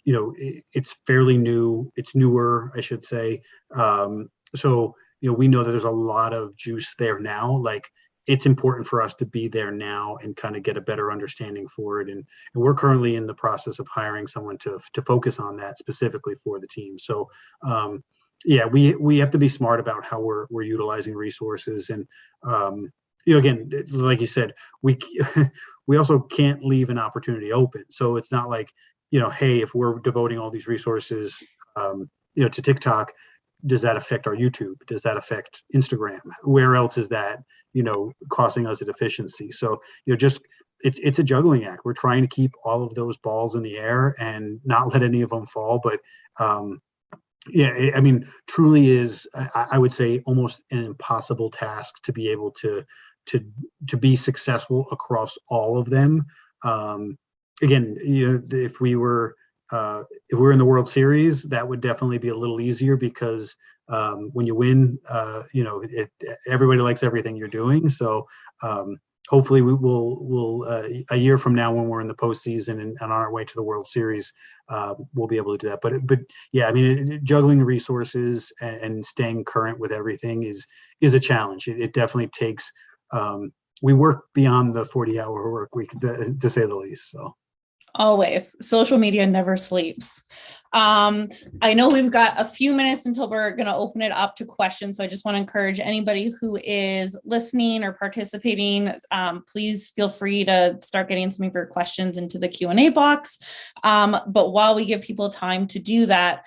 F: it's fairly new. It's newer, I should say. So we know that there's a lot of juice there now. Like, it's important for us to be there now and kind of get a better understanding for it. And we're currently in the process of hiring someone to focus on that specifically for the team. So we have to be smart about how we're utilizing resources. And again, like you said, we also can't leave an opportunity open. So it's not like, hey, if we're devoting all these resources, to TikTok, does that affect our YouTube? Does that affect Instagram? Where else is that, costing us a deficiency? So, it's a juggling act. We're trying to keep all of those balls in the air and not let any of them fall. But truly is, I would say, almost an impossible task to be able to be successful across all of them. Again, if we were in the World Series, that would definitely be a little easier because when you win, everybody likes everything you're doing. So hopefully we'll a year from now, when we're in the postseason and on our way to the World Series, we'll be able to do that. But yeah, juggling the resources and staying current with everything is a challenge. It definitely takes. We work beyond the 40-hour work week, to say the least. So.
G: Always. Social media never sleeps. I know we've got a few minutes until we're going to open it up to questions. So I just want to encourage anybody who is listening or participating, please feel free to start getting some of your questions into the Q&A box. But while we give people time to do that,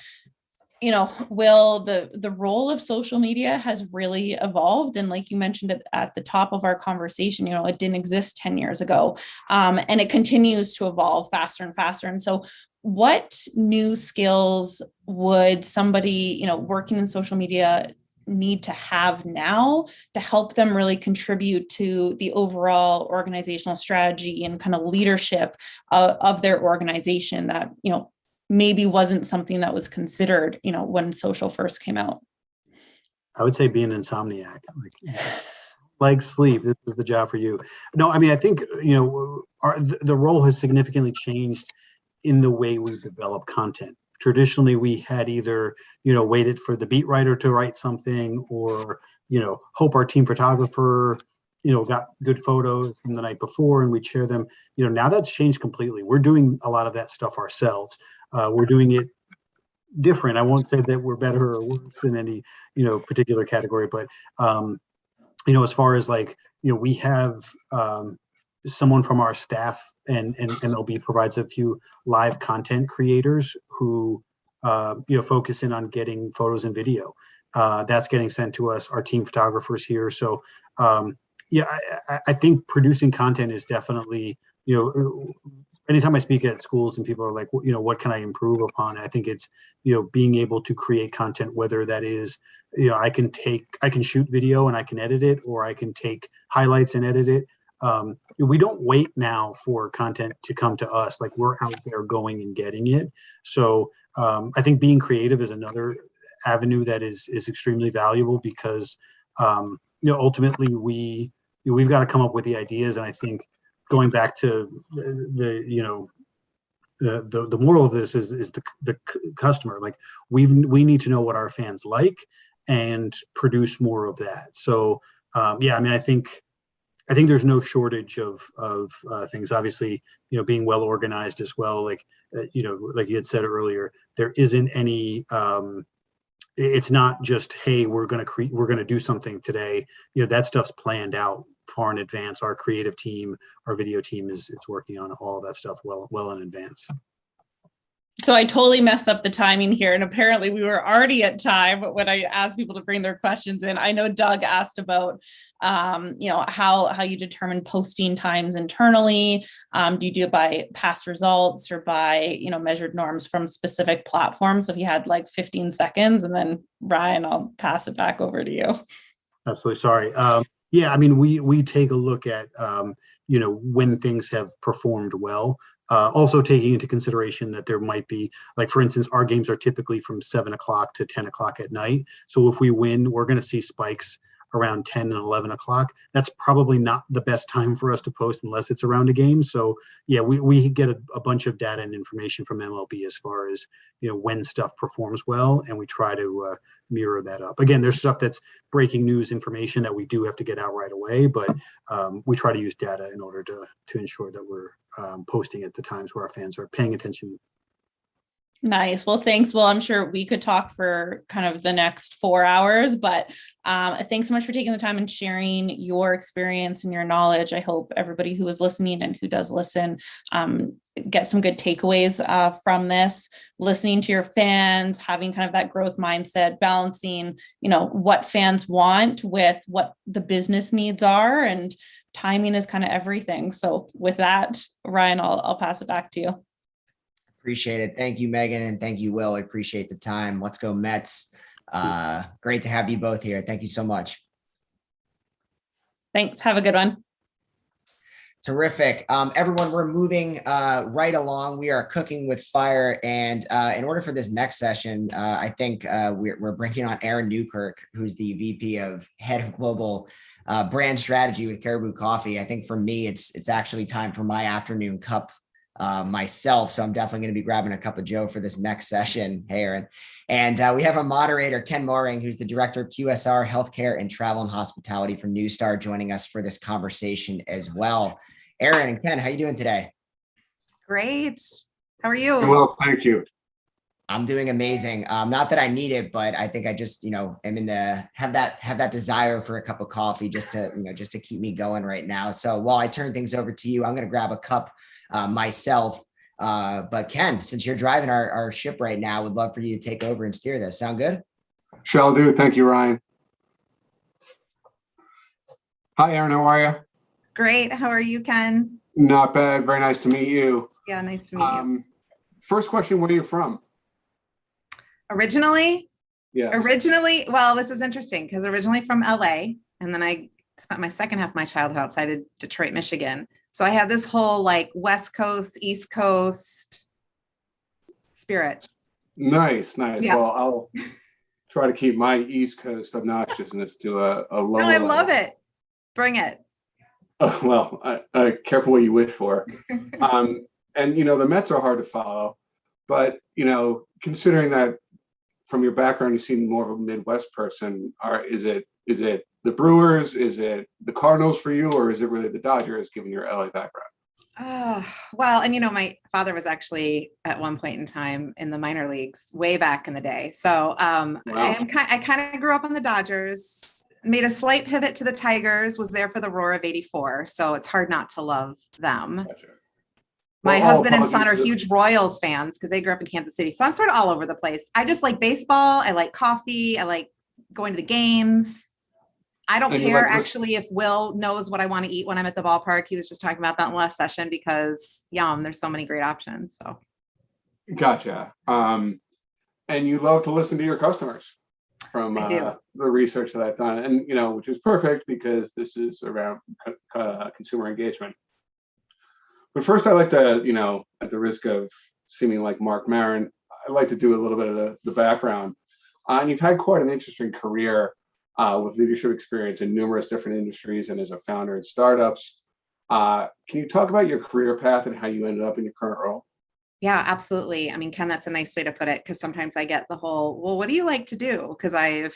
G: Will, the role of social media has really evolved. And like you mentioned at the top of our conversation, it didn't exist 10 years ago. And it continues to evolve faster and faster. And so what new skills would somebody, working in social media need to have now to help them really contribute to the overall organizational strategy and kind of leadership of their organization that, maybe wasn't something that was considered, when social first came out?
F: I would say be an insomniac, like sleep. This is the job for you. No, I think, the role has significantly changed in the way we develop content. Traditionally, we had either, waited for the beat writer to write something or, hope our team photographer, got good photos from the night before and we'd share them. Now that's changed completely. We're doing a lot of that stuff ourselves. We're doing it different. I won't say that we're better or worse in any, particular category, but, as far as we have someone from our staff and MLB provides a few live content creators who, focus in on getting photos and video. That's getting sent to us, our team photographers here. So, I think producing content is definitely, anytime I speak at schools and people are like, what can I improve upon? I think it's, being able to create content, whether that is, I can shoot video and I can edit it, or I can take highlights and edit it. We don't wait now for content to come to us. Like, we're out there going and getting it. So I think being creative is another avenue that is extremely valuable because, ultimately we've got to come up with the ideas. And I think going back to the moral of this is the customer. Like, we need to know what our fans like and produce more of that. So I think there's no shortage of things. Obviously, being well organized as well. Like you had said earlier, there isn't any it's not just, hey, we're going to do something today. That stuff's planned out far in advance. Our creative team, our video team is working on all of that stuff well in advance.
G: So I totally messed up the timing here. And apparently we were already at time when I asked people to bring their questions in. I know Doug asked about, how you determine posting times internally. Do you do it by past results or by, measured norms from specific platforms? So if you had like 15 seconds, and then Ryan, I'll pass it back over to you.
F: Absolutely. Sorry. Yeah, I mean, we take a look at, when things have performed well. Also taking into consideration that there might be, like, for instance, our games are typically from 7 o'clock to 10 o'clock at night. So if we win, we're going to see spikes around 10 and 11 o'clock. That's probably not the best time for us to post unless it's around a game. So yeah, we get a bunch of data and information from MLB as far as, when stuff performs well, and we try to mirror that up. Again, there's stuff that's breaking news information that we do have to get out right away, but we try to use data in order to ensure that we're posting at the times where our fans are paying attention.
G: Nice. Well, thanks. Well, I'm sure we could talk for kind of the next 4 hours, but thanks so much for taking the time and sharing your experience and your knowledge. I hope everybody who is listening and who does listen get some good takeaways from this, listening to your fans, having kind of that growth mindset, balancing, what fans want with what the business needs are, and timing is kind of everything. So with that, Ryan, I'll pass it back to you.
A: Appreciate it. Thank you, Megan. And thank you, Will. I appreciate the time. Let's go Mets. Great to have you both here. Thank you so much.
G: Thanks. Have a good one.
A: Terrific. Everyone, we're moving right along. We are cooking with fire. And in order for this next session, I think we're bringing on Aaron Newkirk, who's the VP of Head of Global Brand Strategy with Caribou Coffee. I think for me, it's actually time for my afternoon cup myself. So I'm definitely going to be grabbing a cup of Joe for this next session. Hey, Aaron. And we have a moderator, Ken Moring, who's the Director of QSR, Healthcare, and Travel and Hospitality from Neustar, joining us for this conversation as well. Aaron and Ken, how you doing today?
H: Great. How are you?
I: Well, thank you.
A: I'm doing amazing. Not that I need it, but I think I just, am in have that desire for a cup of coffee just to keep me going right now. So while I turn things over to you, I'm going to grab a cup myself. But Ken, since you're driving our ship right now, would love for you to take over and steer this. Sound good?
I: Shall do. Thank you, Ryan. Hi, Aaron. How are you?
H: Great. How are you, Ken?
I: Not bad. Very nice to meet you.
H: Yeah, nice to meet you.
I: First question, where are you from?
H: Originally?
I: Yeah.
H: Well, this is interesting because originally from LA, and then I spent my second half of my childhood outside of Detroit, Michigan. So I had this whole like West Coast, East Coast spirit.
I: Nice.
H: Yeah.
I: Well, I'll try to keep my East Coast obnoxiousness to a low
H: No, I
I: level.
H: love it. Bring it.
I: Well, careful what you wish for. And, the Mets are hard to follow, but, considering that from your background, you seem more of a Midwest person, is it the Brewers, is it the Cardinals for you, or is it really the Dodgers given your LA background?
H: Well, and my father was actually at one point in time in the minor leagues way back in the day. So
I: Wow.
H: I kind of grew up on the Dodgers, made a slight pivot to the Tigers, was there for the roar of '84. So it's hard not to love them.
I: Gotcha.
H: My
I: Well,
H: husband and son are
I: apologies.
H: huge Royals fans because they grew up in Kansas City. So I'm sort of all over the place. I just like baseball. I like coffee. I like going to the games. I don't
I: And you
H: care
I: like
H: actually if Will knows what I want to eat when I'm at the ballpark. He was just talking about that in the last session because there's so many great options. So
I: Gotcha. And you love to listen to your customers from
H: I do.
I: the research that I've done, and which is perfect because this is around consumer engagement. But first, I like to, at the risk of seeming like Mark Maron, I like to do a little bit of the background. And you've had quite an interesting career with leadership experience in numerous different industries and as a founder in startups. Can you talk about your career path and how you ended up in your current role?
H: Yeah, absolutely. I mean, Ken, that's a nice way to put it because sometimes I get the whole, well, what do you like to do? Because I've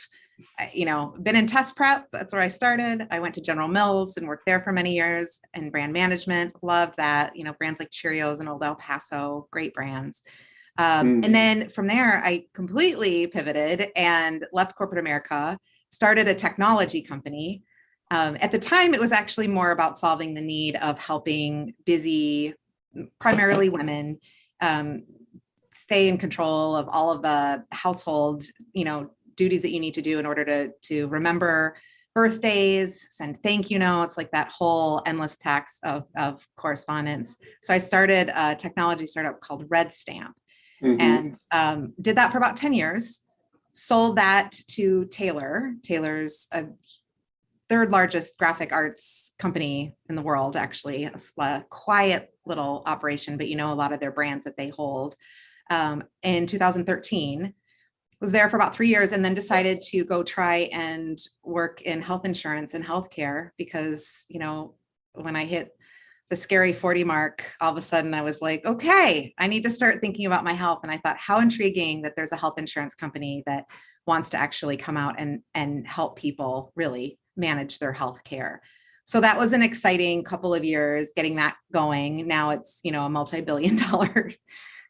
H: been in test prep. That's where I started. I went to General Mills and worked there for many years in brand management. Loved that, brands like Cheerios and Old El Paso, great brands. And then from there, I completely pivoted and left corporate America, started a technology company. At the time, it was actually more about solving the need of helping busy, primarily women, stay in control of all of the household, duties that you need to do in order to remember birthdays, send thank you notes, like that whole endless tax of correspondence. So I started a technology startup called RedStamp, and did that for about 10 years. Sold that to Taylor. Taylor's a third largest graphic arts company in the world, actually. A quiet little operation, but a lot of their brands that they hold. In 2013, was there for about 3 years, and then decided to go try and work in health insurance and healthcare because, when I hit the scary 40 mark, all of a sudden I was like, okay, I need to start thinking about my health. And I thought, how intriguing that there's a health insurance company that wants to actually come out and help people really manage their health care. So that was an exciting couple of years getting that going. Now it's, a multi-billion-dollar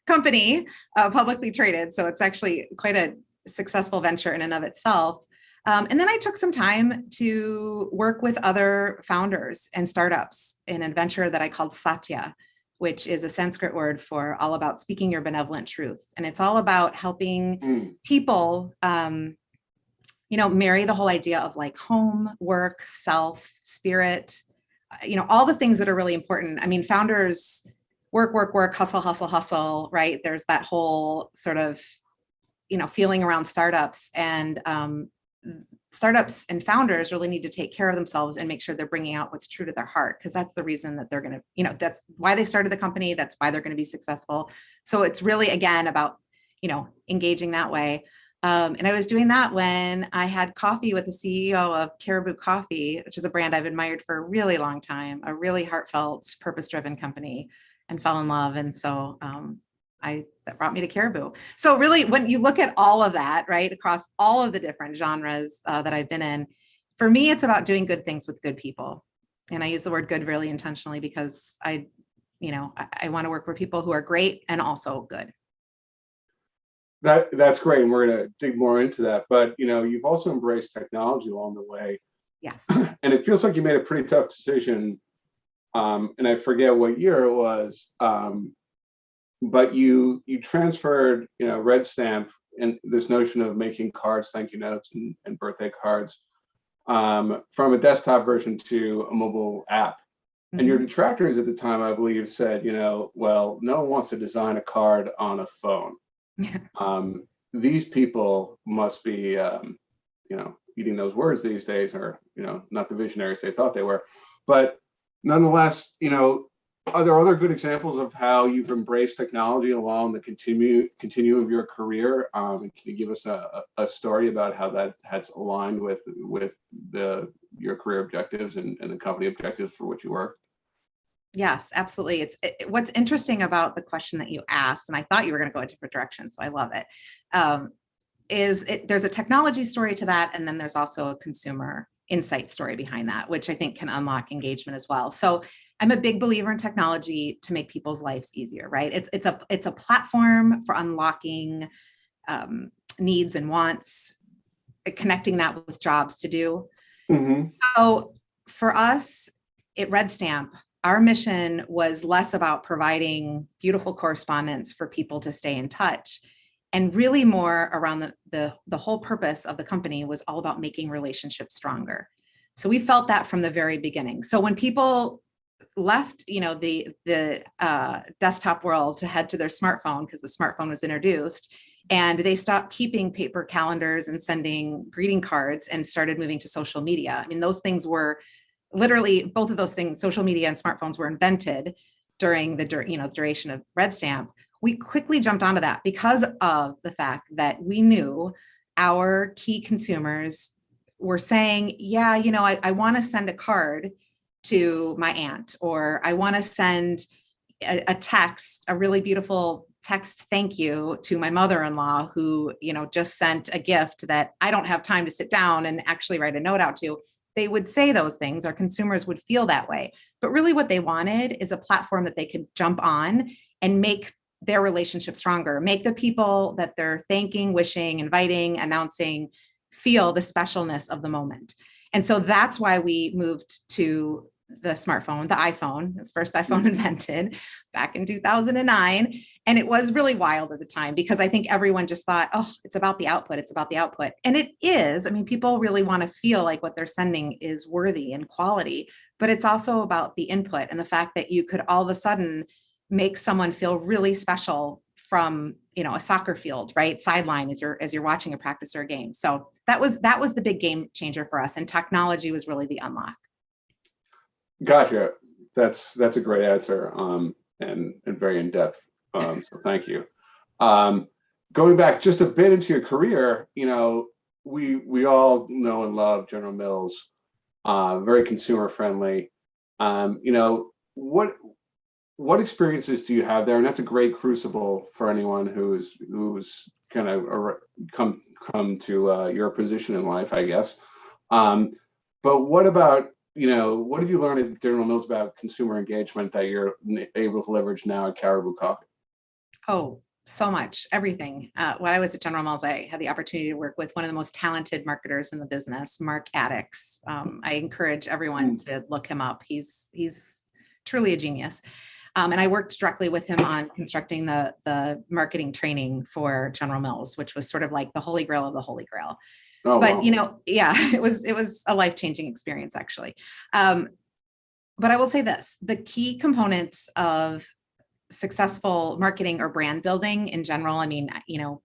H: company, publicly traded. So it's actually quite a successful venture in and of itself. And then I took some time to work with other founders and startups in a venture that I called Satya, which is a Sanskrit word for all about speaking your benevolent truth. And it's all about helping people, marry the whole idea of like home, work, self, spirit, all the things that are really important. I mean, founders work, hustle, right? There's that whole sort of, feeling around startups, and startups and founders really need to take care of themselves and make sure they're bringing out what's true to their heart, because that's the reason that they're going to, that's why they started the company. That's why they're going to be successful. So it's really, again, about, engaging that way. And I was doing that when I had coffee with the CEO of Caribou Coffee, which is a brand I've admired for a really long time, a really heartfelt, purpose-driven company, and fell in love. And so that brought me to Caribou. So really, when you look at all of that, right, across all of the different genres that I've been in, for me, it's about doing good things with good people. And I use the word good really intentionally because I want to work with people who are great and also good.
I: That's great. And we're going to dig more into that. But, you've also embraced technology along the way.
H: Yes.
I: And it feels like you made a pretty tough decision. And I forget what year it was. But you transferred, RedStamp and this notion of making cards, thank you notes, and birthday cards from a desktop version to a mobile app. Mm-hmm. And your detractors at the time, I believe, said, well, no one wants to design a card on a phone. These people must be, eating those words these days, or, not the visionaries they thought they were. But nonetheless, are there other good examples of how you've embraced technology along the continuum of your career? Can you give us a story about how that has aligned with your career objectives and the company objectives for which you work?
H: Yes, absolutely. What's interesting about the question that you asked, and I thought you were going to go a different direction, so I love it, there's a technology story to that, and then there's also a consumer insight story behind that, which I think can unlock engagement as well. So I'm a big believer in technology to make people's lives easier, right? It's a platform for unlocking needs and wants, connecting that with jobs to do. Mm-hmm. So for us at RedStamp, our mission was less about providing beautiful correspondence for people to stay in touch, and really more around the whole purpose of the company was all about making relationships stronger. So we felt that from the very beginning. So when people left, the desktop world to head to their smartphone, because the smartphone was introduced, and they stopped keeping paper calendars and sending greeting cards and started moving to social media. I mean, those things were literally, both of those things, social media and smartphones, were invented during the duration of RedStamp. We quickly jumped onto that because of the fact that we knew our key consumers were saying, yeah, I want to send a card to my aunt, or I want to send a text, a really beautiful text thank you to my mother-in-law who, just sent a gift that I don't have time to sit down and actually write a note out to. They would say those things. Our consumers would feel that way. But really what they wanted is a platform that they could jump on and make their relationship stronger, make the people that they're thanking, wishing, inviting, announcing feel the specialness of the moment. And so that's why we moved to the smartphone, the iPhone, the first iPhone invented back in 2009. And it was really wild at the time because I think everyone just thought, oh, it's about the output. It's about the output. And it is. I mean, people really want to feel like what they're sending is worthy and quality, but it's also about the input and the fact that you could all of a sudden make someone feel really special from, you know, a soccer field, right? Sideline as you're watching a practice or a game. So that was the big game changer for us. And technology was really the unlock.
I: Gotcha. That's a great answer, and very in depth. So thank you. Going back just a bit into your career, you know, we all know and love General Mills, very consumer friendly. You know, what experiences do you have there? And that's a great crucible for anyone who's kind of come to your position in life, I guess. But what about, you know, what did you learn at General Mills about consumer engagement that you're able to leverage now at Caribou Coffee?
H: Oh, so much, everything. When I was at General Mills, I had the opportunity to work with one of the most talented marketers in the business, Mark Addix. I encourage everyone to look him up. He's truly a genius. And I worked directly with him on constructing the marketing training for General Mills, which was sort of like the holy grail of the holy grail.
I: Oh,
H: but
I: wow.
H: you know, yeah, it was a life-changing experience, actually. But I will say this, the key components of successful marketing or brand building in general, I mean, you know,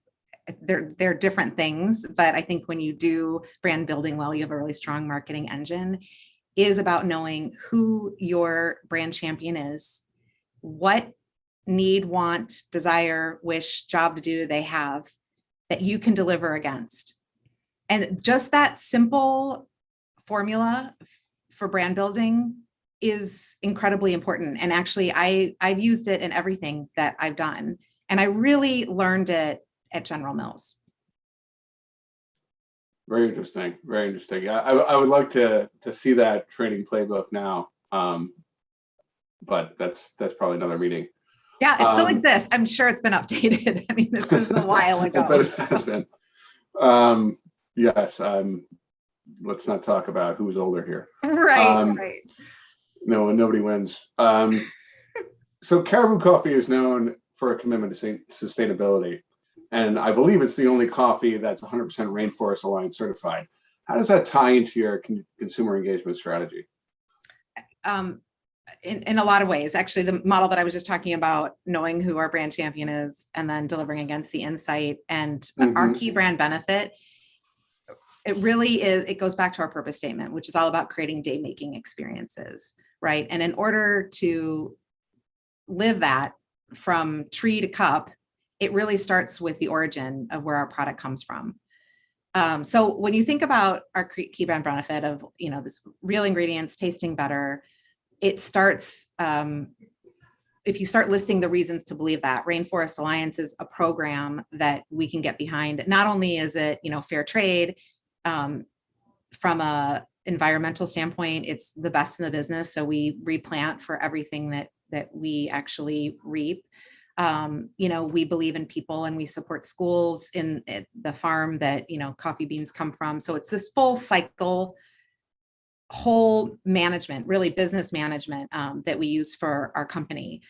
H: they're different things, but I think when you do brand building well, you have a really strong marketing engine, is about knowing who your brand champion is, what need, want, desire, wish, job to do they have that you can deliver against. And just that simple formula for brand building is incredibly important. And actually, I've used it in everything that I've done. And I really learned it at General Mills.
I: Very interesting. Very interesting. Yeah, I would like to see that training playbook now. But that's probably another meeting.
H: Yeah, it still exists. I'm sure it's been updated. I mean, this is a while ago.
I: But it has been. Yes. Let's not talk about who's older here.
H: Right.
I: No, nobody wins. So Caribou Coffee is known for a commitment to sustainability. And I believe it's the only coffee that's 100% Rainforest Alliance certified. How does that tie into your consumer engagement strategy?
H: In a lot of ways, actually, the model that I was just talking about, knowing who our brand champion is and then delivering against the insight and our key brand benefit, it really is, it goes back to our purpose statement, which is all about creating day-making experiences, right? And in order to live that from tree to cup, it really starts with the origin of where our product comes from. So when you think about our key brand benefit of, you know, this real ingredients, tasting better, it starts, if you start listing the reasons to believe that, Rainforest Alliance is a program that we can get behind. Not only is it, you know, fair trade, from a environmental standpoint, it's the best in the business. So we replant for everything that we actually reap. You know, we believe in people and we support schools in the farm that, you know, coffee beans come from. So it's this full cycle, whole management, really business management, that we use for our company.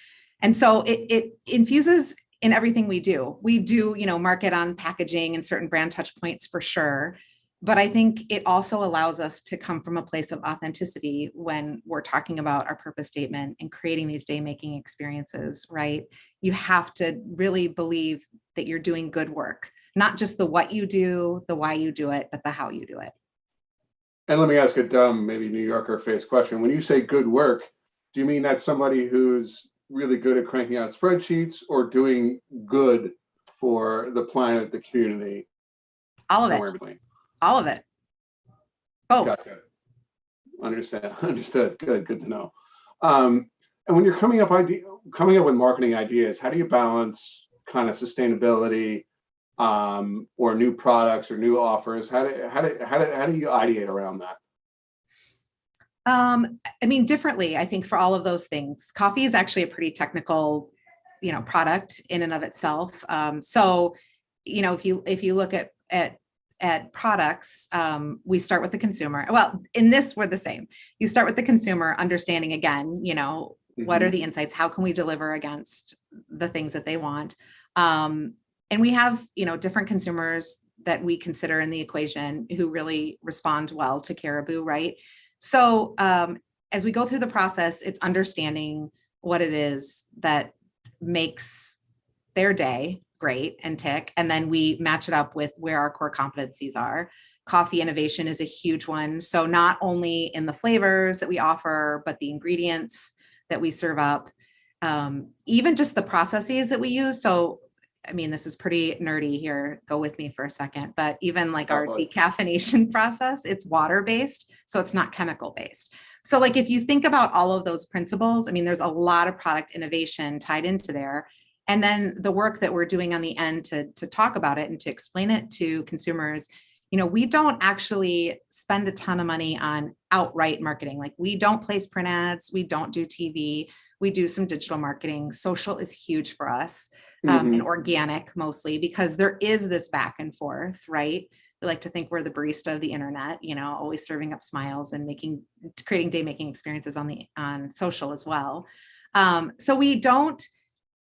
H: And so it infuses in everything we do. We do, you know, market on packaging and certain brand touch points for sure. But I think it also allows us to come from a place of authenticity when we're talking about our purpose statement and creating these day-making experiences, right? You have to really believe that you're doing good work, not just the what you do, the why you do it, but the how you do it.
I: And let me ask a dumb, maybe New Yorker-faced question. When you say good work, do you mean that somebody who's really good at cranking out spreadsheets or doing good for the planet, the community?
H: All of it. All of it. Both.
I: Gotcha. Understood. Good to know. And when you're coming up with marketing ideas, how do you balance kind of sustainability, or new products or new offers? How do you ideate around that?
H: I mean, differently, I think for all of those things. Coffee is actually a pretty technical product in and of itself. So, if you look at products, we start with the consumer. Well, in this, we're the same. You start with the consumer, understanding again, what are the insights? How can we deliver against the things that they want? And we have, different consumers that we consider in the equation who really respond well to Caribou, right? So as we go through the process, it's understanding what it is that makes their day great and tick. And then we match it up with where our core competencies are. Coffee innovation is a huge one. So not only in the flavors that we offer, but the ingredients that we serve up, even just the processes that we use. So, this is pretty nerdy here. Go with me for a second, but even like our decaffeination process, it's water-based, so it's not chemical-based. So like, if you think about all of those principles, there's a lot of product innovation tied into there. And then the work that we're doing on the end to talk about it and to explain it to consumers, we don't actually spend a ton of money on outright marketing. Like, we don't place print ads, we don't do TV, we do some digital marketing. Social is huge for us, and organic mostly, because there is this back and forth, right? We like to think we're the barista of the internet, always serving up smiles and creating day making experiences on social as well. So we don't.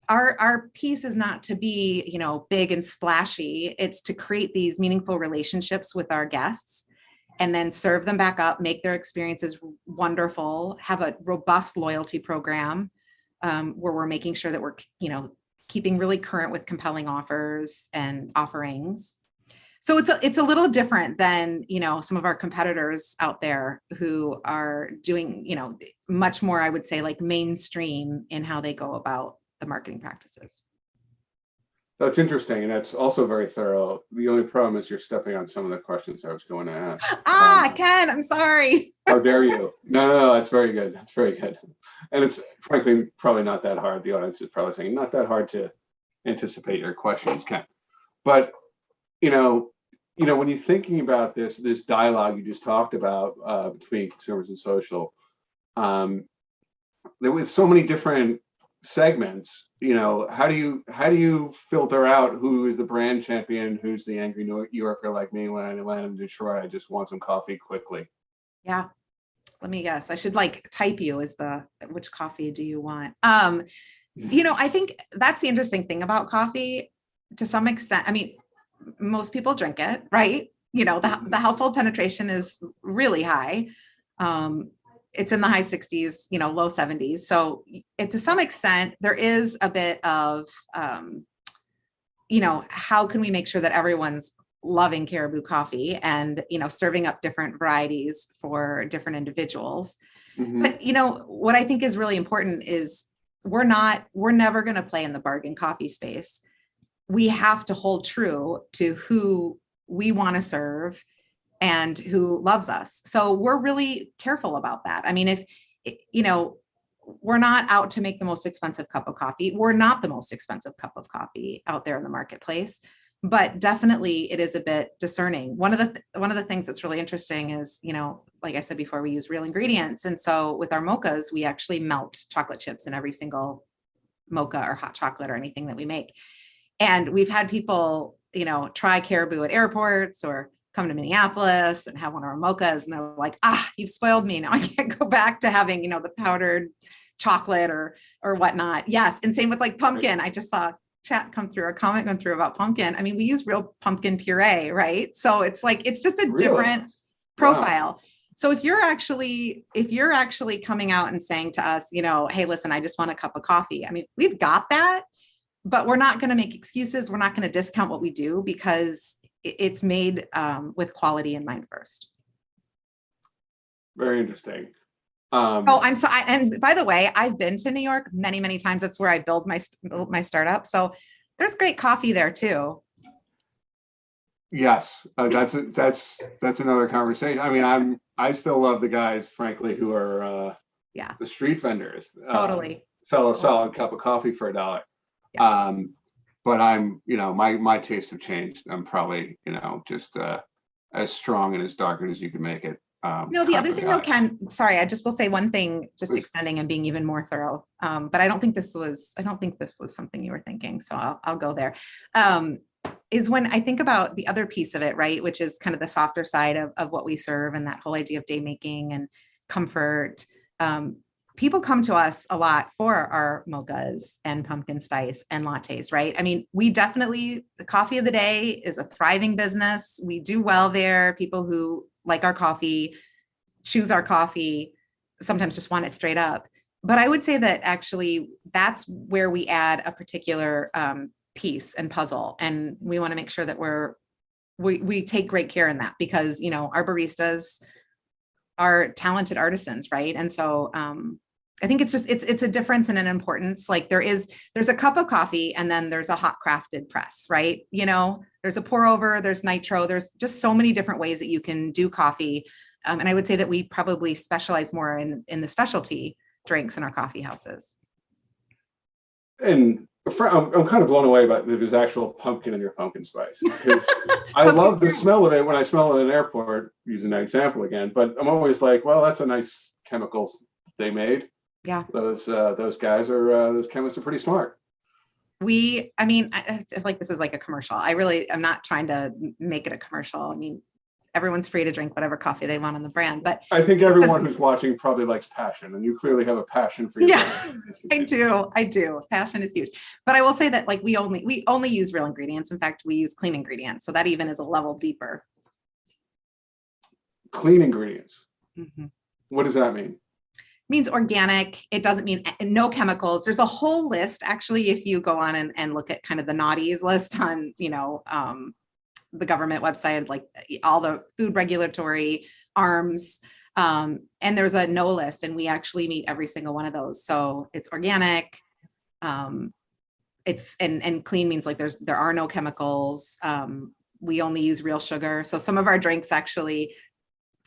H: Our piece is not to be, big and splashy. It's to create these meaningful relationships with our guests and then serve them back up, make their experiences wonderful, have a robust loyalty program where we're making sure that we're, keeping really current with compelling offers and offerings. So it's a little different than, some of our competitors out there who are doing, much more, I would say, like mainstream in how they go about the marketing practices.
I: That's interesting. And that's also very thorough. The only problem is you're stepping on some of the questions I was going to ask.
H: Ken, I'm sorry.
I: How dare you? No, that's very good. That's very good. And it's frankly probably not that hard. The audience is probably saying not that hard to anticipate your questions, Ken. But, when you're thinking about this dialogue you just talked about between consumers and social, there was so many different segments, how do you filter out who is the brand champion, who's the angry New Yorker like me when I land in Detroit? I just want some coffee quickly.
H: Yeah. Let me guess. I should type you as which coffee do you want? I think that's the interesting thing about coffee to some extent. Most people drink it, right? The household penetration is really high. It's in the high 60s, low 70s. So to some extent, there is a bit of, how can we make sure that everyone's loving Caribou coffee and, serving up different varieties for different individuals. But, what I think is really important is we're never going to play in the bargain coffee space. We have to hold true to who we want to serve and who loves us. So we're really careful about that. We're not out to make the most expensive cup of coffee. We're not the most expensive cup of coffee out there in the marketplace, but definitely it is a bit discerning. One of the things that's really interesting is, like I said before, we use real ingredients. And so with our mochas, we actually melt chocolate chips in every single mocha or hot chocolate or anything that we make. And we've had people, try Caribou at airports or come to Minneapolis and have one of our mochas, and they're like, you've spoiled me. Now I can't go back to having, the powdered chocolate or whatnot. Yes. And same with like pumpkin. I just saw a comment come through about pumpkin. We use real pumpkin puree, right? So it's just a different profile. Wow. So if you're actually coming out and saying to us, hey, listen, I just want a cup of coffee. We've got that, but we're not going to make excuses. We're not going to discount what we do because it's made with quality in mind first.
I: Very interesting.
H: I'm sorry. And by the way, I've been to New York many, many times. That's where I build my startup. So there's great coffee there too.
I: Yes, that's another conversation. I still love the guys, frankly, who are the street vendors.
H: Totally.
I: Sell a solid cup of coffee for $1. Yeah. But my tastes have changed. I'm probably, just as strong and as dark as you can make it.
H: No, the other thing though,
I: company.
H: Ken, sorry, I just will say one thing, just
I: Please.
H: extending and being even more thorough. But I don't think this was something you were thinking. So I'll go there. Is when I think about the other piece of it, right? Which is kind of the softer side of what we serve and that whole idea of day making and comfort. People come to us a lot for our mochas and pumpkin spice and lattes, right? I mean, we definitely, the coffee of the day is a thriving business. We do well there. People who like our coffee, choose our coffee, sometimes just want it straight up. But I would say that actually that's where we add a particular piece and puzzle. And we want to make sure that we take great care in that, because, you know, our baristas are talented artisans, right? And so I think it's just, it's a difference and an importance. Like there's a cup of coffee and then there's a hot crafted press, right? You know, there's a pour over, there's nitro, there's just so many different ways that you can do coffee. And I would say that we probably specialize more in the specialty drinks in our coffee houses.
I: And I'm kind of blown away by there's actual pumpkin in your pumpkin spice. I love the smell of it when I smell it in an airport, using that example again, but I'm always like, well, that's a nice chemicals they made.
H: Yeah.
I: Those guys are, those chemists are pretty smart.
H: I mean, I feel like this is like a commercial. I'm not trying to make it a commercial. I mean, everyone's free to drink whatever coffee they want on the brand, but
I: I think everyone who's watching probably likes passion, and you clearly have a passion for your brand.
H: I do. Passion is huge. But I will say that like we only use real ingredients. In fact, we use clean ingredients. So that even is a level deeper.
I: Clean ingredients.
H: Mm-hmm.
I: What does that mean?
H: Means organic. It doesn't mean no chemicals. There's a whole list, actually, if you go on and look at kind of the naughties list on, you know, the government website, like all the food regulatory arms. And there's a no list, and we actually meet every single one of those. So it's organic. It's and clean means like there are no chemicals. We only use real sugar. So some of our drinks actually,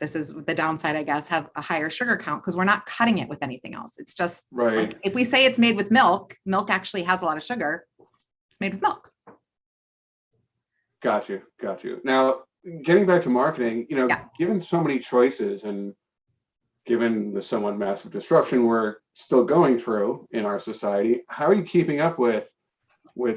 H: this is the downside, I guess, have a higher sugar count because we're not cutting it with anything else. It's just,
I: right.
H: Like, if we say it's made with milk actually has a lot of sugar. It's made with milk.
I: Got you. Now, getting back to marketing, you know, given so many choices and given the somewhat massive disruption we're still going through in our society, how are you keeping up with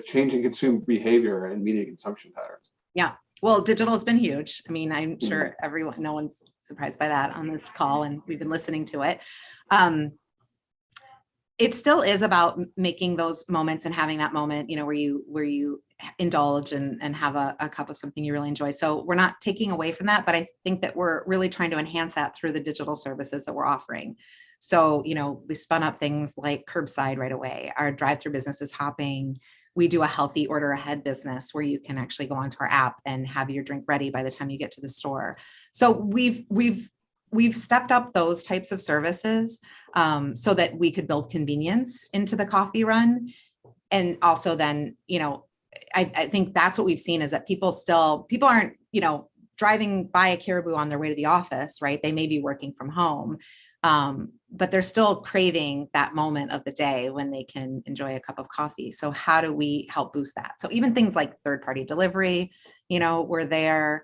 I: changing consumer behavior and media consumption patterns?
H: Yeah. Well, digital has been huge. I mean, I'm sure no one's surprised by that on this call, and we've been listening to it. It still is about making those moments and having that moment, you know, where you indulge and have a cup of something you really enjoy. So we're not taking away from that, but I think that we're really trying to enhance that through the digital services that we're offering. So, you know, we spun up things like curbside right away. Our drive-through business is hopping. We do a healthy order ahead business where you can actually go onto our app and have your drink ready by the time you get to the store. So we've stepped up those types of services so that we could build convenience into the coffee run. And also then, you know, I think that's what we've seen is that people aren't, you know, driving by a Caribou on their way to the office, right? They may be working from home, but they're still craving that moment of the day when they can enjoy a cup of coffee. So how do we help boost that? So even things like third-party delivery, you know, we're there.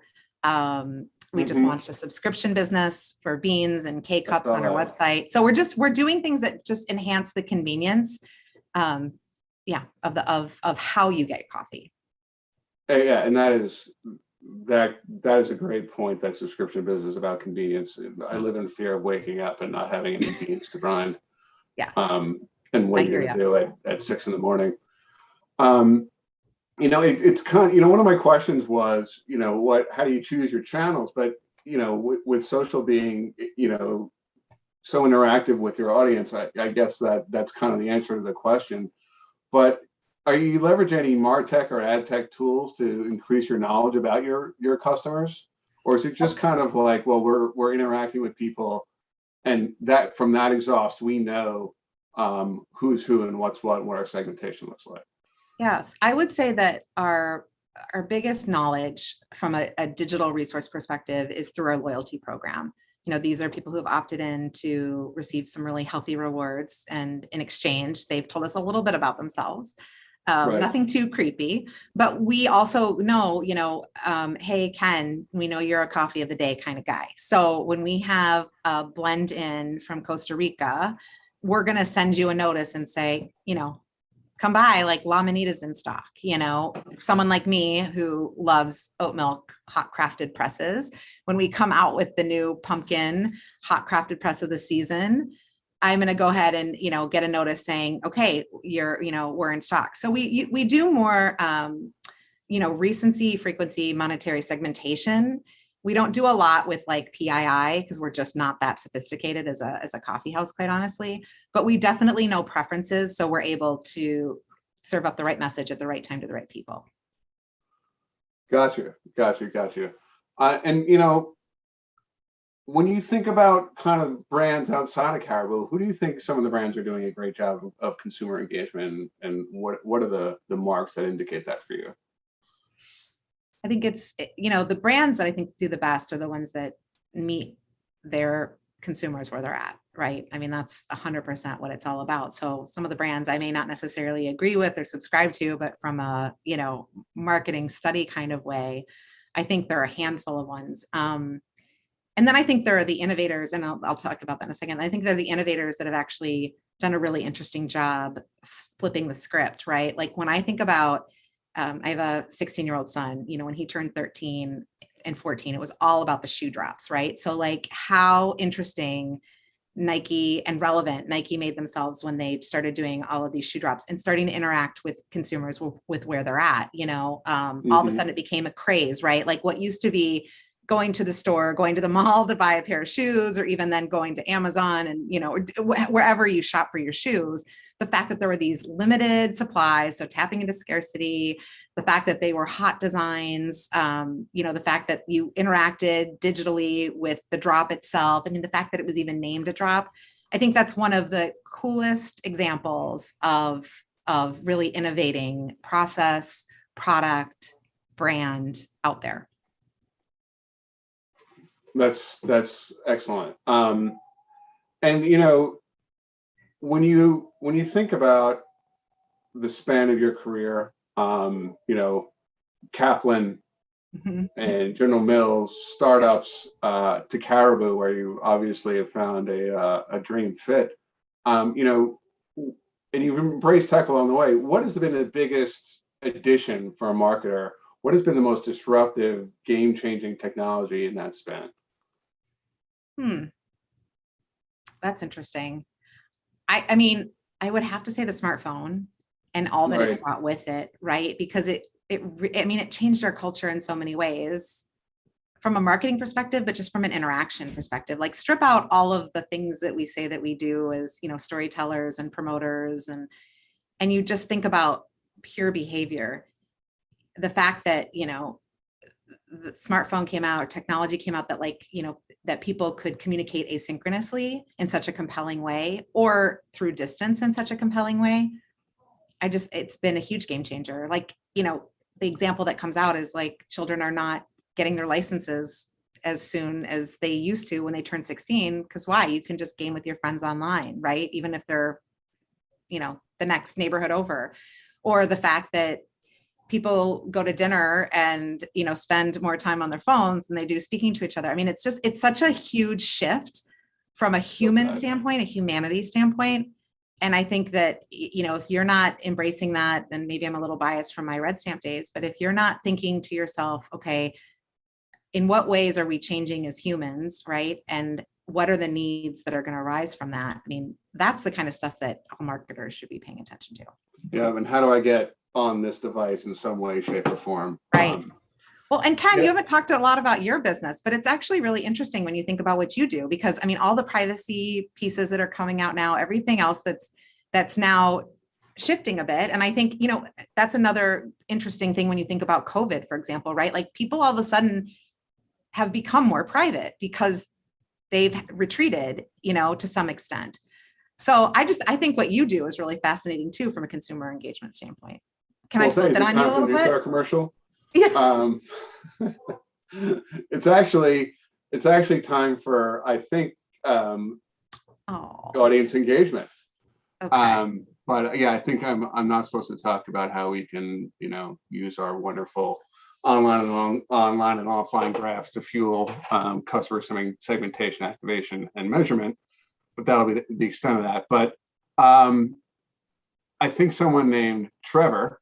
H: We just launched a subscription business for beans and K-Cups on our website. So we're doing things that just enhance the convenience, of how you get coffee.
I: Yeah, and that is a great point. That subscription business is about convenience. I live in fear of waking up and not having any beans to grind.
H: Yeah.
I: And what you're gonna do at 6 a.m. You know, it's kind of, you know, one of my questions was, you know, how do you choose your channels? But, you know, with social being, you know, so interactive with your audience, I guess that's kind of the answer to the question. But are you leverage any MarTech or ad tech tools to increase your knowledge about your customers? Or is it just kind of like, well, we're interacting with people, and that from that exhaust, we know who's who and what's what and what our segmentation looks like?
H: Yes, I would say that our biggest knowledge from a digital resource perspective is through our loyalty program. You know, these are people who have opted in to receive some really healthy rewards, and in exchange, they've told us a little bit about themselves.
I: Right.
H: Nothing too creepy, but we also know, hey, Ken, we know you're a coffee of the day kind of guy. So when we have a blend in from Costa Rica, we're going to send you a notice and say, come by, like La Manita's in stock. Someone like me who loves oat milk hot crafted presses, when we come out with the new pumpkin hot crafted press of the season, I'm going to go ahead and, get a notice saying, okay, we're in stock. So we do more, recency, frequency, monetary segmentation. We don't do a lot with like PII because we're just not that sophisticated as a coffee house, quite honestly, but we definitely know preferences. So we're able to serve up the right message at the right time to the right people.
I: Gotcha. And when you think about kind of brands outside of Caribou, who do you think some of the brands are doing a great job of consumer engagement, and what are the marks that indicate that for you?
H: I think it's, the brands that I think do the best are the ones that meet their consumers where they're at, right? I mean, that's 100% what it's all about. So some of the brands I may not necessarily agree with or subscribe to, but from a, marketing study kind of way, I think there are a handful of ones. And then I think there are the innovators, and I'll talk about that in a second. I think they're the innovators that have actually done a really interesting job flipping the script, right? Like when I think about, I have a 16-year-old son, when he turned 13 and 14, it was all about the shoe drops, right? So like how interesting Nike and relevant Nike made themselves when they started doing all of these shoe drops and starting to interact with consumers with where they're at, all of a sudden it became a craze, right? Like what used to be going to the store, going to the mall to buy a pair of shoes, or even then going to Amazon and, wherever you shop for your shoes, the fact that there were these limited supplies, so tapping into scarcity, the fact that they were hot designs, the fact that you interacted digitally with the drop itself. I mean, the fact that it was even named a drop, I think that's one of the coolest examples of really innovating process, product, brand out there.
I: That's excellent. And when you think about the span of your career, Kaplan and General Mills, startups, to Caribou, where you obviously have found a dream fit, and you've embraced tech along the way. What has been the biggest addition for a marketer? What has been the most disruptive, game-changing technology in that span?
H: That's interesting. I mean, I would have to say the smartphone and all that it's brought with it, right? Because it changed our culture in so many ways from a marketing perspective, but just from an interaction perspective. Like strip out all of the things that we say that we do as, storytellers and promoters, and you just think about pure behavior. The fact that, the smartphone came out, technology came out that that people could communicate asynchronously in such a compelling way, or through distance in such a compelling way. It's been a huge game changer. Like, the example that comes out is like children are not getting their licenses as soon as they used to when they turn 16. Because why? You can just game with your friends online, right? Even if they're, the next neighborhood over. Or the fact that people go to dinner and, spend more time on their phones than they do speaking to each other. I mean, it's such a huge shift from a human standpoint, a humanity standpoint. And I think that, if you're not embracing that, then maybe I'm a little biased from my Red Stamp days, but if you're not thinking to yourself, okay, in what ways are we changing as humans, right? And what are the needs that are going to arise from that? I mean, that's the kind of stuff that all marketers should be paying attention to.
I: Yeah, and how do I get on this device in some way, shape, or form?
H: Right. Well, and Ken, you haven't talked a lot about your business, but it's actually really interesting when you think about what you do, because I mean, all the privacy pieces that are coming out now, everything else that's now shifting a bit. And I think, that's another interesting thing when you think about COVID, for example, right? Like people all of a sudden have become more private because they've retreated, to some extent. So I think what you do is really fascinating too, from a consumer engagement standpoint. Can I flip it on you a little bit?
I: Our commercial?
H: Yeah.
I: It's actually time for, I think, audience engagement.
H: Okay.
I: But yeah, I think I'm not supposed to talk about how we can, use our wonderful online and offline graphs to fuel customer segmentation, activation, and measurement. But that'll be the extent of that. But I think someone named Trevor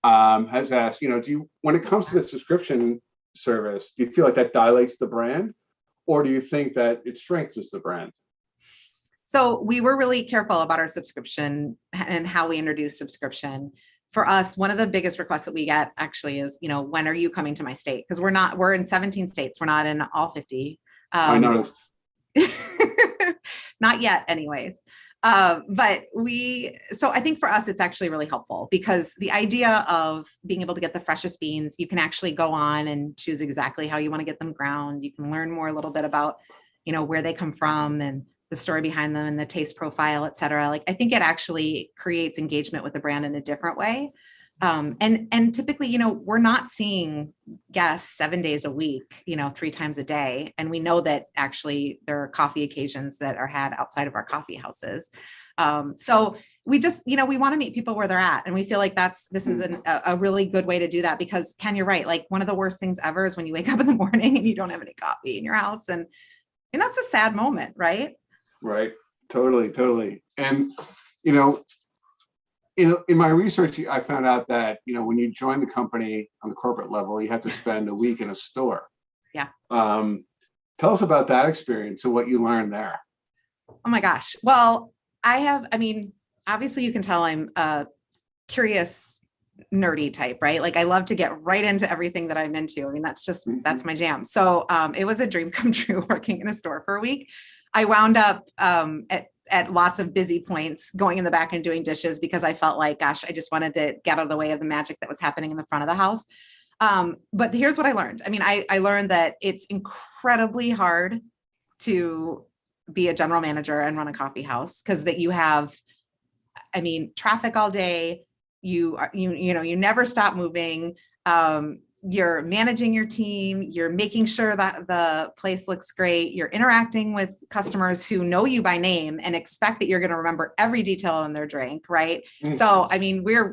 I: has asked, when it comes to the subscription service, do you feel like that dilates the brand, or do you think that it strengthens the brand?
H: So we were really careful about our subscription and how we introduce subscription. For us, one of the biggest requests that we get actually is, when are you coming to my state? Because we're in 17 states. We're not in all 50.
I: I noticed.
H: Not yet anyways. So I think for us, it's actually really helpful because the idea of being able to get the freshest beans, you can actually go on and choose exactly how you want to get them ground. You can learn more a little bit about, where they come from and the story behind them and the taste profile, et cetera. Like, I think it actually creates engagement with the brand in a different way. And typically, we're not seeing guests 7 days a week, 3 times a day. And we know that actually there are coffee occasions that are had outside of our coffee houses. So we just, we want to meet people where they're at. And we feel like this is a really good way to do that because Ken, you're right. Like one of the worst things ever is when you wake up in the morning and you don't have any coffee in your house. And that's a sad moment, right?
I: Right. Totally. And, in my research, I found out that, when you join the company on the corporate level, you have to spend a week in a store.
H: Yeah.
I: Tell us about that experience and what you learned there.
H: Oh my gosh. Well, obviously you can tell I'm a curious, nerdy type, right? Like I love to get right into everything that I'm into. That's my jam. So it was a dream come true working in a store for a week. I wound up at lots of busy points going in the back and doing dishes because I felt like, gosh, I just wanted to get out of the way of the magic that was happening in the front of the house. But here's what I learned. I learned that it's incredibly hard to be a general manager and run a coffee house because that you have, traffic all day. You never stop moving. You're managing your team, you're making sure that the place looks great, you're interacting with customers who know you by name and expect that you're going to remember every detail in their drink, right? Mm-hmm. So,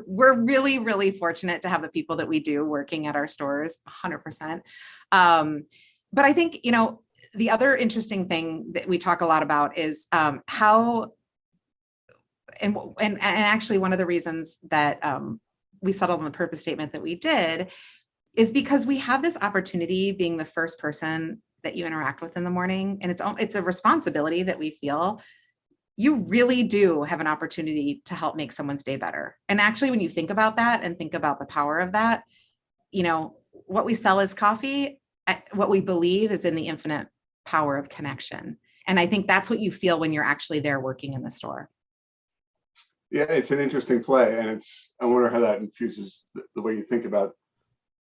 H: we're really, really fortunate to have the people that we do working at our stores, 100%. But I think, the other interesting thing that we talk a lot about is how, and actually one of the reasons that we settled on the purpose statement that we did is because we have this opportunity being the first person that you interact with in the morning. And it's a responsibility that we feel. You really do have an opportunity to help make someone's day better. And actually, when you think about that and think about the power of that, what we sell is coffee. What we believe is in the infinite power of connection. And I think that's what you feel when you're actually there working in the store.
I: Yeah, it's an interesting play. And I wonder how that infuses the way you think about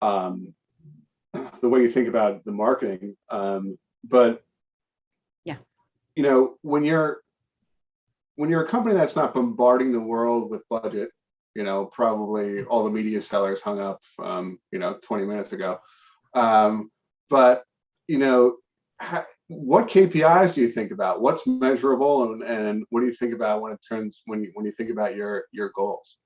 I: the marketing. But
H: yeah,
I: when you're a company that's not bombarding the world with budget, probably all the media sellers hung up, 20 minutes ago. But what KPIs do you think about? What's measurable, and what do you think about when you think about your goals?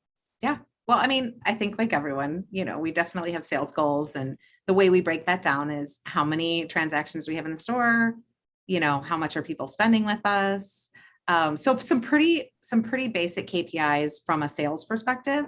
H: Yeah. Well, I think like everyone, we definitely have sales goals, and the way we break that down is how many transactions we have in the store, how much are people spending with us. So some pretty basic KPIs from a sales perspective.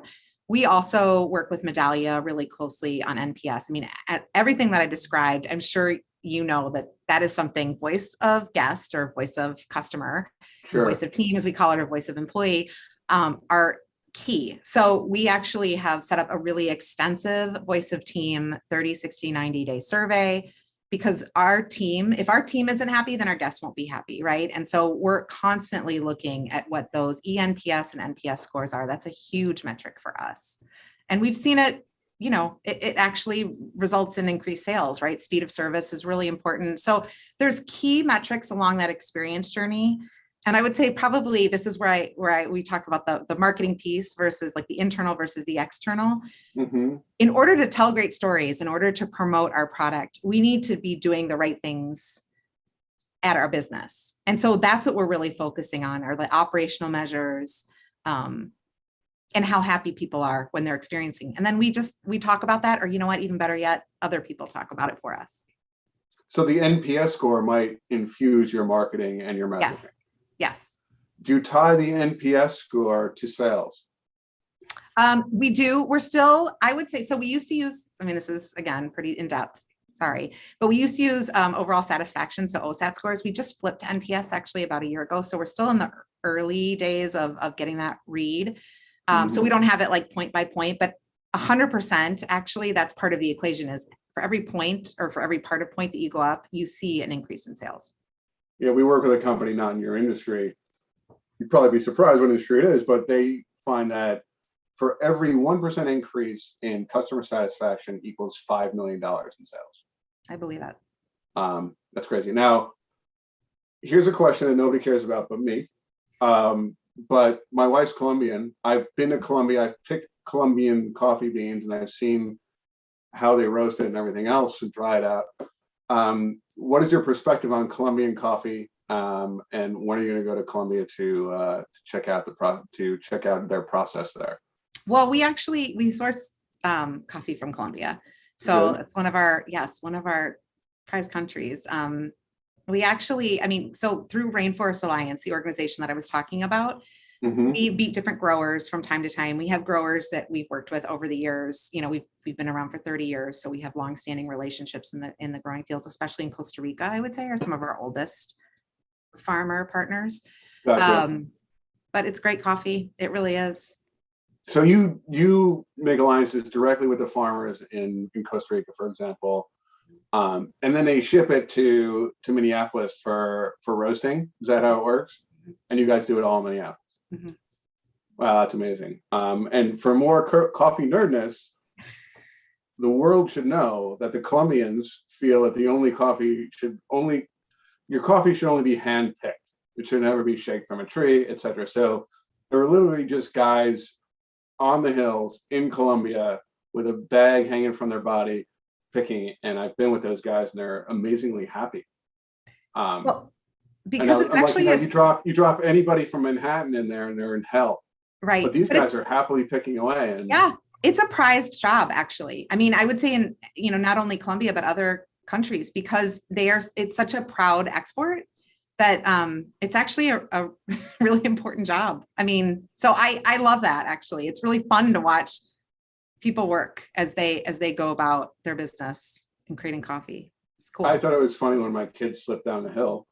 H: We also work with Medallia really closely on NPS. At everything that I described, I'm sure that is something voice of guest or voice of customer, sure. Voice of team, as we call it, or voice of employee, are key. So we actually have set up a really extensive voice of team 30, 60, 90-day survey, because if our team isn't happy, then our guests won't be happy, right? And so we're constantly looking at what those eNPS and NPS scores are. That's a huge metric for us. And we've seen it, it actually results in increased sales, right? Speed of service is really important. So there's key metrics along that experience journey. And I would say probably this is where we talk about the marketing piece versus like the internal versus the external. Mm-hmm. In order to tell great stories, in order to promote our product, we need to be doing the right things at our business. And so that's what we're really focusing on, are the operational measures, and how happy people are when they're experiencing. And then we talk about that, or you know what, even better yet, other people talk about it for us.
I: So the NPS score might infuse your marketing and your messaging.
H: Yes. Yes.
I: Do you tie the NPS score to sales?
H: We do. We're still, I would say, so we used to use, I mean, this is again, pretty in depth, sorry, but we used to use overall satisfaction. So OSAT scores, we just flipped to NPS actually about a year ago. So we're still in the early days of getting that read. So we don't have it like point by point, but 100% actually that's part of the equation is for every point or for every part of point that you go up, you see an increase in sales.
I: Yeah, we work with a company not in your industry. You'd probably be surprised what industry it is, but they find that for every 1% increase in customer satisfaction equals $5 million in sales.
H: I believe that.
I: That's crazy. Now, here's a question that nobody cares about but me. But my wife's Colombian. I've been to Colombia. I've picked Colombian coffee beans and I've seen how they roast it and everything else and dry it out. What is your perspective on Colombian coffee? And when are you going to go to Colombia to check out their process there?
H: Well, we source coffee from Colombia. So it's one of our prize countries. So through Rainforest Alliance, the organization that I was talking about, we meet different growers from time to time. We have growers that we've worked with over the years. You know, we've been around for 30 years. So we have longstanding relationships in the growing fields, especially in Costa Rica, I would say, are some of our oldest farmer partners.
I: Gotcha.
H: But it's great coffee. It really is.
I: So you make alliances directly with the farmers in Costa Rica, for example, and then they ship it to Minneapolis for roasting. Is that how it works? And you guys do it all in Minneapolis. Wow, that's amazing. And for more coffee nerdness, the world should know that the Colombians feel that your coffee should only be hand picked. It should never be shaked from a tree, etc. So there are literally just guys on the hills in Colombia with a bag hanging from their body picking, and I've been with those guys and they're amazingly happy.
H: Well, because it's actually
I: you drop anybody from Manhattan in there and they're in hell.
H: Right.
I: But these guys are happily picking away. And
H: yeah, it's a prized job, actually. I mean, I would say in, not only Colombia, but other countries, because it's such a proud export that it's actually a really important job. I mean, so I love that, actually. It's really fun to watch people work as they go about their business and creating coffee. It's cool.
I: I thought it was funny when my kids slipped down the hill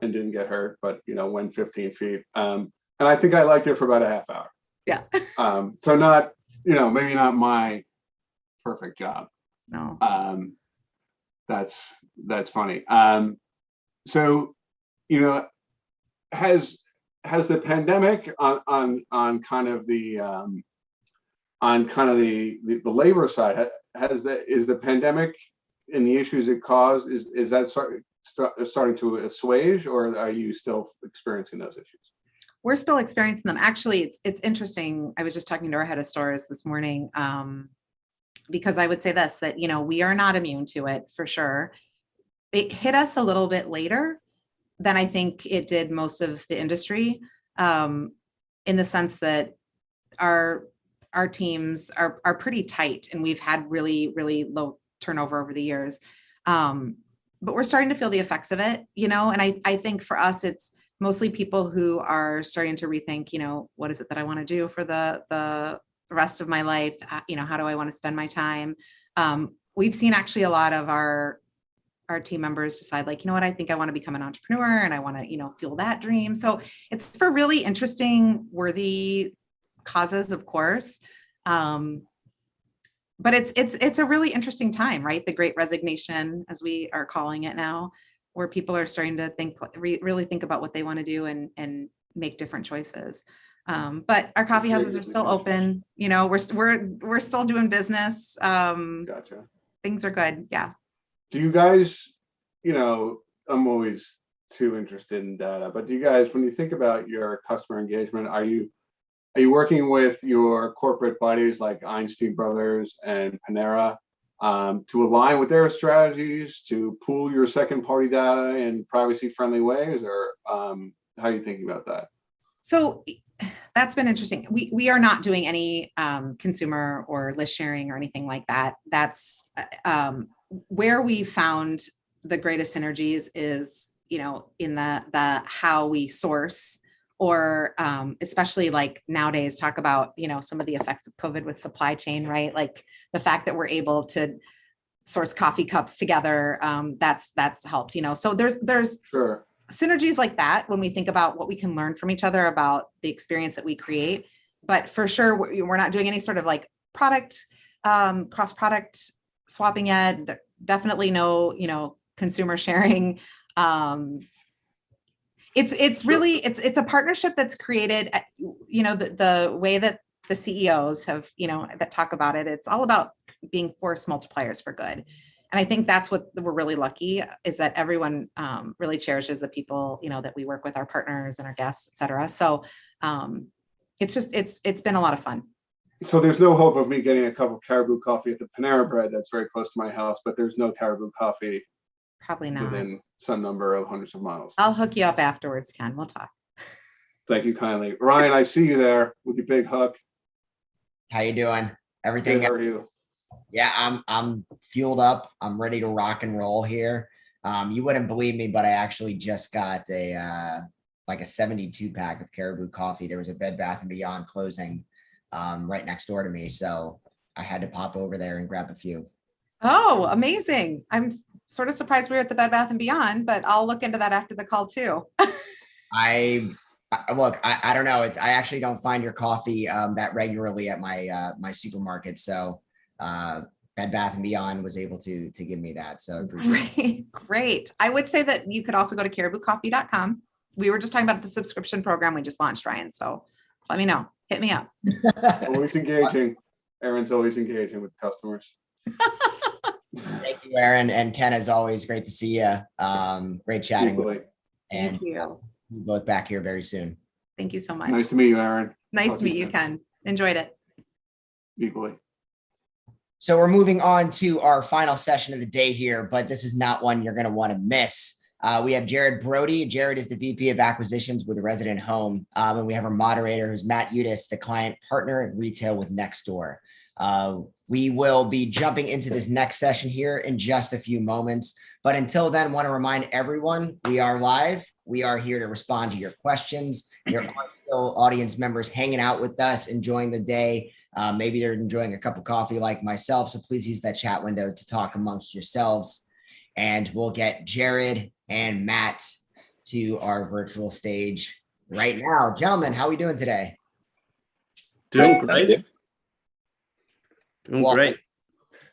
I: and didn't get hurt, but went 15 feet. And I think I liked it for about a half hour.
H: Yeah.
I: So not, maybe not my perfect job.
H: No.
I: That's funny. So, has the pandemic on kind of the labor side, is the pandemic and the issues it caused, is that starting to assuage, or are you still experiencing those issues?
H: We're still experiencing them. Actually, it's interesting. I was just talking to our head of stores this morning, because I would say this, that, we are not immune to it for sure. It hit us a little bit later than I think it did most of the industry, in the sense that our teams are pretty tight and we've had really, really low turnover over the years. But we're starting to feel the effects of it, and I think for us, it's mostly people who are starting to rethink, what is it that I want to do for the rest of my life? How do I want to spend my time? We've seen actually a lot of our team members decide, like, what, I think I want to become an entrepreneur and I want to, fuel that dream. So it's for really interesting, worthy causes, of course. But it's a really interesting time, right? The Great Resignation, as we are calling it now, where people are starting to really think about what they want to do and make different choices. But our coffee houses are still open. We're still doing business.
I: Gotcha.
H: Things are good. Yeah.
I: Do you guys, I'm always too interested in data, but do you guys, when you think about your customer engagement, are you working with your corporate buddies like Einstein Brothers and Panera to align with their strategies, to pool your second party data in privacy friendly ways, or how are you thinking about that?
H: So that's been interesting. We are not doing any consumer or list sharing or anything like that. That's where we found the greatest synergies is, you know, in the how we source, or especially like nowadays talk about, you know, some of the effects of COVID with supply chain, right? Like the fact that we're able to source coffee cups together, that's helped, you know. So there's
I: Sure.
H: synergies like that when we think about what we can learn from each other about the experience that we create. But for sure, we're not doing any sort of like product cross product swapping yet. Definitely no, you know, consumer sharing. It's really it's a partnership that's created, you know, the way that the CEOs have, you know, that talk about it. It's all about being force multipliers for good. And I think that's what we're really lucky is that everyone really cherishes the people, you know, that we work with, our partners and our guests, et cetera. So it's just, it's been a lot of fun.
I: So there's no hope of me getting a cup of Caribou coffee at the Panera Bread that's very close to my house, but there's no Caribou coffee
H: Probably not.
I: within some number of hundreds of miles.
H: I'll hook you up afterwards, Ken. We'll talk.
I: Thank you kindly. Ryan, I see you there with your big hook.
A: How you doing? Everything?
I: Good, how are you?
A: Yeah, I'm fueled up. I'm ready to rock and roll here. You wouldn't believe me, but I actually just got a like a 72 pack of Caribou coffee. There was a Bed Bath & Beyond closing right next door to me, so I had to pop over there and grab a few.
H: Oh, amazing. I'm sort of surprised we were at the Bed Bath & Beyond, but I'll look into that after the call too.
A: Look, I don't know. I actually don't find your coffee that regularly at my my supermarket. So Bed Bath & Beyond was able to give me that. So I appreciate it.
H: Great. I would say that you could also go to cariboucoffee.com. We were just talking about the subscription program we just launched, Ryan. So let me know. Hit me up.
I: Always engaging. Aaron's always engaging with customers.
A: Thank you, Aaron. And Ken, as always, great to see you. Great chatting.
I: Equally.
A: And
H: Thank you.
A: we'll both back here very soon.
H: Thank you so much.
I: Nice to meet you, Aaron.
H: Nice
I: Talk
H: to meet you, Ken. Enjoyed it.
I: Equally.
A: So we're moving on to our final session of the day here, but this is not one you're going to want to miss. We have Jared Brody. Jared is the VP of Acquisitions with Resident Home. And we have our moderator, who's Matt Udis, the client partner in retail with Nextdoor. We will be jumping into this next session here in just a few moments. But until then, want to remind everyone, we are live. We are here to respond to your questions. There are still audience members hanging out with us, enjoying the day. Maybe they're enjoying a cup of coffee like myself. So please use that chat window to talk amongst yourselves. And we'll get Jared and Matt to our virtual stage right now. Gentlemen, how are we doing today?
J: Doing great. Doing
A: Well,
J: great.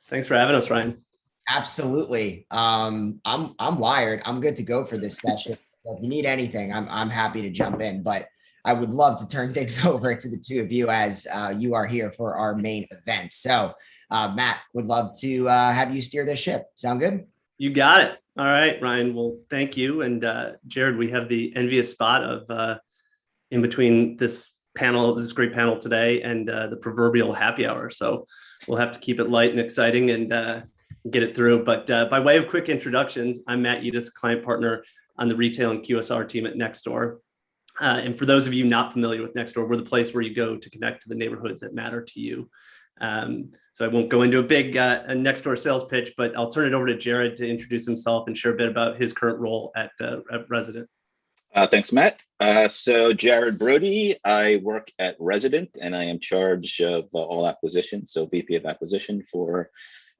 J: Thanks for having us, Ryan.
A: Absolutely. I'm wired. I'm good to go for this session. So if you need anything, I'm happy to jump in, but I would love to turn things over to the two of you as you are here for our main event. So Matt, would love to have you steer this ship. Sound good?
J: You got it. All right, Ryan. Well, thank you. And Jared, we have the envious spot of in between this panel, this great panel today, and the proverbial happy hour. So we'll have to keep it light and exciting and get it through. But by way of quick introductions, I'm Matt Udis, client partner on the retail and QSR team at Nextdoor. And for those of you not familiar with Nextdoor, we're the place where you go to connect to the neighborhoods that matter to you. So I won't go into a big Nextdoor sales pitch, but I'll turn it over to Jared to introduce himself and share a bit about his current role at Resident.
K: Thanks, Matt. So Jared Brody, I work at Resident and I am in charge of all acquisition. So VP of acquisition for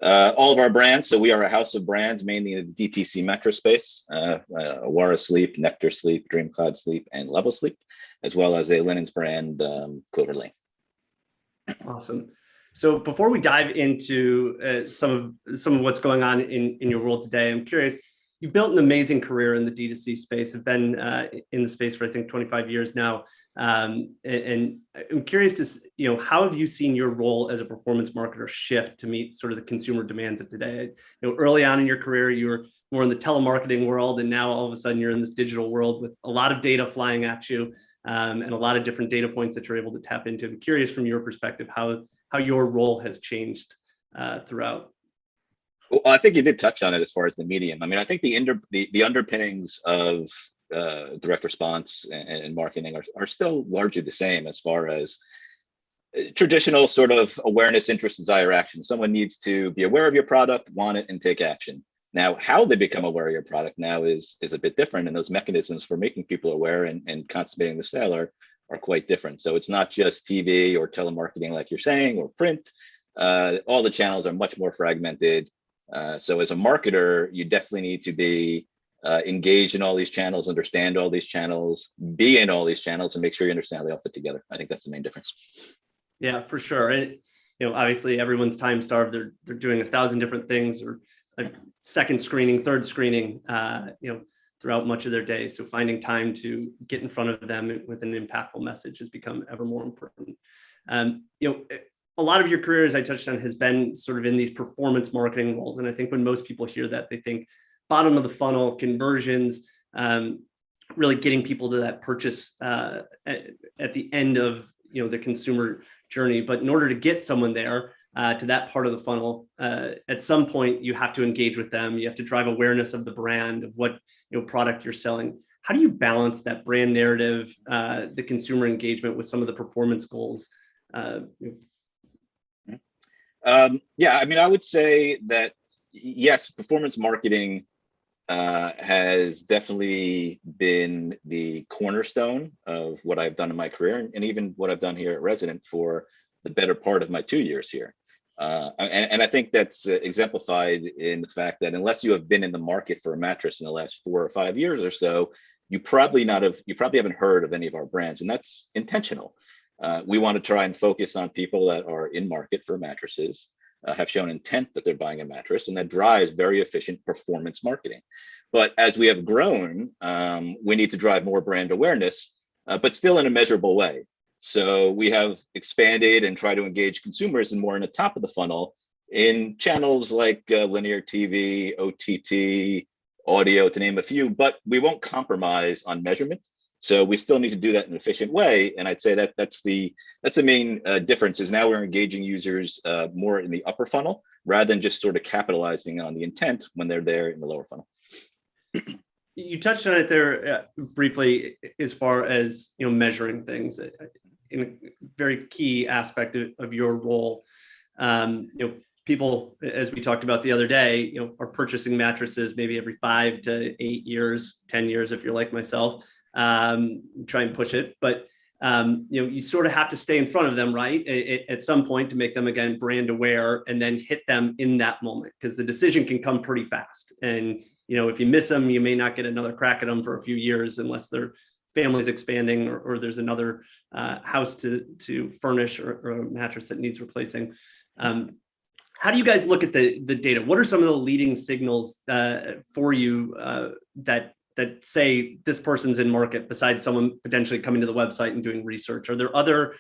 K: all of our brands. So we are a house of brands, mainly in the DTC metro space, Awara Sleep, Nectar Sleep, Dream Cloud Sleep, and Level Sleep, as well as a linens brand, Clover Lane.
J: Awesome. So before we dive into some of what's going on in your world today, I'm curious, you've built an amazing career in the D2C space. I've been in the space for, I think, 25 years now. And I'm curious to, how have you seen your role as a performance marketer shift to meet sort of the consumer demands of today? Early on in your career, you were more in the telemarketing world, and now all of a sudden you're in this digital world with a lot of data flying at you and a lot of different data points that you're able to tap into. I'm curious from your perspective, how your role has changed throughout.
K: Well, I think you did touch on it as far as the medium. I mean, I think the underpinnings of direct response and marketing are still largely the same as far as traditional sort of awareness, interest, desire, action. Someone needs to be aware of your product, want it, and take action. Now, how they become aware of your product now is a bit different, and those mechanisms for making people aware and consummating the sale are quite different. So it's not just TV or telemarketing, like you're saying, or print. All the channels are much more fragmented. So as a marketer, you definitely need to be engaged in all these channels, understand all these channels, be in all these channels, and make sure you understand how they all fit together. I think that's the main difference.
J: Yeah, for sure. And obviously everyone's time starved. They're doing 1,000 different things, or a second screening, third screening, throughout much of their day. So finding time to get in front of them with an impactful message has become ever more important. A lot of your career, as I touched on, has been sort of in these performance marketing roles. And I think when most people hear that, they think bottom of the funnel, conversions, really getting people to that purchase at the end of the consumer journey. But in order to get someone there to that part of the funnel, at some point you have to engage with them. You have to drive awareness of the brand, of what product you're selling. How do you balance that brand narrative, the consumer engagement with some of the performance goals?
K: Yeah, I mean, I would say that yes, performance marketing has definitely been the cornerstone of what I've done in my career, and even what I've done here at Resident for the better part of my 2 years here. And I think that's exemplified in the fact that unless you have been in the market for a mattress in the last 4 or 5 years or so, you probably haven't heard of any of our brands, and that's intentional. We want to try and focus on people that are in market for mattresses, have shown intent that they're buying a mattress, and that drives very efficient performance marketing. But as we have grown, we need to drive more brand awareness, but still in a measurable way. So we have expanded and try to engage consumers in more in the top of the funnel in channels like linear TV, OTT, audio, to name a few, but we won't compromise on measurement. So we still need to do that in an efficient way. And I'd say that that's the main difference, is now we're engaging users more in the upper funnel rather than just sort of capitalizing on the intent when they're there in the lower funnel.
J: You touched on it there briefly, as far as measuring things in a very key aspect of your role. People, as we talked about the other day, are purchasing mattresses maybe every 5 to 8 years, 10 years if you're like myself. Try and push it, but you sort of have to stay in front of them, right, at some point, to make them again brand aware, and then hit them in that moment, because the decision can come pretty fast. And if you miss them, you may not get another crack at them for a few years, unless their family's expanding or there's another house to furnish, or a mattress that needs replacing. How do you guys look at the data? What are some of the leading signals for you that say this person's in market, besides someone potentially coming to the website and doing research? Are there other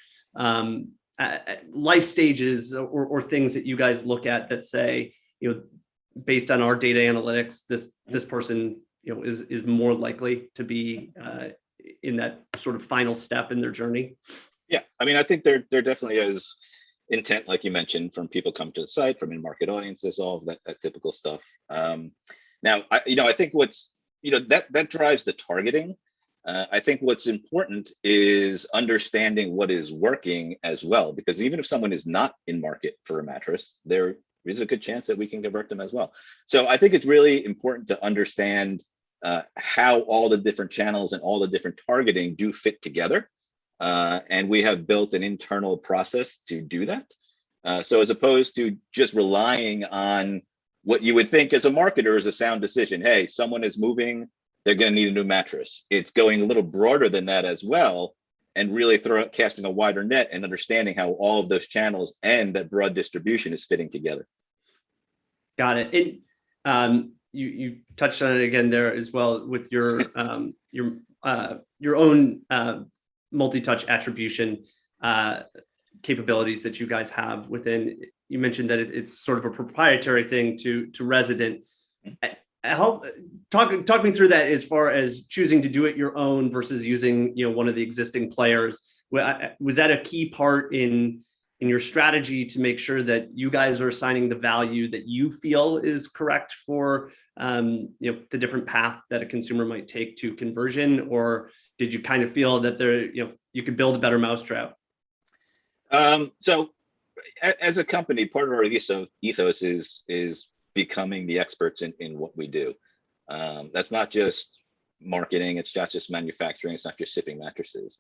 J: life stages or things that you guys look at that say, based on our data analytics, this person is more likely to be in that sort of final step in their journey?
K: Yeah, I mean, I think there definitely is intent, like you mentioned, from people come to the site, from in-market audiences, all of that typical stuff. Now, I think what's that drives the targeting. I think what's important is understanding what is working as well, because even if someone is not in market for a mattress, there is a good chance that we can convert them as well. So I think it's really important to understand how all the different channels and all the different targeting do fit together. And we have built an internal process to do that. So as opposed to just relying on what you would think as a marketer is a sound decision. Hey, someone is moving, they're going to need a new mattress. It's going a little broader than that as well, and really casting a wider net and understanding how all of those channels and that broad distribution is fitting together.
J: Got it. And you touched on it again there as well with your own multi-touch attribution capabilities that you guys have within. You mentioned that it's sort of a proprietary thing to Resident. Talk me through that, as far as choosing to do it your own versus using one of the existing players. Was that a key part in in your strategy to make sure that you guys are assigning the value that you feel is correct for the different path that a consumer might take to conversion? Or did you kind of feel that you could build a better mousetrap?
K: So as a company, part of our ethos is becoming the experts in what we do. That's not just marketing, it's not just manufacturing, it's not just shipping mattresses.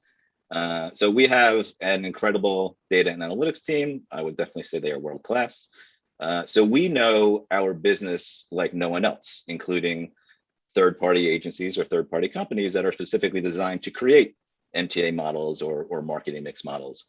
K: So we have an incredible data and analytics team. I would definitely say they are world class. So we know our business like no one else, including third-party agencies or third-party companies that are specifically designed to create MTA models or marketing mix models.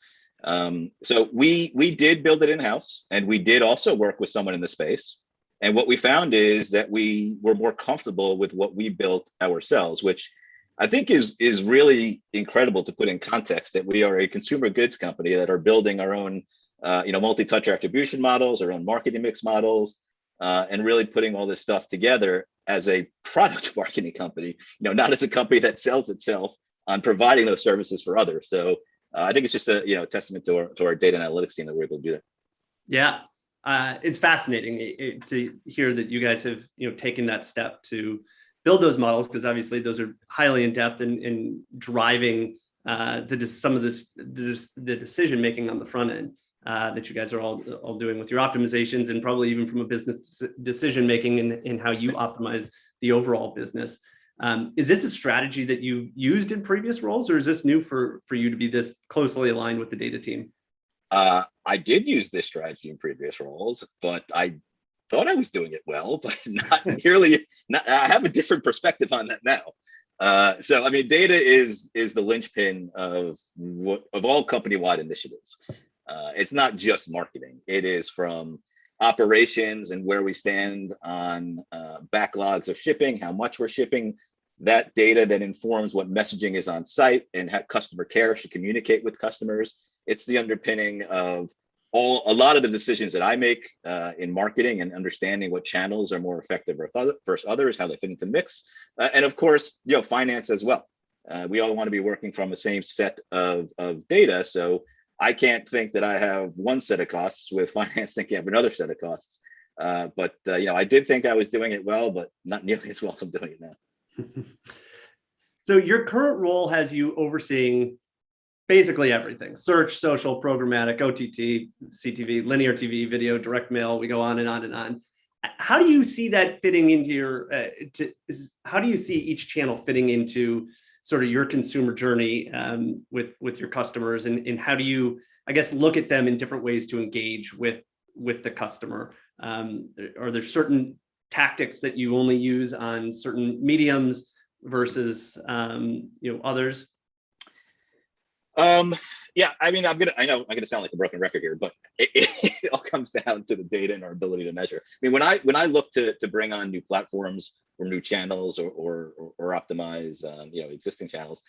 K: So we did build it in-house, and we did also work with someone in the space. And what we found is that we were more comfortable with what we built ourselves, which I think is really incredible to put in context, that we are a consumer goods company that are building our own multi-touch attribution models, our own marketing mix models, and really putting all this stuff together as a product marketing company, not as a company that sells itself on providing those services for others. So I think it's just a testament to our data and analytics team that we're able to do that.
J: Yeah, it's fascinating to hear that you guys have taken that step to build those models, because obviously those are highly in depth and driving some of the decision making on the front end that you guys are all doing with your optimizations, and probably even from a business decision making in how you optimize the overall business. Is this a strategy that you've used in previous roles, or is this new for you to be this closely aligned with the data team?
K: I did use this strategy in previous roles, but I thought I was doing it well, but not nearly. I have a different perspective on that now. So I mean, data is the linchpin of all company-wide initiatives. It's not just marketing. It is from operations and where we stand on backlogs of shipping, how much we're shipping, that data that informs what messaging is on site and how customer care should communicate with customers. It's the underpinning of a lot of the decisions that I make in marketing, and understanding what channels are more effective versus others, how they fit into the mix, and of course, finance as well. We all want to be working from the same set of data, so I can't think that I have one set of costs with finance thinking I have another set of costs. But I did think I was doing it well, but not nearly as well as I'm doing it now.
J: So your current role has you overseeing basically everything: search, social, programmatic, OTT, CTV, linear TV, video, direct mail. We go on and on and on. How do you see that fitting into how do you see each channel fitting into sort of your consumer journey with your customers, and how do you, I guess, look at them in different ways to engage with the customer? Are there certain tactics that you only use on certain mediums versus others?
K: Yeah, I mean, I know I'm gonna sound like a broken record here, but it all comes down to the data and our ability to measure. I mean, when I look to bring on new platforms or new channels or optimize existing channels,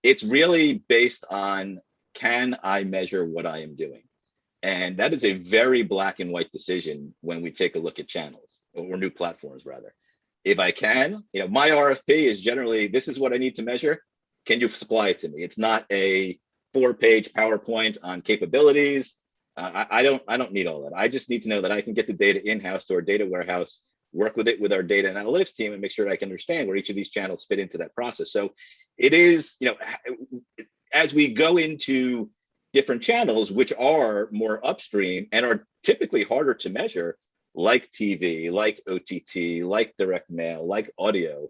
K: it's really based on, can I measure what I am doing? And that is a very black and white decision when we take a look at channels or new platforms rather. If I can, my RFP is generally, this is what I need to measure. Can you supply it to me? It's not a 4-page PowerPoint on capabilities. I don't need all that. I just need to know that I can get the data in-house to our data warehouse, work with it with our data and analytics team, and make sure that I can understand where each of these channels fit into that process. So it is, as we go into different channels, which are more upstream and are typically harder to measure, like TV, like OTT, like direct mail, like audio,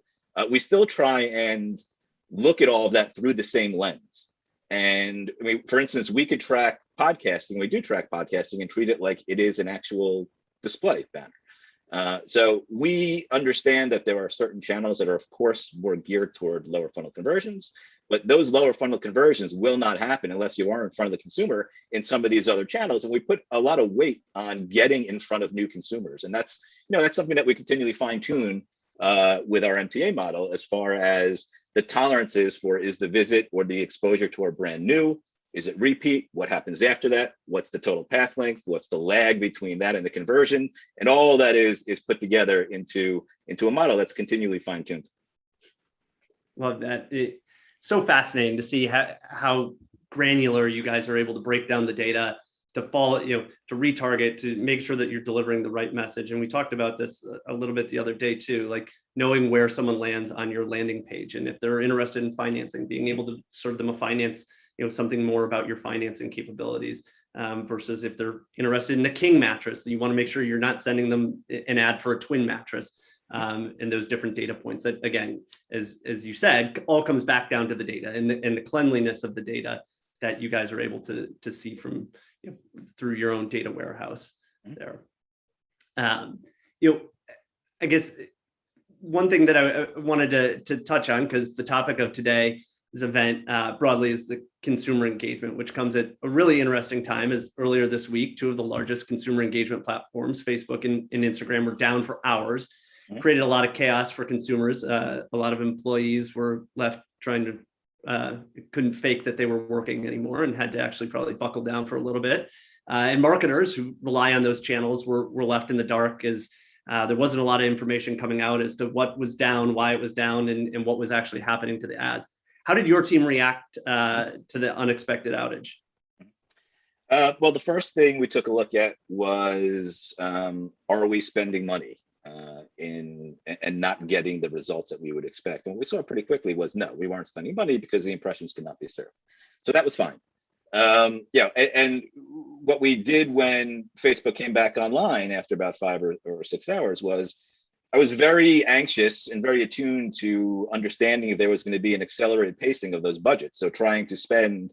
K: we still try and look at all of that through the same lens. And I mean, for instance, we could track podcasting. We do track podcasting and treat it like it is an actual display banner. So we understand that there are certain channels that are, of course, more geared toward lower funnel conversions, but those lower funnel conversions will not happen unless you are in front of the consumer in some of these other channels. And we put a lot of weight on getting in front of new consumers. And that's something that we continually fine tune with our MTA model, as far as the tolerances for, is the visit or the exposure to our brand new? Is it repeat? What happens after that? What's the total path length? What's the lag between that and the conversion? And all that is put together into a model that's continually fine-tuned.
J: Love that. It's so fascinating to see how granular you guys are able to break down the data follow, to retarget, to make sure that you're delivering the right message. And we talked about this a little bit the other day too, like knowing where someone lands on your landing page. And if they're interested in financing, being able to serve them a finance, something more about your financing capabilities, versus if they're interested in a king mattress, you want to make sure you're not sending them an ad for a twin mattress. And those different data points that, again, as you said, all comes back down to the data and the cleanliness of the data that you guys are able to see from through your own data warehouse there. I guess one thing that I wanted to touch on, because the topic of today's event broadly is the consumer engagement, which comes at a really interesting time, as earlier this week, two of the largest consumer engagement platforms, Facebook and Instagram, were down for hours. Created a lot of chaos for consumers. A lot of employees were left trying to, couldn't fake that they were working anymore and had to actually probably buckle down for a little bit. And marketers who rely on those channels were left in the dark, as there wasn't a lot of information coming out as to what was down, why it was down, and what was actually happening to the ads. How did your team react to the unexpected outage?
K: Well, the first thing we took a look at was, are we spending money and not getting the results that we would expect? And what we saw pretty quickly was, no, we weren't spending money because the impressions could not be served. So that was fine. And what we did when Facebook came back online after about 5 or 6 hours was, I was very anxious and very attuned to understanding if there was going to be an accelerated pacing of those budgets. So trying to spend,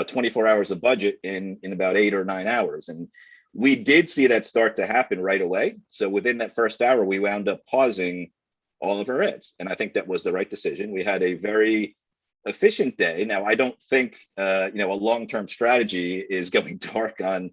K: 24 hours of budget in about 8 or 9 hours. And we did see that start to happen right away. So within that first hour, we wound up pausing all of our ads. And I think that was the right decision. We had a very efficient day. Now, I don't think, a long-term strategy is going dark on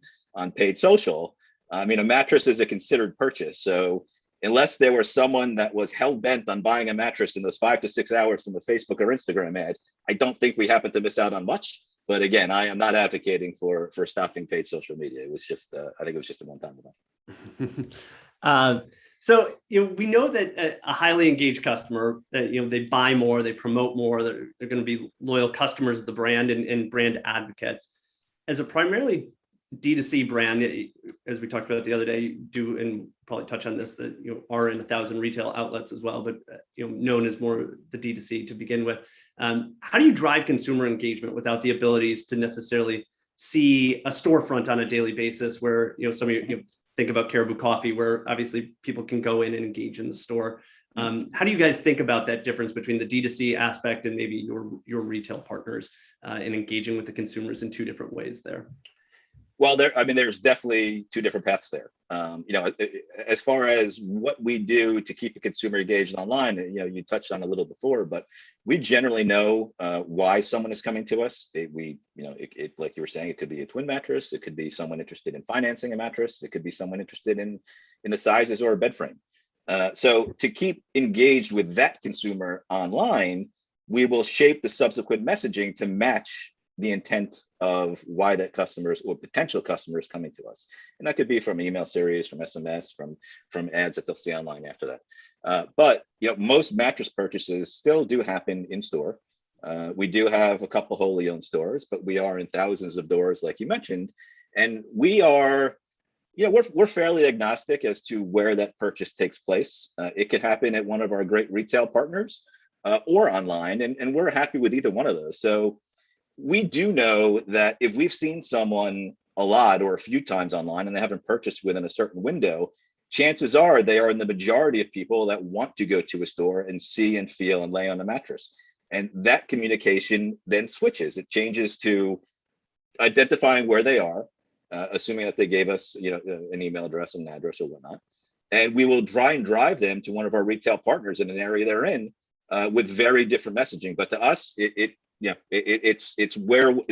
K: paid social. I mean, a mattress is a considered purchase. So unless there was someone that was hell-bent on buying a mattress in those 5 to 6 hours from a Facebook or Instagram ad, I don't think we happen to miss out on much. But again, I am not advocating for stopping paid social media. It was just, I think it was just a one-time event.
J: So, we know that a highly engaged customer, they buy more, they promote more, they're going to be loyal customers of the brand and brand advocates. As a primarily D2C brand, as we talked about the other day, do, and probably touch on this, that are in 1,000 retail outlets as well, but known as more the D2C to begin with. How do you drive consumer engagement without the abilities to necessarily see a storefront on a daily basis, where some of you think about Caribou Coffee, where obviously people can go in and engage in the store? How do you guys think about that difference between the D2C aspect and maybe your retail partners in engaging with the consumers in two different ways there?
K: Well, there's definitely two different paths there. As far as what we do to keep the consumer engaged online, you touched on a little before, but we generally know why someone is coming to us. Like you were saying, it could be a twin mattress. It could be someone interested in financing a mattress. It could be someone interested in the sizes or a bed frame. So to keep engaged with that consumer online, we will shape the subsequent messaging to match the intent of why that customers or potential customers coming to us. And that could be from email series, from SMS, from ads that they'll see online after that. But most mattress purchases still do happen in store. We do have a couple wholly owned stores, but we are in thousands of doors, like you mentioned. And we are, we're fairly agnostic as to where that purchase takes place. It could happen at one of our great retail partners or online, and we're happy with either one of those. So we do know that if we've seen someone a lot or a few times online and they haven't purchased within a certain window, chances are they are in the majority of people that want to go to a store and see and feel and lay on a mattress. And that communication then switches. It changes to identifying where they are, assuming that they gave us an email address and an address or whatnot. And we will try and drive them to one of our retail partners in an area they're in with very different messaging. But to us, it's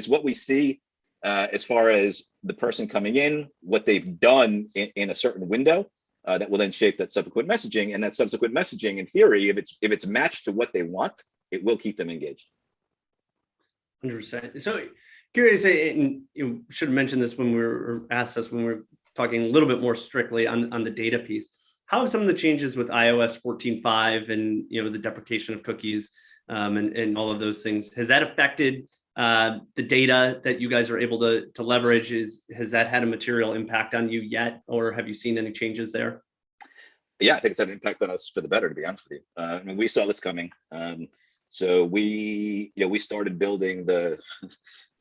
K: what we see as far as the person coming in, what they've done in a certain window that will then shape that subsequent messaging. And that subsequent messaging, in theory, if it's matched to what they want, it will keep them engaged.
J: 100%. So curious, and you should have mentioned this when we were asked this when we were talking a little bit more strictly on the data piece. How have some of the changes with iOS 14.5 and the deprecation of cookies and all of those things, has that affected the data that you guys are able to leverage, has that had a material impact on you yet, or have you seen any changes there?
K: Yeah, I think it's had an impact on us for the better, to be honest with you. I mean, we saw this coming. So we started building the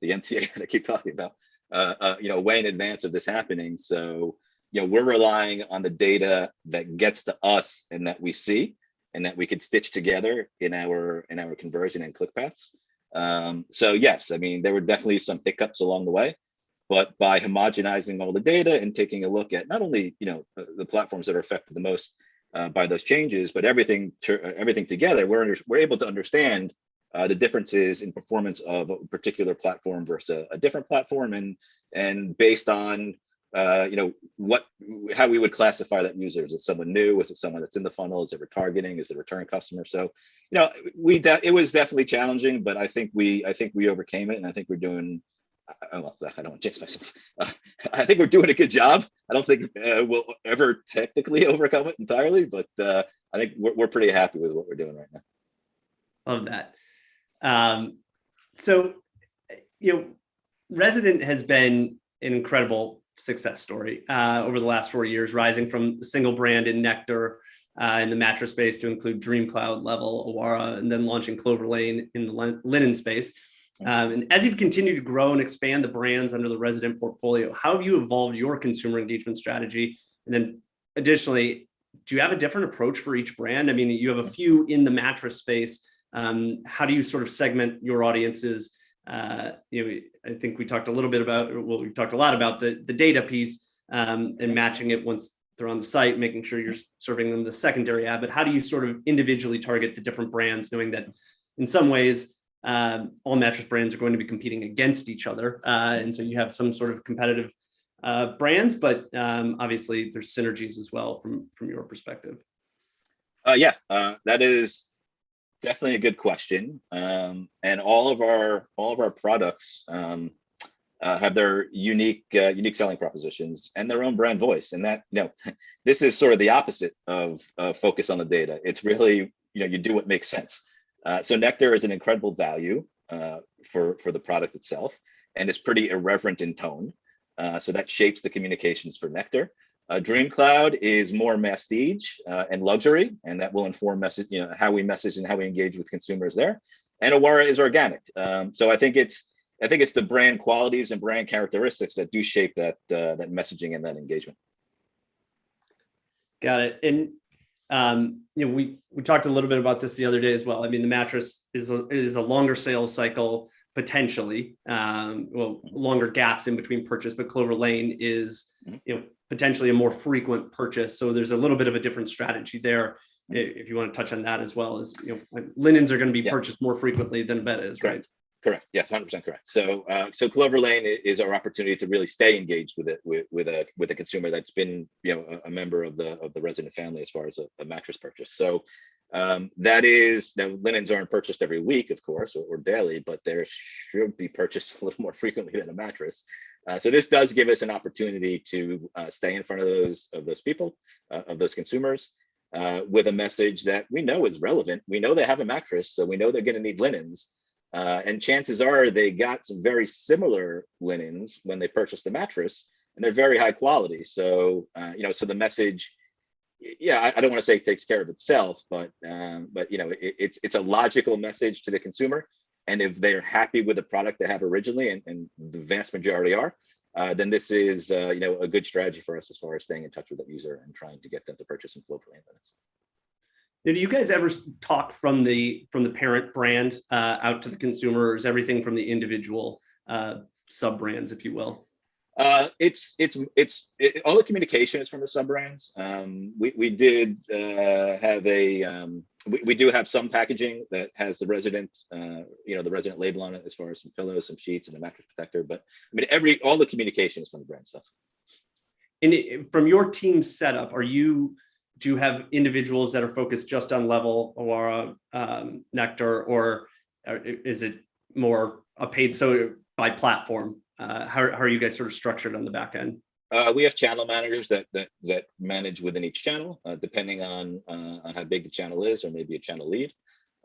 K: MTA that I keep talking about, way in advance of this happening. So, we're relying on the data that gets to us and that we see and that we could stitch together in our conversion and click paths. So yes, I mean, there were definitely some hiccups along the way, but by homogenizing all the data and taking a look at not only, the platforms that are affected the most by those changes, but everything together, we're able to understand the differences in performance of a particular platform versus a different platform, and based on how we would classify that user. Is it someone new? Is it someone that's in the funnel? Is it retargeting? Is it a return customer? So, it was definitely challenging, but I think we overcame it, and I think we're doing. I don't want to jinx myself. I think we're doing a good job. I don't think we'll ever technically overcome it entirely, but I think we're pretty happy with what we're doing right now.
J: Love that. So, Resident has been an incredible success story over the last 4 years, rising from a single brand in Nectar in the mattress space to include DreamCloud level, Awara, and then launching Clover Lane in the linen space. And as you've continued to grow and expand the brands under the Resident portfolio, how have you evolved your consumer engagement strategy? And then additionally, do you have a different approach for each brand? I mean, you have a few in the mattress space. How do you sort of segment your audiences? I think we talked a little bit about, we've talked a lot about the data piece and matching it once they're on the site, making sure you're serving them the secondary ad. But how do you sort of individually target the different brands, knowing that in some ways, all mattress brands are going to be competing against each other. And so you have some sort of competitive brands, but obviously there's synergies as well from your perspective.
K: That is definitely a good question. And all of our products have their unique selling propositions and their own brand voice. And that, this is sort of the opposite of focus on the data. It's really, you do what makes sense. So Nectar is an incredible value for the product itself, and it's pretty irreverent in tone. So that shapes the communications for Nectar. DreamCloud is more masstige and luxury, and that will inform how we message and how we engage with consumers there. And Awara is organic. So I think it's the brand qualities and brand characteristics that do shape that messaging and that engagement.
J: Got it. And we talked a little bit about this the other day as well. I mean, the mattress is a longer sales cycle potentially, longer gaps in between purchase, but Clover Lane is, potentially a more frequent purchase. So there's a little bit of a different strategy there. If you want to touch on that as well, as linens are going to be purchased more frequently than a bed is, right?
K: Correct. Yes, 100% correct. So Clover Lane is our opportunity to really stay engaged with a consumer that's been a member of the Resident family as far as a mattress purchase. So that is, now linens aren't purchased every week, of course, or daily, but they should be purchased a little more frequently than a mattress. So this does give us an opportunity to stay in front of those people, of those consumers, with a message that we know is relevant. We know they have a mattress, so we know they're going to need linens. And chances are they got some very similar linens when they purchased the mattress, and they're very high quality. So, so the message, I don't want to say it takes care of itself, but it's a logical message to the consumer. And if they're happy with the product they have originally, and the vast majority are, then this is a good strategy for us as far as staying in touch with that user and trying to get them to purchase some Clover Lane linens.
J: Now, do you guys ever talk from the parent brand out to the consumer, or is everything from the individual sub brands, if you will?
K: It's all the communication is from the sub brands. We did have we do have some packaging that has the Resident, the Resident label on it, as far as some pillows, some sheets, and a mattress protector. But I mean, all the communication is from the brand stuff.
J: And from your team setup, do you have individuals that are focused just on Level, Awara, Nectar, or is it more a paid by platform? How are you guys sort of structured on the back end?
K: We have channel managers that manage within each channel, depending on how big the channel is, or maybe a channel lead.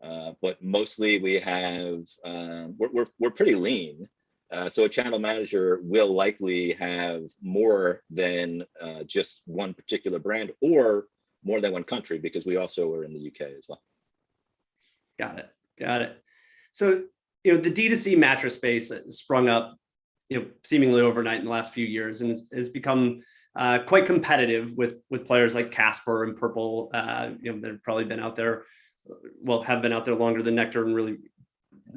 K: But mostly we have, we're pretty lean. So a channel manager will likely have more than just one particular brand or more than one country, because we also are in the UK as well.
J: Got it. Got it. So, the D2C mattress space sprung up, seemingly overnight in the last few years, and has become quite competitive with players like Casper and Purple, that have probably been out there, have been out there longer than Nectar, and really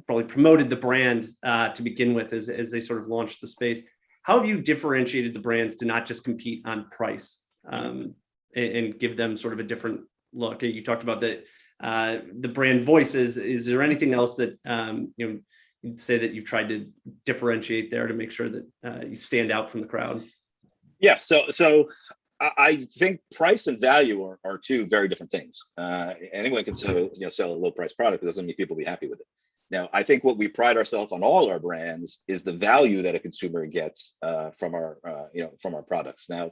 J: probably promoted the brand to begin with as they sort of launched the space. How have you differentiated the brands to not just compete on price and give them sort of a different look? You talked about the brand voices. Is there anything else that you'd say that you've tried to differentiate there to make sure that you stand out from the crowd?
K: Yeah, so I think price and value are two very different things. Anyone can sell a low price product, but doesn't mean people will be happy with it. Now, I think what we pride ourselves on all our brands is the value that a consumer gets from our products. Now,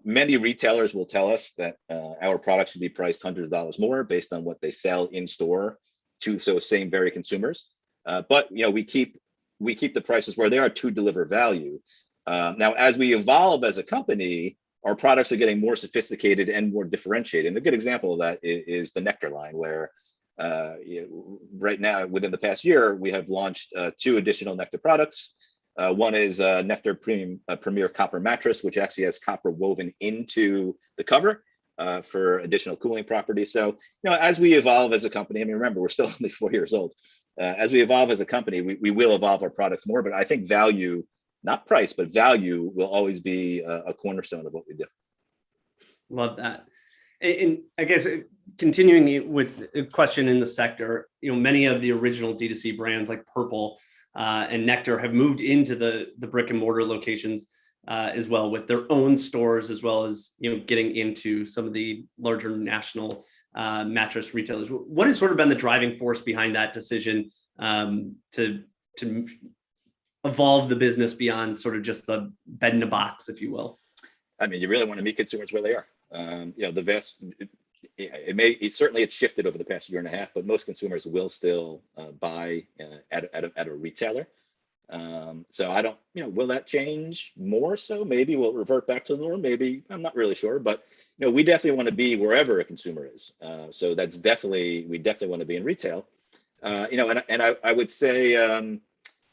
K: many retailers will tell us that our products should be priced hundreds of dollars more based on what they sell in store to those same very consumers. But we keep the prices where they are to deliver value. Now, as we evolve as a company, our products are getting more sophisticated and more differentiated. And a good example of that is the Nectar line, where right now, within the past year, we have launched 2 additional Nectar products. One is Nectar Premier Copper Mattress, which actually has copper woven into the cover for additional cooling properties. So, as we evolve as a company, remember, we're still only 4 years old. As we evolve as a company, we will evolve our products more, but I think value, not price, but value will always be a cornerstone of what we do.
J: Love that. And I guess continuing with a question in the sector, many of the original D2C brands like Purple and Nectar have moved into the brick and mortar locations as well, with their own stores, as well as getting into some of the larger national mattress retailers. What has sort of been the driving force behind that decision to evolve the business beyond sort of just the bed in a box, if you will?
K: You really want to meet consumers where they are. It's shifted over the past year and a half, but most consumers will still buy at a retailer. So I don't, will that change more? So maybe we'll revert back to the norm. Maybe, I'm not really sure, but we definitely want to be wherever a consumer is. So we definitely want to be in retail. And I would say,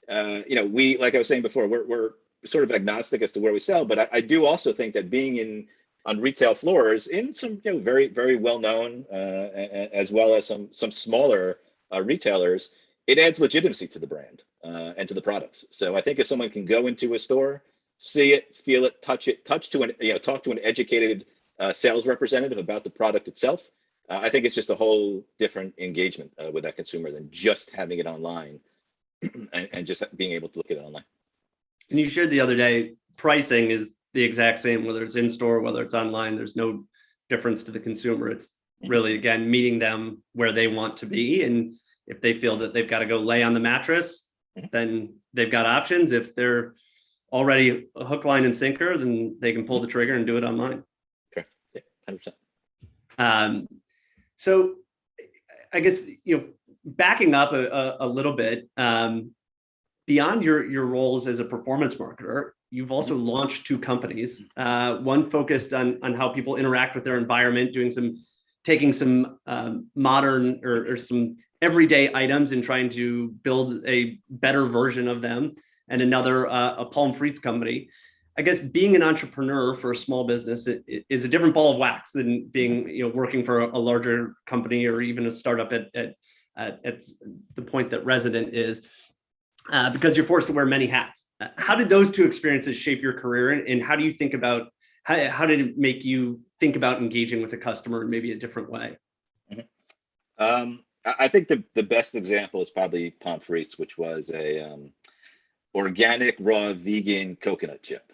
K: we, like I was saying before, we're sort of agnostic as to where we sell, but I do also think that being on retail floors in some very, very well known as well as some smaller retailers, it adds legitimacy to the brand and to the products. So I think if someone can go into a store, see it, feel it, talk to an educated sales representative about the product itself, I think it's just a whole different engagement with that consumer than just having it online and just being able to look at it online.
J: And you shared the other day, pricing is the exact same, whether it's in store, whether it's online. There's no difference to the consumer. It's really, again, meeting them where they want to be. And if they feel that they've got to go lay on the mattress, then they've got options. If they're already a hook, line, and sinker, then they can pull the trigger and do it online.
K: Okay, yeah, 100%.
J: So I guess, backing up a little bit, beyond your roles as a performance marketer, you've also launched 2 companies, one focused on how people interact with their environment, taking some modern or some everyday items and trying to build a better version of them, and another, a Palm Frites company. I guess being an entrepreneur for a small business is a different ball of wax than being, working for a larger company or even a startup at the point that Resident is. Because you're forced to wear many hats. How did those 2 experiences shape your career, and how do you think about how did it make you think about engaging with a customer in maybe a different way?
K: I think the best example is probably Palm Frites, which was a organic raw vegan coconut chip.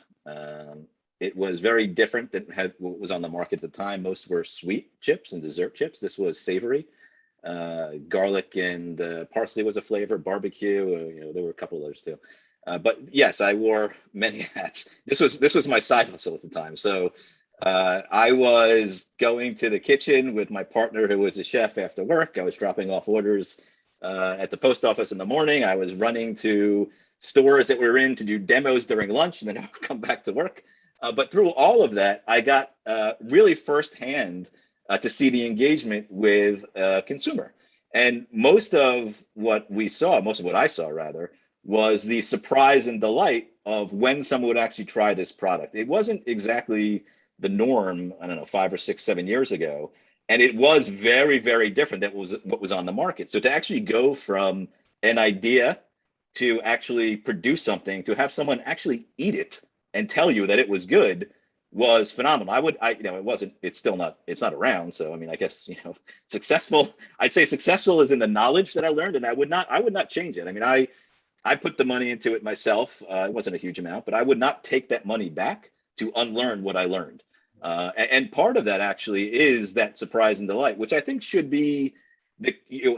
K: It was very different than what was on the market at the time. Most were sweet chips and dessert chips. This was savory. Garlic and parsley was a flavor, barbecue, there were a couple of others too. But yes, I wore many hats. This was my side hustle at the time. So I was going to the kitchen with my partner, who was a chef, after work. I was dropping off orders at the post office in the morning. I was running to stores that we were in to do demos during lunch, and then I would come back to work. But through all of that, I got really firsthand to see the engagement with consumer. And most of what I saw rather, was the surprise and delight of when someone would actually try this product. It wasn't exactly the norm, I don't know, 5 or 6, 7 years ago. And it was very, very different. That was what was on the market. So to actually go from an idea to actually produce something, to have someone actually eat it and tell you that it was good, was phenomenal. It's not around. So, I mean, I guess, successful, I'd say successful is in the knowledge that I learned, and I would not change it. I mean, I put the money into it myself. It wasn't a huge amount, but I would not take that money back to unlearn what I learned. And part of that actually is that surprise and delight, which I think should be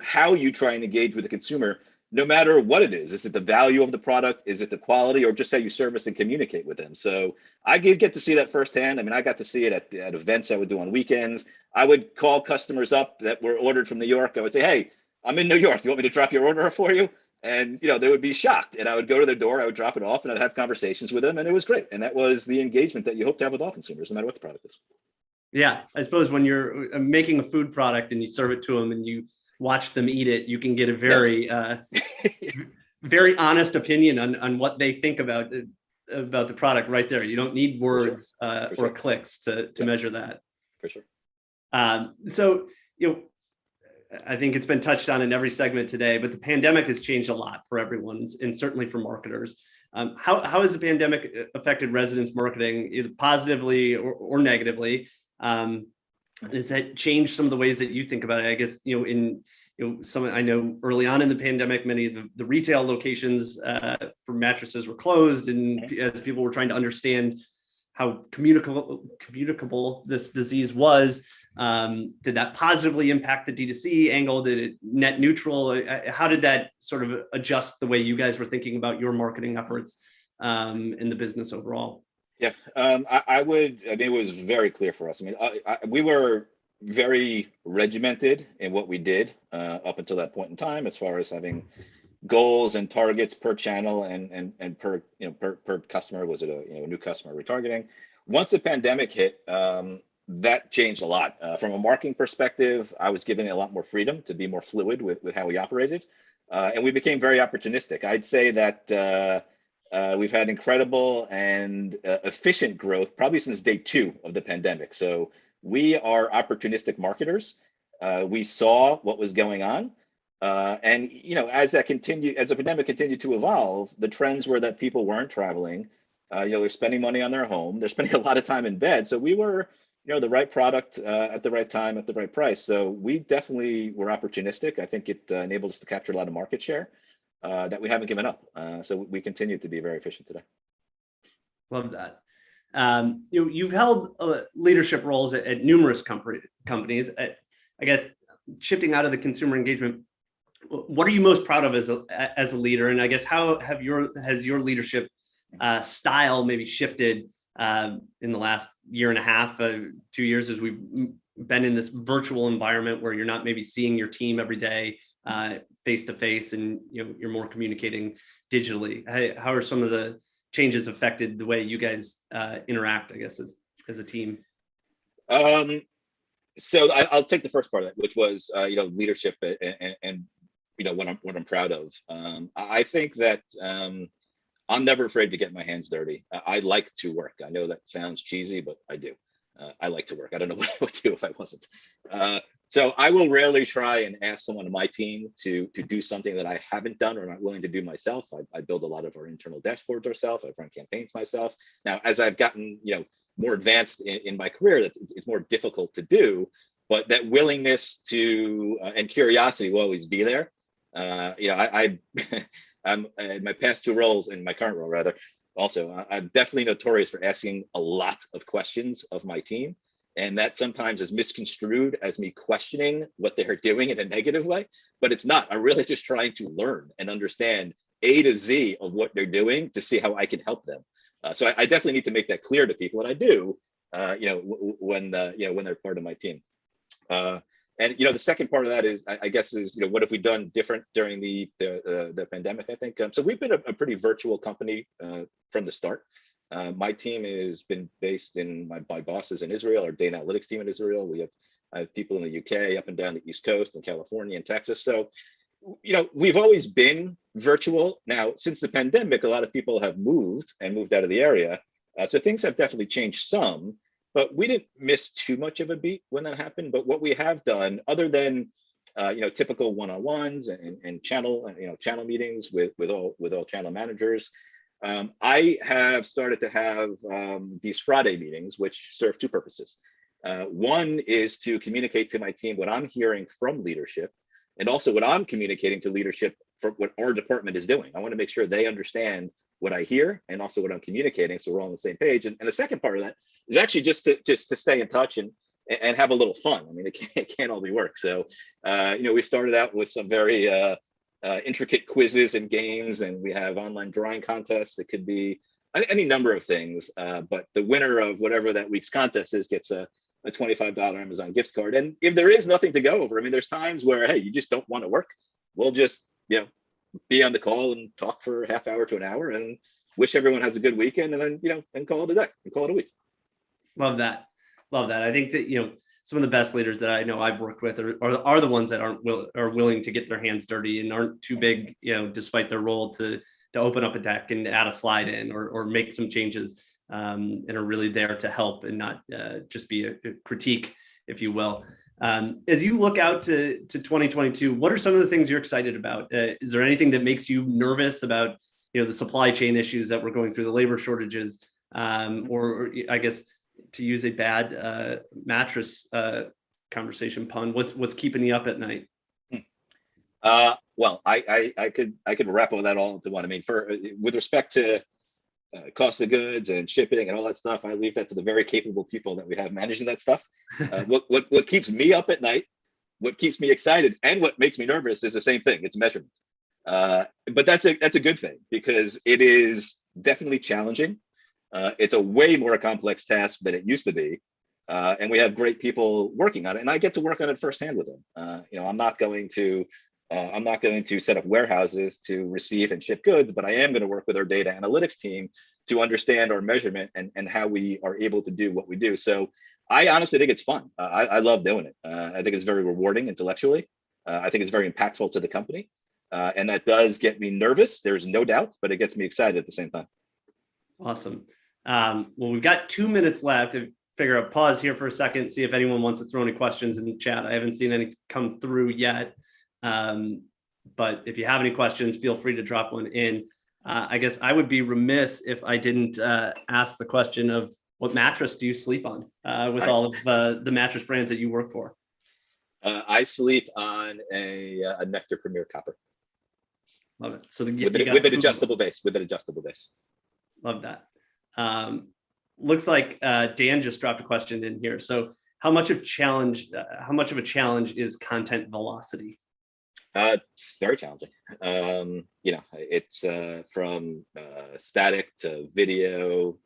K: how you try and engage with the consumer, no matter what it is. Is it the value of the product? Is it the quality, or just how you service and communicate with them? So I get to see that firsthand. I mean, I got to see it at events I would do on weekends. I would call customers up that were ordered from New York. I would say, hey, I'm in New York. You want me to drop your order for you? And, they would be shocked. And I would go to their door, I would drop it off, and I'd have conversations with them. And it was great. And that was the engagement that you hope to have with all consumers, no matter what the product is.
J: Yeah, I suppose when you're making a food product and you serve it to them and you watch them eat it, you can get a very, very honest opinion on what they think about the product right there. You don't need words or clicks to measure that.
K: For sure.
J: So, I think it's been touched on in every segment today, but the pandemic has changed a lot for everyone, and certainly for marketers. How has the pandemic affected residents marketing, either positively or negatively? Has that changed some of the ways that you think about it? I guess, I know early on in the pandemic, many of the retail locations for mattresses were closed, and as people were trying to understand how communicable this disease was, did that positively impact the D2C angle? Did it net neutral? How did that sort of adjust the way you guys were thinking about your marketing efforts in the business overall?
K: Yeah, I mean, it was very clear for us. I mean, we were very regimented in what we did up until that point in time, as far as having goals and targets per channel and per customer. Was it a new customer retargeting? Once the pandemic hit, that changed a lot. From a marketing perspective, I was given a lot more freedom to be more fluid with how we operated, and we became very opportunistic. I'd say that we've had incredible and efficient growth probably since day 2 of the pandemic. So we are opportunistic marketers. We saw what was going on. And as the pandemic continued to evolve, the trends were that people weren't traveling. They're spending money on their home. They're spending a lot of time in bed. So we were, the right product at the right time at the right price. So we definitely were opportunistic. I think it enabled us to capture a lot of market share that we haven't given up. So we continue to be very efficient today.
J: Love that. You've held leadership roles at numerous companies. I guess shifting out of the consumer engagement, what are you most proud of as a leader? And I guess how has your leadership style maybe shifted in the last year and a half, 2 years, as we've been in this virtual environment where you're not maybe seeing your team every day face to face, and you're more communicating digitally? How are some of the changes affected the way you guys interact, I guess, as a team?
K: So I'll take the first part of that, which was leadership and what I'm proud of. I think that I'm never afraid to get my hands dirty. I like to work. I know that sounds cheesy, but I do. I like to work. I don't know what I would do if I wasn't. So I will rarely try and ask someone on my team to do something that I haven't done or not willing to do myself. I build a lot of our internal dashboards ourselves. I run campaigns myself. Now, as I've gotten more advanced in my career, it's more difficult to do. But that willingness to and curiosity will always be there. I'm in my past 2 roles, in my current role rather, also, I'm definitely notorious for asking a lot of questions of my team. And that sometimes is misconstrued as me questioning what they're doing in a negative way, but it's not. I'm really just trying to learn and understand A to Z of what they're doing to see how I can help them. So I definitely need to make that clear to people, and I do. when they're part of my team. And the second part of that is, I guess, is what have we done different during the pandemic? I think so. We've been a pretty virtual company from the start. My team has been based in my boss is in Israel, our data analytics team in Israel. I have people in the UK, up and down the East Coast, in California and Texas. So, we've always been virtual. Now, since the pandemic, a lot of people have moved out of the area. So things have definitely changed some, but we didn't miss too much of a beat when that happened. But what we have done, other than typical one-on-ones and channel meetings with all channel managers, I have started to have these Friday meetings, which serve two purposes. One is to communicate to my team what I'm hearing from leadership, and also what I'm communicating to leadership for what our department is doing. I want to make sure they understand what I hear and also what I'm communicating, so we're all on the same page. And the second part of that is actually just to stay in touch and have a little fun. I mean, it can't all be work. So we started out with some very intricate quizzes and games, and we have online drawing contests. It could be any number of things, but the winner of whatever that week's contest is gets a $25 Amazon gift card. And if there is nothing to go over, I mean, there's times where, hey, you just don't want to work. We'll just, be on the call and talk for a half hour to an hour and wish everyone has a good weekend, and then, and call it a day and call it a week.
J: Love that. I think that, some of the best leaders that I know I've worked with are the ones that are willing to get their hands dirty and aren't too big, despite their role to open up a deck and add a slide in or make some changes, and are really there to help and not just be a critique, if you will. As you look out to 2022, what are some of the things you're excited about? Is there anything that makes you nervous about, the supply chain issues that we're going through, the labor shortages, or I guess to use a bad mattress conversation pun, what's keeping you up at night?
K: Well, I could wrap all that all into one. I mean, with respect to cost of goods and shipping and all that stuff, I leave that to the very capable people that we have managing that stuff. What keeps me up at night, what keeps me excited, and what makes me nervous is the same thing. It's measurement. But that's a good thing, because it is definitely challenging. It's a way more complex task than it used to be. And we have great people working on it, and I get to work on it firsthand with them. I'm not going to set up warehouses to receive and ship goods, but I am going to work with our data analytics team to understand our measurement and how we are able to do what we do. So I honestly think it's fun. I love doing it. I think it's very rewarding intellectually. I think it's very impactful to the company. And that does get me nervous, there's no doubt, but it gets me excited at the same time.
J: Awesome. Well, we've got 2 minutes left. I figure I'll pause here for a second, see if anyone wants to throw any questions in the chat. I haven't seen any come through yet. But if you have any questions, feel free to drop one in. I guess I would be remiss if I didn't ask the question of what mattress do you sleep on with all of the mattress brands that you work for?
K: I sleep on a Nectar Premier Copper.
J: Love it. So
K: with an adjustable base.
J: Love that. Looks like Dan just dropped a question in here. So how much of a challenge is content velocity?
K: It's very challenging. It's from static to video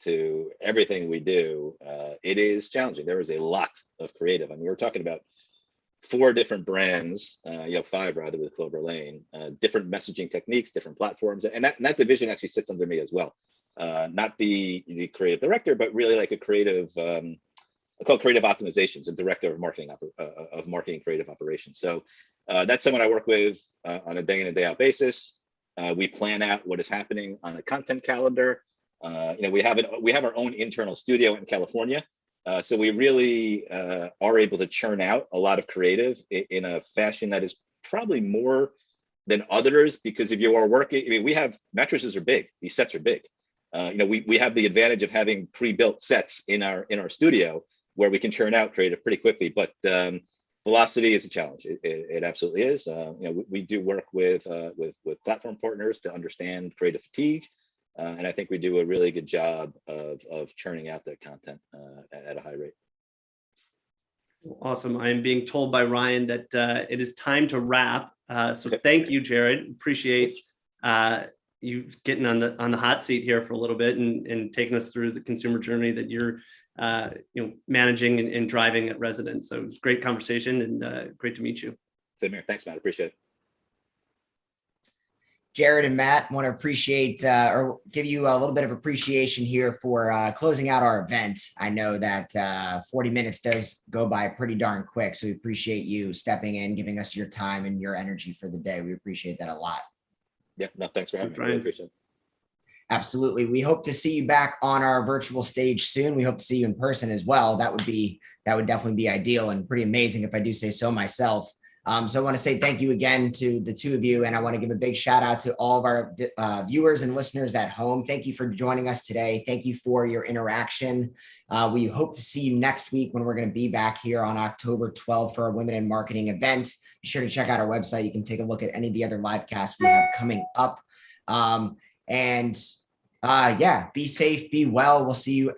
K: to everything we do. It is challenging. There is a lot of creative. I mean, we're talking about 4 different brands, 5 rather, with Clover Lane, different messaging techniques, different platforms, and that division actually sits under me as well. Not the creative director, but really like a creative. I call creative optimizations, a director of marketing creative operations. So that's someone I work with on a day in and day out basis. We plan out what is happening on a content calendar. We have our own internal studio in California. So we really are able to churn out a lot of creative in a fashion that is probably more than others, because if you are working, I mean, we have mattresses are big, these sets are big. We have the advantage of having pre-built sets in our studio where we can churn out creative pretty quickly, but velocity is a challenge. It absolutely is. We do work with platform partners to understand creative fatigue. And I think we do a really good job of churning out that content at a high rate.
J: Awesome. I am being told by Ryan that it is time to wrap. So thank you, Jared. Appreciate you getting on the hot seat here for a little bit and taking us through the consumer journey that you're managing and driving at Resident. So it was a great conversation and great to meet you.
K: Same here. Thanks, Matt. Appreciate it.
A: Jared and Matt, want to appreciate or give you a little bit of appreciation here for closing out our event. I know that 40 minutes does go by pretty darn quick, so we appreciate you stepping in, giving us your time and your energy for the day. We appreciate that a lot.
K: Yeah, no, thanks for having me.
J: Brian.
K: Really appreciate it.
A: Absolutely. We hope to see you back on our virtual stage soon. We hope to see you in person as well. That would definitely be ideal and pretty amazing if I do say so myself. So I want to say thank you again to the two of you. And I want to give a big shout out to all of our viewers and listeners at home. Thank you for joining us today. Thank you for your interaction. We hope to see you next week when we're going to be back here on October 12th for our Women in Marketing event. Be sure to check out our website. You can take a look at any of the other live casts we have coming up. Yeah, be safe, be well. We'll see you